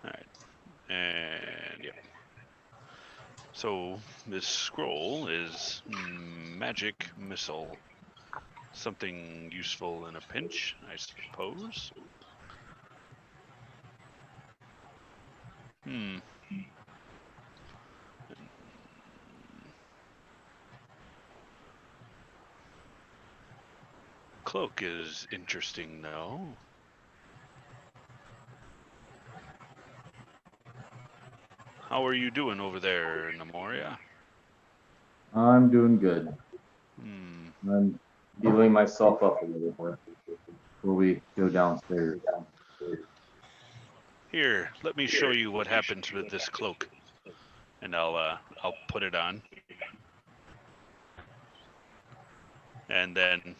All right, and yeah. So this scroll is magic missile. Something useful in a pinch, I suppose. Cloak is interesting, though. How are you doing over there, Nemoria? I'm doing good. I'm healing myself up a little bit before we go downstairs. Here, let me show you what happens with this cloak. And I'll put it on. And then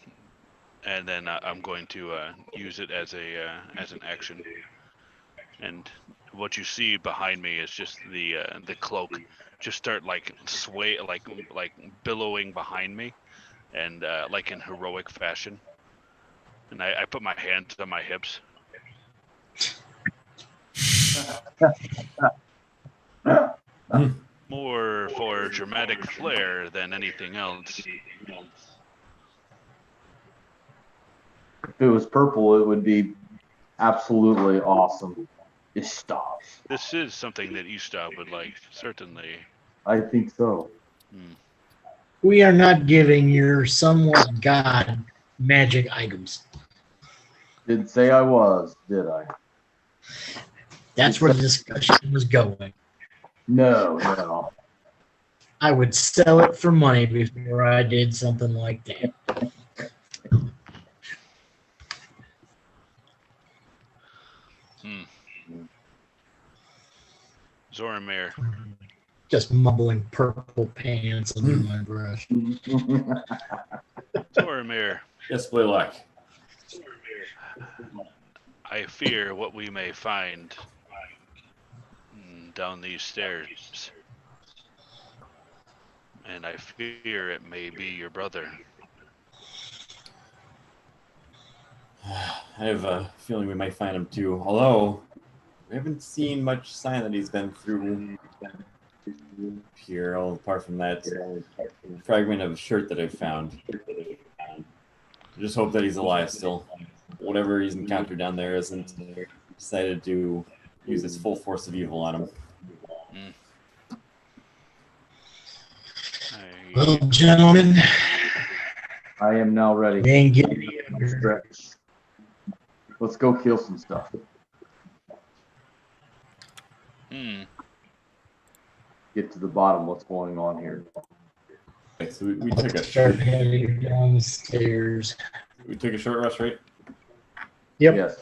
I'm going to use it as an action. And what you see behind me is just the cloak just start like sway, like billowing behind me, and like in heroic fashion. And I put my hands on my hips. More for dramatic flair than anything else. If it was purple, it would be absolutely awesome. Ishtab. This is something that Ishtab would like, certainly. I think so. We are not giving your somewhat god magic items. Didn't say I was, did I? That's where the discussion was going. No. I would sell it for money before I did something like that. Zoramir. Just mumbling purple pants under my breath. Zoramir. Yes, Blaylock. I fear what we may find down these stairs. And I fear it may be your brother. I have a feeling we might find him too. Although we haven't seen much sign that he's been through here, all apart from that fragment of a shirt that I found. I just hope that he's alive still. Whatever he's encountered down there hasn't decided to use its full force of evil on him. Well, gentlemen, I am now ready. they ain't getting me. Stretch. Let's go kill some stuff. Get to the bottom of what's going on here. Okay, so we took a Start short, heading down the stairs. we took a short rest, right? Yep. Yes.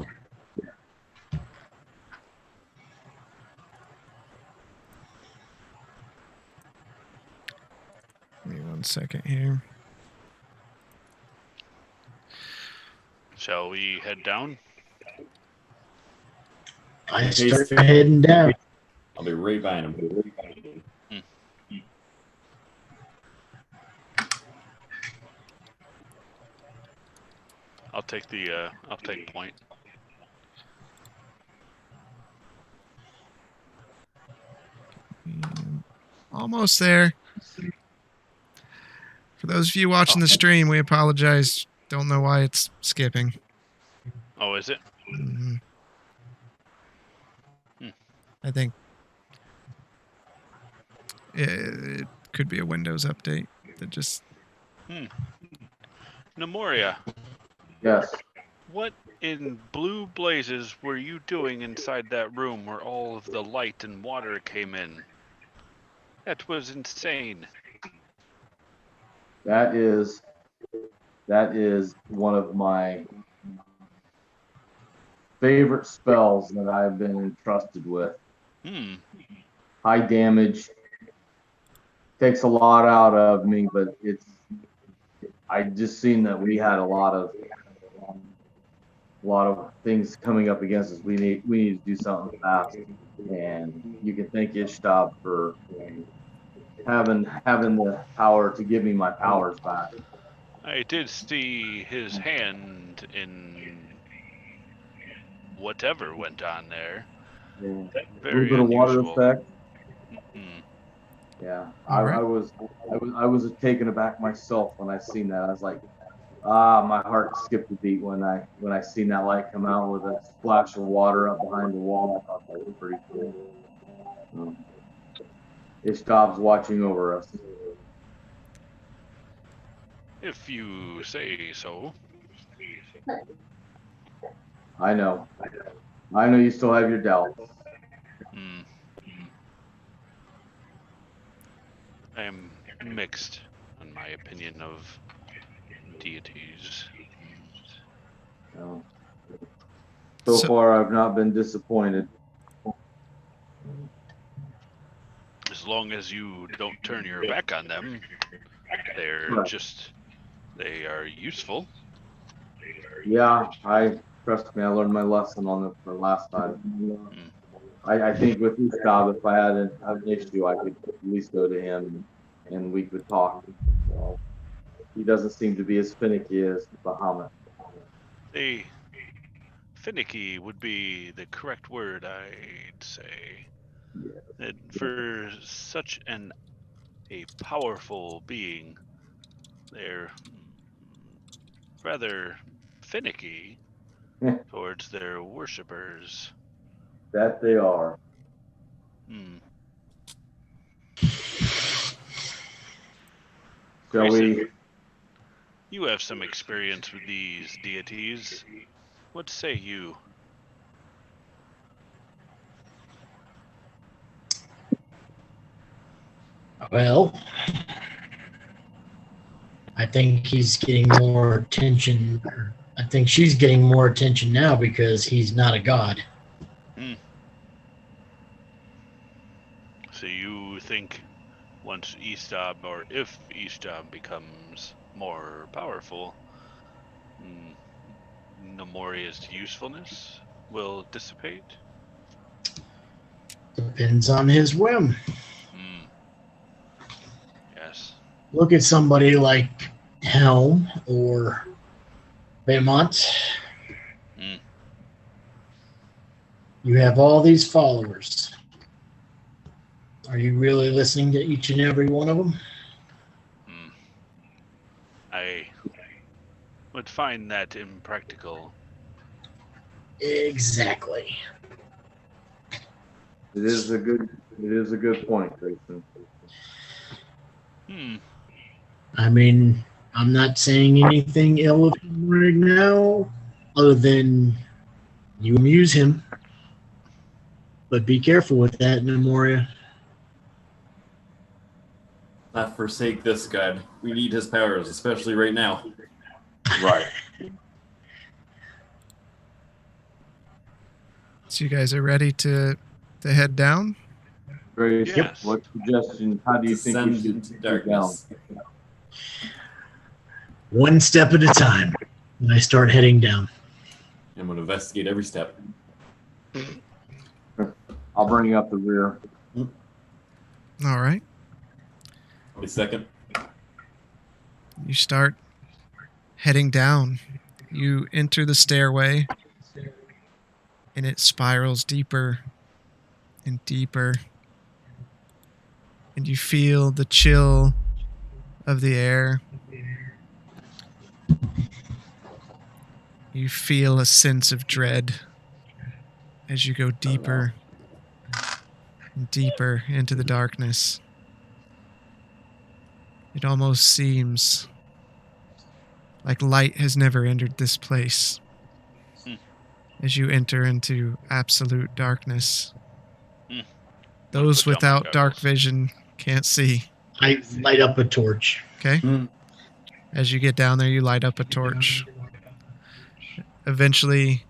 Give me 1 second here. Shall we head down? I start heading down. I'll be right behind him. I'll take point. Almost there. For those of you watching the stream, we apologize. Don't know why it's skipping. Oh, is it? Mhm. I think it could be a Windows update that just... Nemoria, Yes. what in blue blazes were you doing inside that room where all of the light and water came in? That was insane. That is one of my favorite spells that I've been entrusted with. High damage. Takes a lot out of me, but I just seen that we had a lot of things coming up against us. We need to do something fast. And you can thank Ishtab for having the power to give me my powers back. I did see his hand in whatever went on there. Yeah. A Very little bit of water unusual. effect. Mm. Yeah, All right. I was taken aback myself when I seen that. I was like, my heart skipped a beat when I seen that light come out with a splash of water up behind the wall. I thought that was pretty cool. Ishtab's watching over us. If you say so. I know you still have your doubts. I am mixed on my opinion of deities. No. So far, I've not been disappointed. long as you don't turn your back on them, they're Right. just, they are useful. Yeah, trust me, I learned my lesson on it the last time. I think with this job, if I had an issue, I could at least go to him and we could talk. He doesn't seem to be as finicky as Bahamut. They, finicky would be the correct word, I'd say. Yeah. That for such a powerful being, they're rather finicky towards their worshippers. That they are. Shall we? You have some experience with these deities. What say you? Well, I think he's getting more attention. I think she's getting more attention now because he's not a god. So you think once Eastab, or if Eastab becomes more powerful, Nemoria's usefulness will dissipate? Depends on his whim. Yes. Look at somebody like Helm or Beaumont. You have all these followers. Are you really listening to each and every one of them? I would find that impractical. Exactly. It is a good point, Grayson. I mean, I'm not saying anything ill of him right now, other than you amuse him. But be careful with that, Nemoria. Not forsake this god. We need his powers, especially right now. Right. So you guys are ready to head down? Grayson, Yes. what suggestion? How do you think we Descend should into get down? darkness. One step at a time. And I start heading down. I'm going to investigate every step. I'll bring you up the rear. All right. A second. You start heading down. You enter the stairway, and it spirals deeper and deeper. And you feel the chill of the air. You feel a sense of dread as you go deeper and deeper into the darkness. It almost seems like light has never entered this place as you enter into absolute darkness. Those Put down my without dark goggles. vision can't see. I light up a torch. Okay? As you get down there, you light up a torch. Eventually,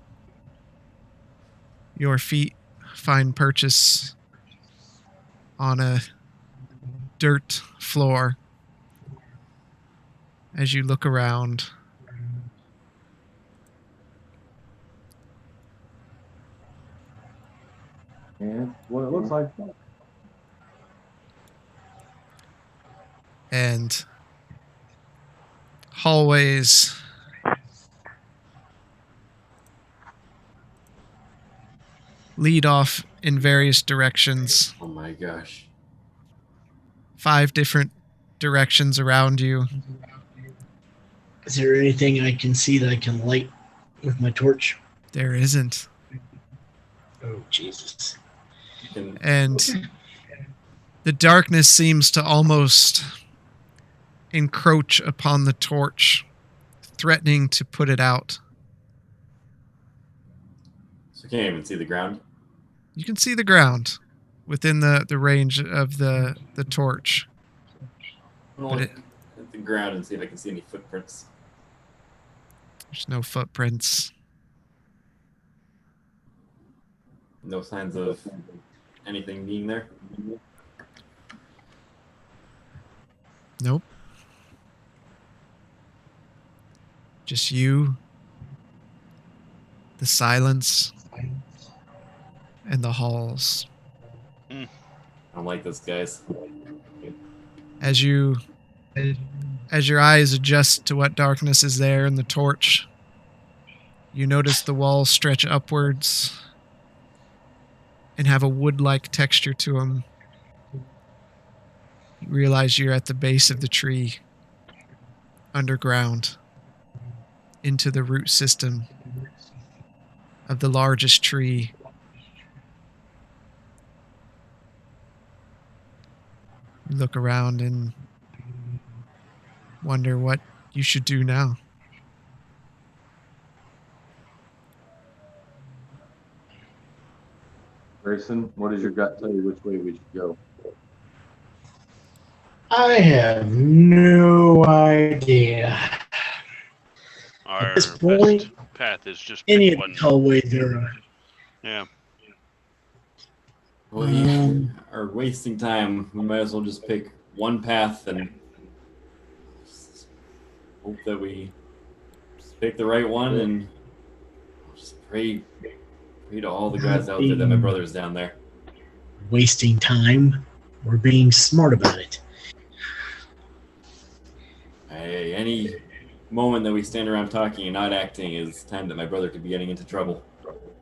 your feet find purchase on a dirt floor. As you look around, And what it looks like. and hallways lead off in various directions. Oh my gosh. 5 different directions around you. Is there anything I can see that I can light with my torch? There isn't. Oh, Jesus. You can, And the darkness seems to almost encroach upon the torch, threatening to put it out. so you can't even see the ground. You can see the ground within the range of the torch. I'm going to look at the ground and see if I can see any footprints. There's no footprints. No signs of anything being there. Nope. Just you, the silence, and the halls. I don't like this, guys. As your eyes adjust to what darkness is there in the torch, you notice the walls stretch upwards and have a wood-like texture to them. You realize you're at the base of the tree, underground, into the root system of the largest tree. You look around and wonder what you should do now. Grayson, what does your gut tell you which way we should go? I have no idea. Our this point, best path is just Any pick of the one. hallways are. Yeah. We are wasting time. We might as well just pick one path and hope that we pick the right one and just pray to all the guys out there that my brother's down there. Wasting time. We're being smart about it. Any moment that we stand around talking and not acting is time that my brother could be getting into trouble.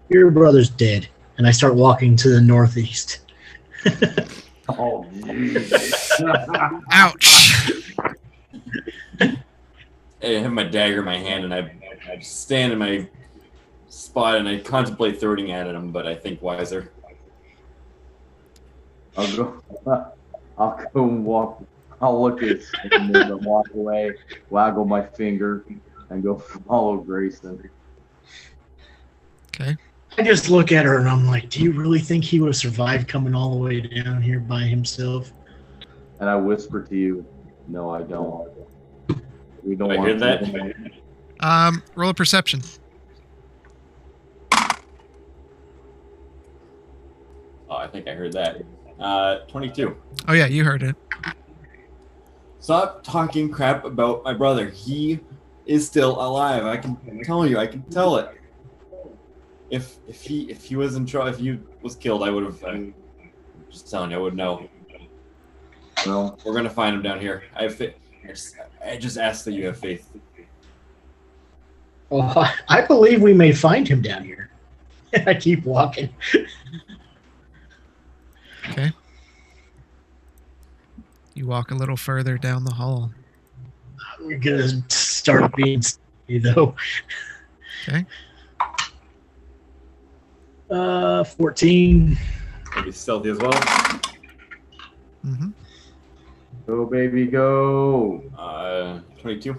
Your brother's dead. And I start walking to the northeast. Oh, geez. Ouch! I have my dagger in my hand and I just stand in my spot and I contemplate throwing at him, but I think wiser. I'll go and walk. I'll look at it and then walk away, waggle my finger, and go follow Grayson. Okay. I just look at her and I'm like, do you really think he would have survived coming all the way down here by himself? And I whisper to you, no, I don't. We don't I want hear that. Roll a perception. Oh, I think I heard that. 22. Oh yeah, you heard it. Stop talking crap about my brother. He is still alive. I can tell you. I can tell it. If he was in trouble, if he was killed, I would have. Just telling you, I would know. No. We're gonna find him down here. I have faith. I just ask that you have faith. Well, I believe we may find him down here. I keep walking. Okay. You walk a little further down the hall. We're gonna start being steady, though. Okay. 14. Maybe stealthy as well. Mm-hmm. Go, baby, go. 22.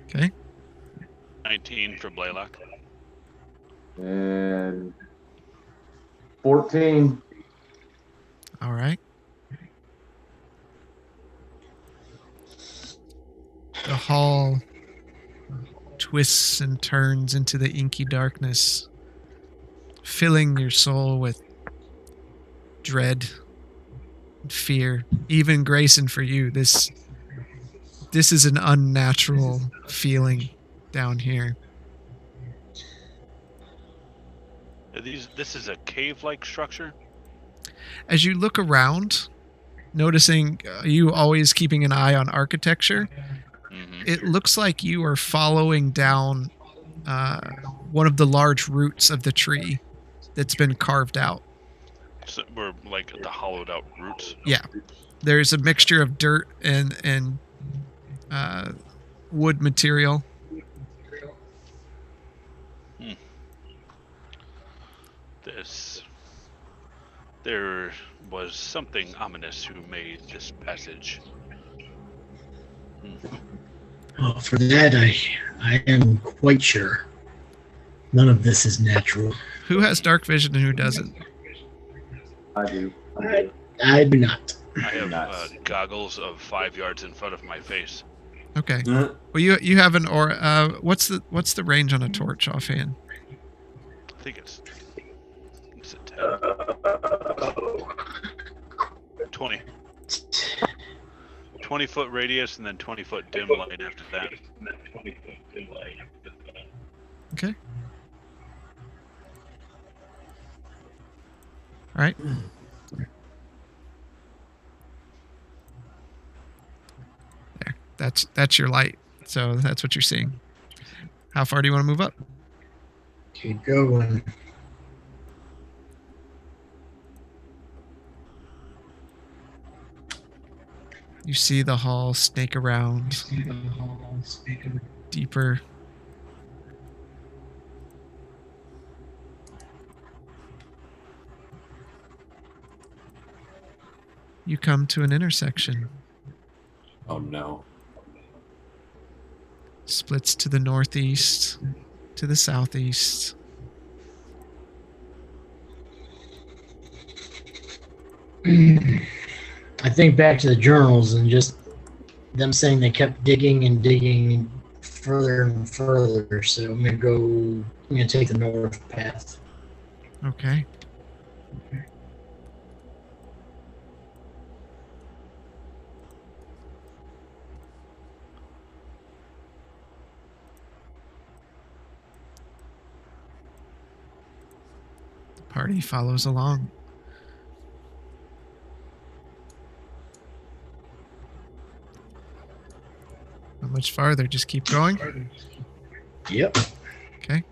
Okay. 19 for Blaylock. And 14. All right. The hall twists and turns into the inky darkness, filling your soul with dread and fear. Even Grayson, for you, this is an unnatural feeling down here. This is a cave-like structure? As you look around, noticing you always keeping an eye on architecture, it looks like you are following down one of the large roots of the tree that's been carved out. So we're like the hollowed out roots? Yeah. There's a mixture of dirt and wood material. There was something ominous who made this passage. Oh, for that, I am quite sure. None of this is natural. Who has dark vision and who doesn't? I do. I do not. I have goggles of 5 yards in front of my face. Okay. Well, you have an aura. What's the range on a torch offhand? I think it's a 10. 20. 20-foot radius and then 20-foot dim light after that. Okay. All right. There. That's your light. So that's what you're seeing. How far do you want to move up? Keep going. You see the hall snake around deeper. You come to an intersection. Oh no. Splits to the northeast, to the southeast. I think back to the journals and just them saying they kept digging and digging further and further. So I'm gonna take the north path. Okay. The party follows along. Not much farther, just keep going. Yep. Okay.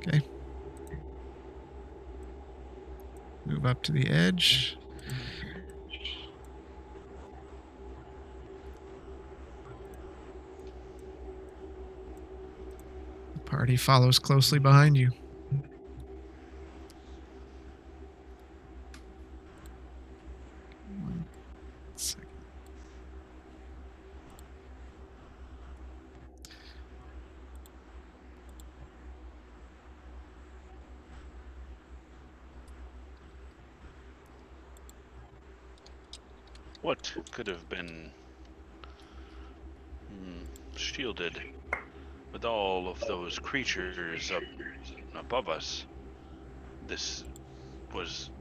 Okay. Move up to the edge. The party follows closely behind you. One second. What could have been shielded with all of those creatures up above us? This was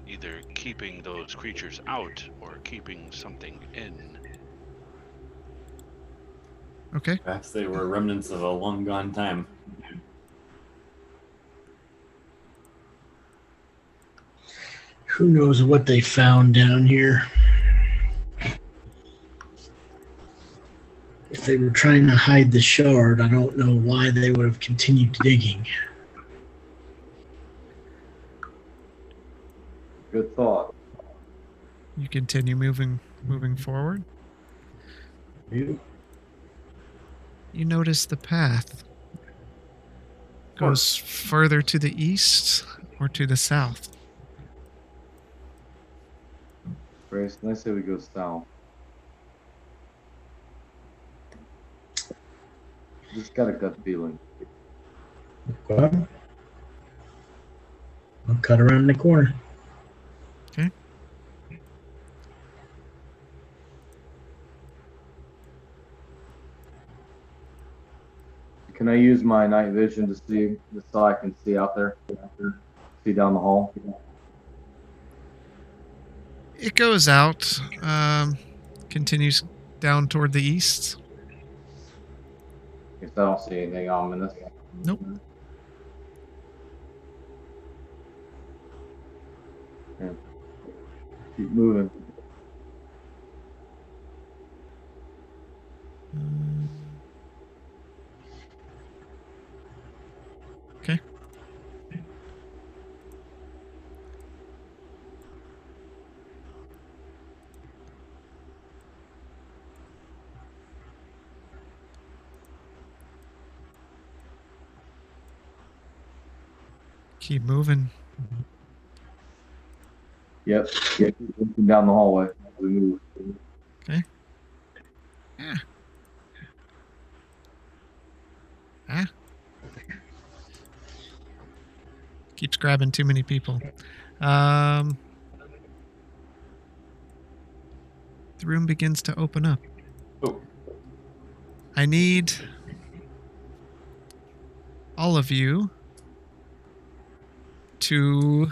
either keeping those creatures out or keeping something in. Okay. Perhaps they were remnants of a long gone time. Who knows what they found down here? If they were trying to hide the shard, I don't know why they would have continued digging. Good thought. You continue moving forward. Yep. You notice the path goes further to the east or to the south. Grayson, I say we go south. Just got a gut feeling. Okay. I'll cut around the corner. Okay. Can I use my night vision to see, just so I can see out there, see down the hall? It goes out, continues down toward the east. Guess I don't see anything ominous. Nope. Yeah. Keep moving. Okay. Keep moving. Yep. Keep looking down the hallway as we move. Okay. Yeah. Ah. Keeps grabbing too many people. The room begins to open up. Oh. I need all of you to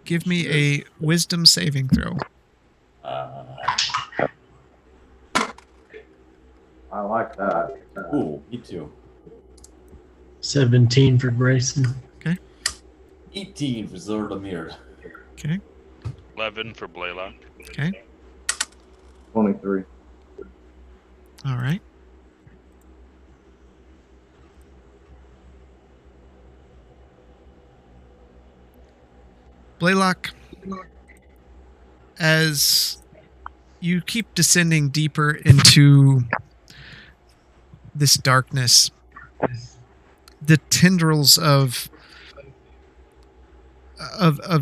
give me a wisdom saving throw. I like that. Ooh, me too. 17 for Grayson. 18 for Zordamir. Okay. 11 for Blaylock. Okay. 23. All right. Blaylock, as you keep descending deeper into this darkness, the tendrils of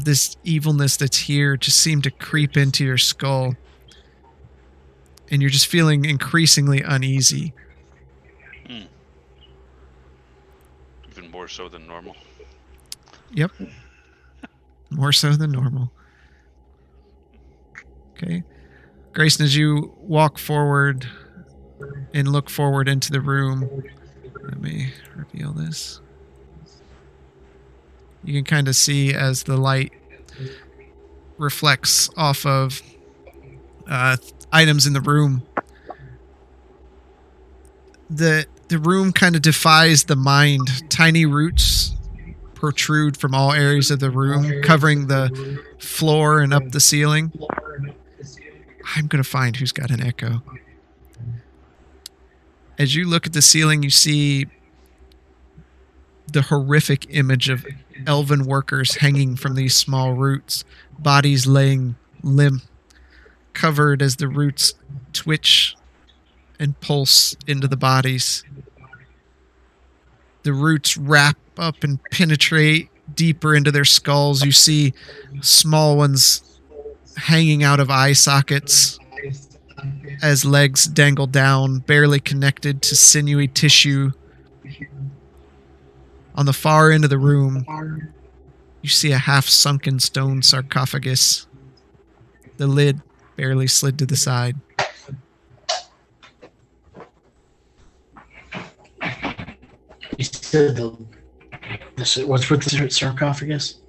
this evilness that's here just seem to creep into your skull, and you're just feeling increasingly uneasy. Even more so than normal. Yep. More so than normal. Okay. Grayson, as you walk forward and look forward into the room, let me reveal this. You can kind of see as the light reflects off of items in the room. The room kind of defies the mind. Tiny roots protrude from all areas of the room, covering the floor and up the ceiling. I'm going to find who's got an echo. As you look at the ceiling, you see the horrific image of elven workers hanging from these small roots, bodies laying limp, covered as the roots twitch and pulse into the bodies. The roots wrap up and penetrate deeper into their skulls. You see small ones hanging out of eye sockets as legs dangle down, barely connected to sinewy tissue. On the far end of the room, you see a half-sunken stone sarcophagus. The lid barely slid to the side. You said what's with the sarcophagus?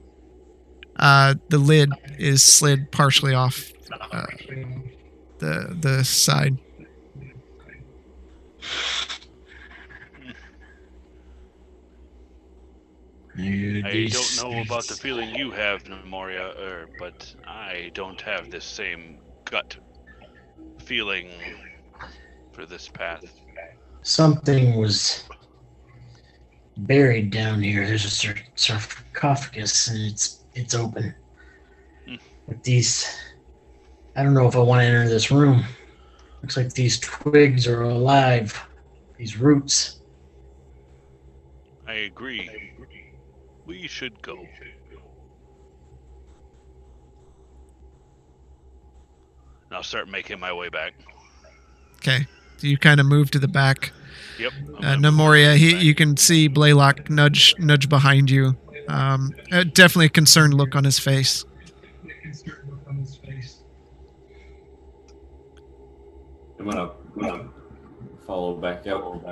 The lid is slid partially off the side. I don't know about the feeling you have, Nemoria, but I don't have this same gut feeling for this path. Something was buried down here. There's a sarcophagus, and it's open. With these, I don't know if I want to enter this room. Looks like these twigs are alive. These roots. I agree. We should go. And I'll start making my way back. Okay. So you kind of move to the back. Yep. Nemoria, you can see Blaylock nudge behind you. Definitely a concerned look on his face. I'm gonna follow back out.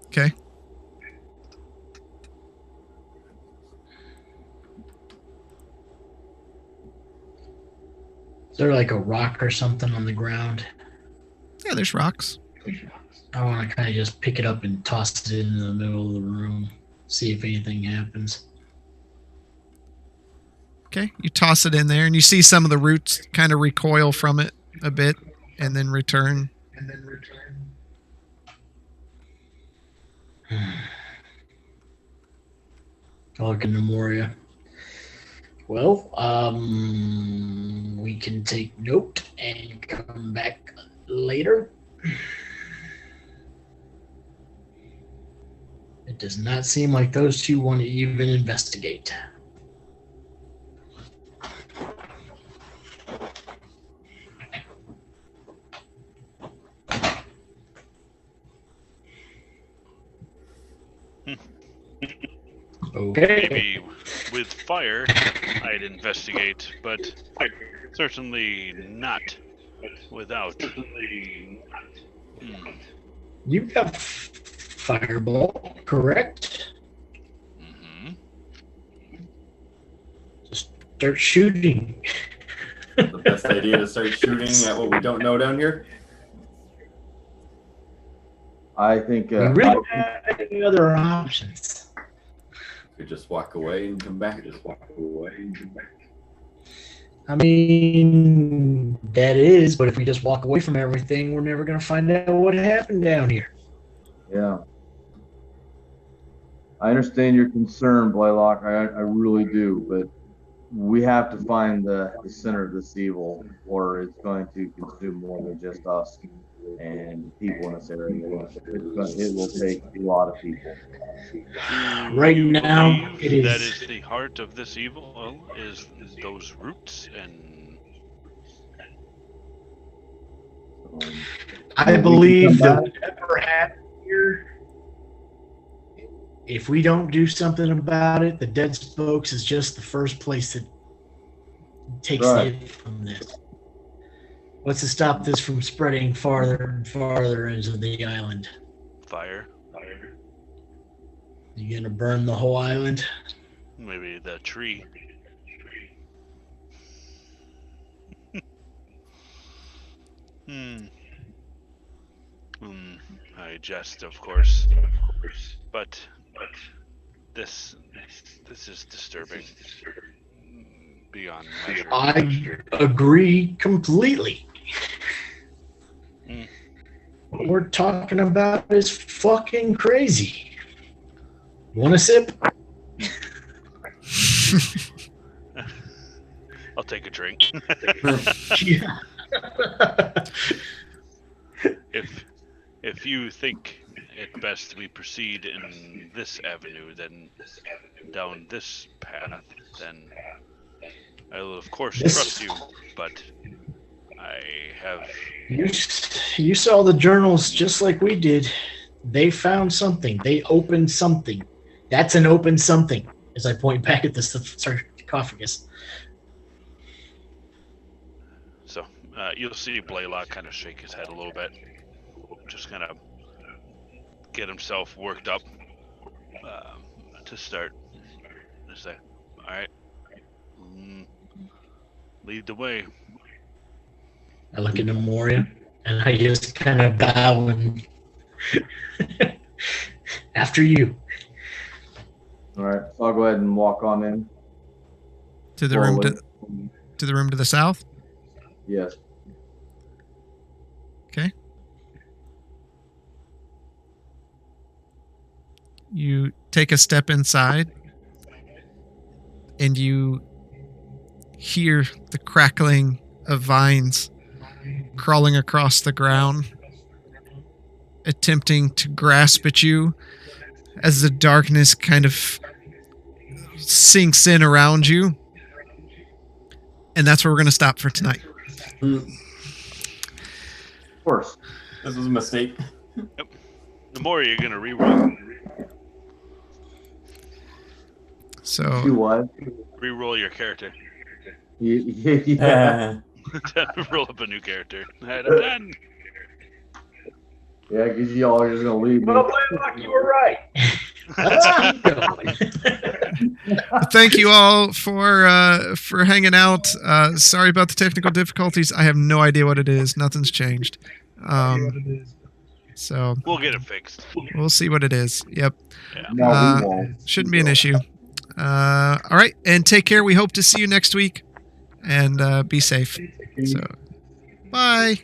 Okay. Is there like a rock or something on the ground? Yeah, there's rocks. I want to kind of just pick it up and toss it in the middle of the room, see if anything happens. Okay, you toss it in there, and you see some of the roots kind of recoil from it a bit, and then return. I'll look into Moria. Well, we can take note and come back later. It does not seem like those two want to even investigate. Okay. Maybe with fire, I'd investigate, but certainly not without. You've got fireball, correct? Mm-hmm. Just start shooting. The best idea to start shooting at what we don't know down here. I think We really don't have any other options. Could just walk away and come back. I mean, that is, but if we just walk away from everything, we're never going to find out what happened down here. yeah. I understand your concern, Blaylock. I really do, but we have to find the center of this evil, or it's going to consume more than just us and people in this area. It will take a lot of people. Right You now, believe it that is. is the heart of this evil, is those roots and I we can believe come that back. whatever happened here, if we don't do something about it, the Dead Spokes is just the first place that takes Right. it from this. What's to stop this from spreading farther and farther into the island? fire. You gonna burn the whole island? Maybe the tree. I jest, of course, but this is disturbing beyond measure. I agree completely. Mm. What we're talking about is fucking crazy. Want a sip? I'll take a drink. Yeah. If you think it best we proceed in this avenue, then down this path, then I will of course This- trust you, but I have You saw the journals just like we did. They found something. They opened something. That's an open something. As I point back at the sarcophagus. so you'll see Blaylock kind of shake his head a little bit, just kind of get himself worked up to start. Just say, all right, lead the way. I look at Memoria and I just kind of bow and after you. All right, so I'll go ahead and walk on in. To the room Slowly. to the room to the south. Yes. Okay. You take a step inside and you hear the crackling of vines crawling across the ground, attempting to grasp at you as the darkness kind of sinks in around you. And that's where we're going to stop for tonight. Of course. This was a mistake. The more you're gonna reroll, Do So what? reroll your character. Yeah. Roll up a new character. Done. Yeah, because y'all are just going to leave me. Well, Blaylock, you were right. Let's keep going. thank you all for hanging out. Sorry about the technical difficulties. I have no idea what it is. Nothing's changed. So We'll get it fixed. we'll see what it is. Yep. No, Uh, we won't. Shouldn't be an issue. All right. And take care. We hope to see you next week. And be safe. So, bye.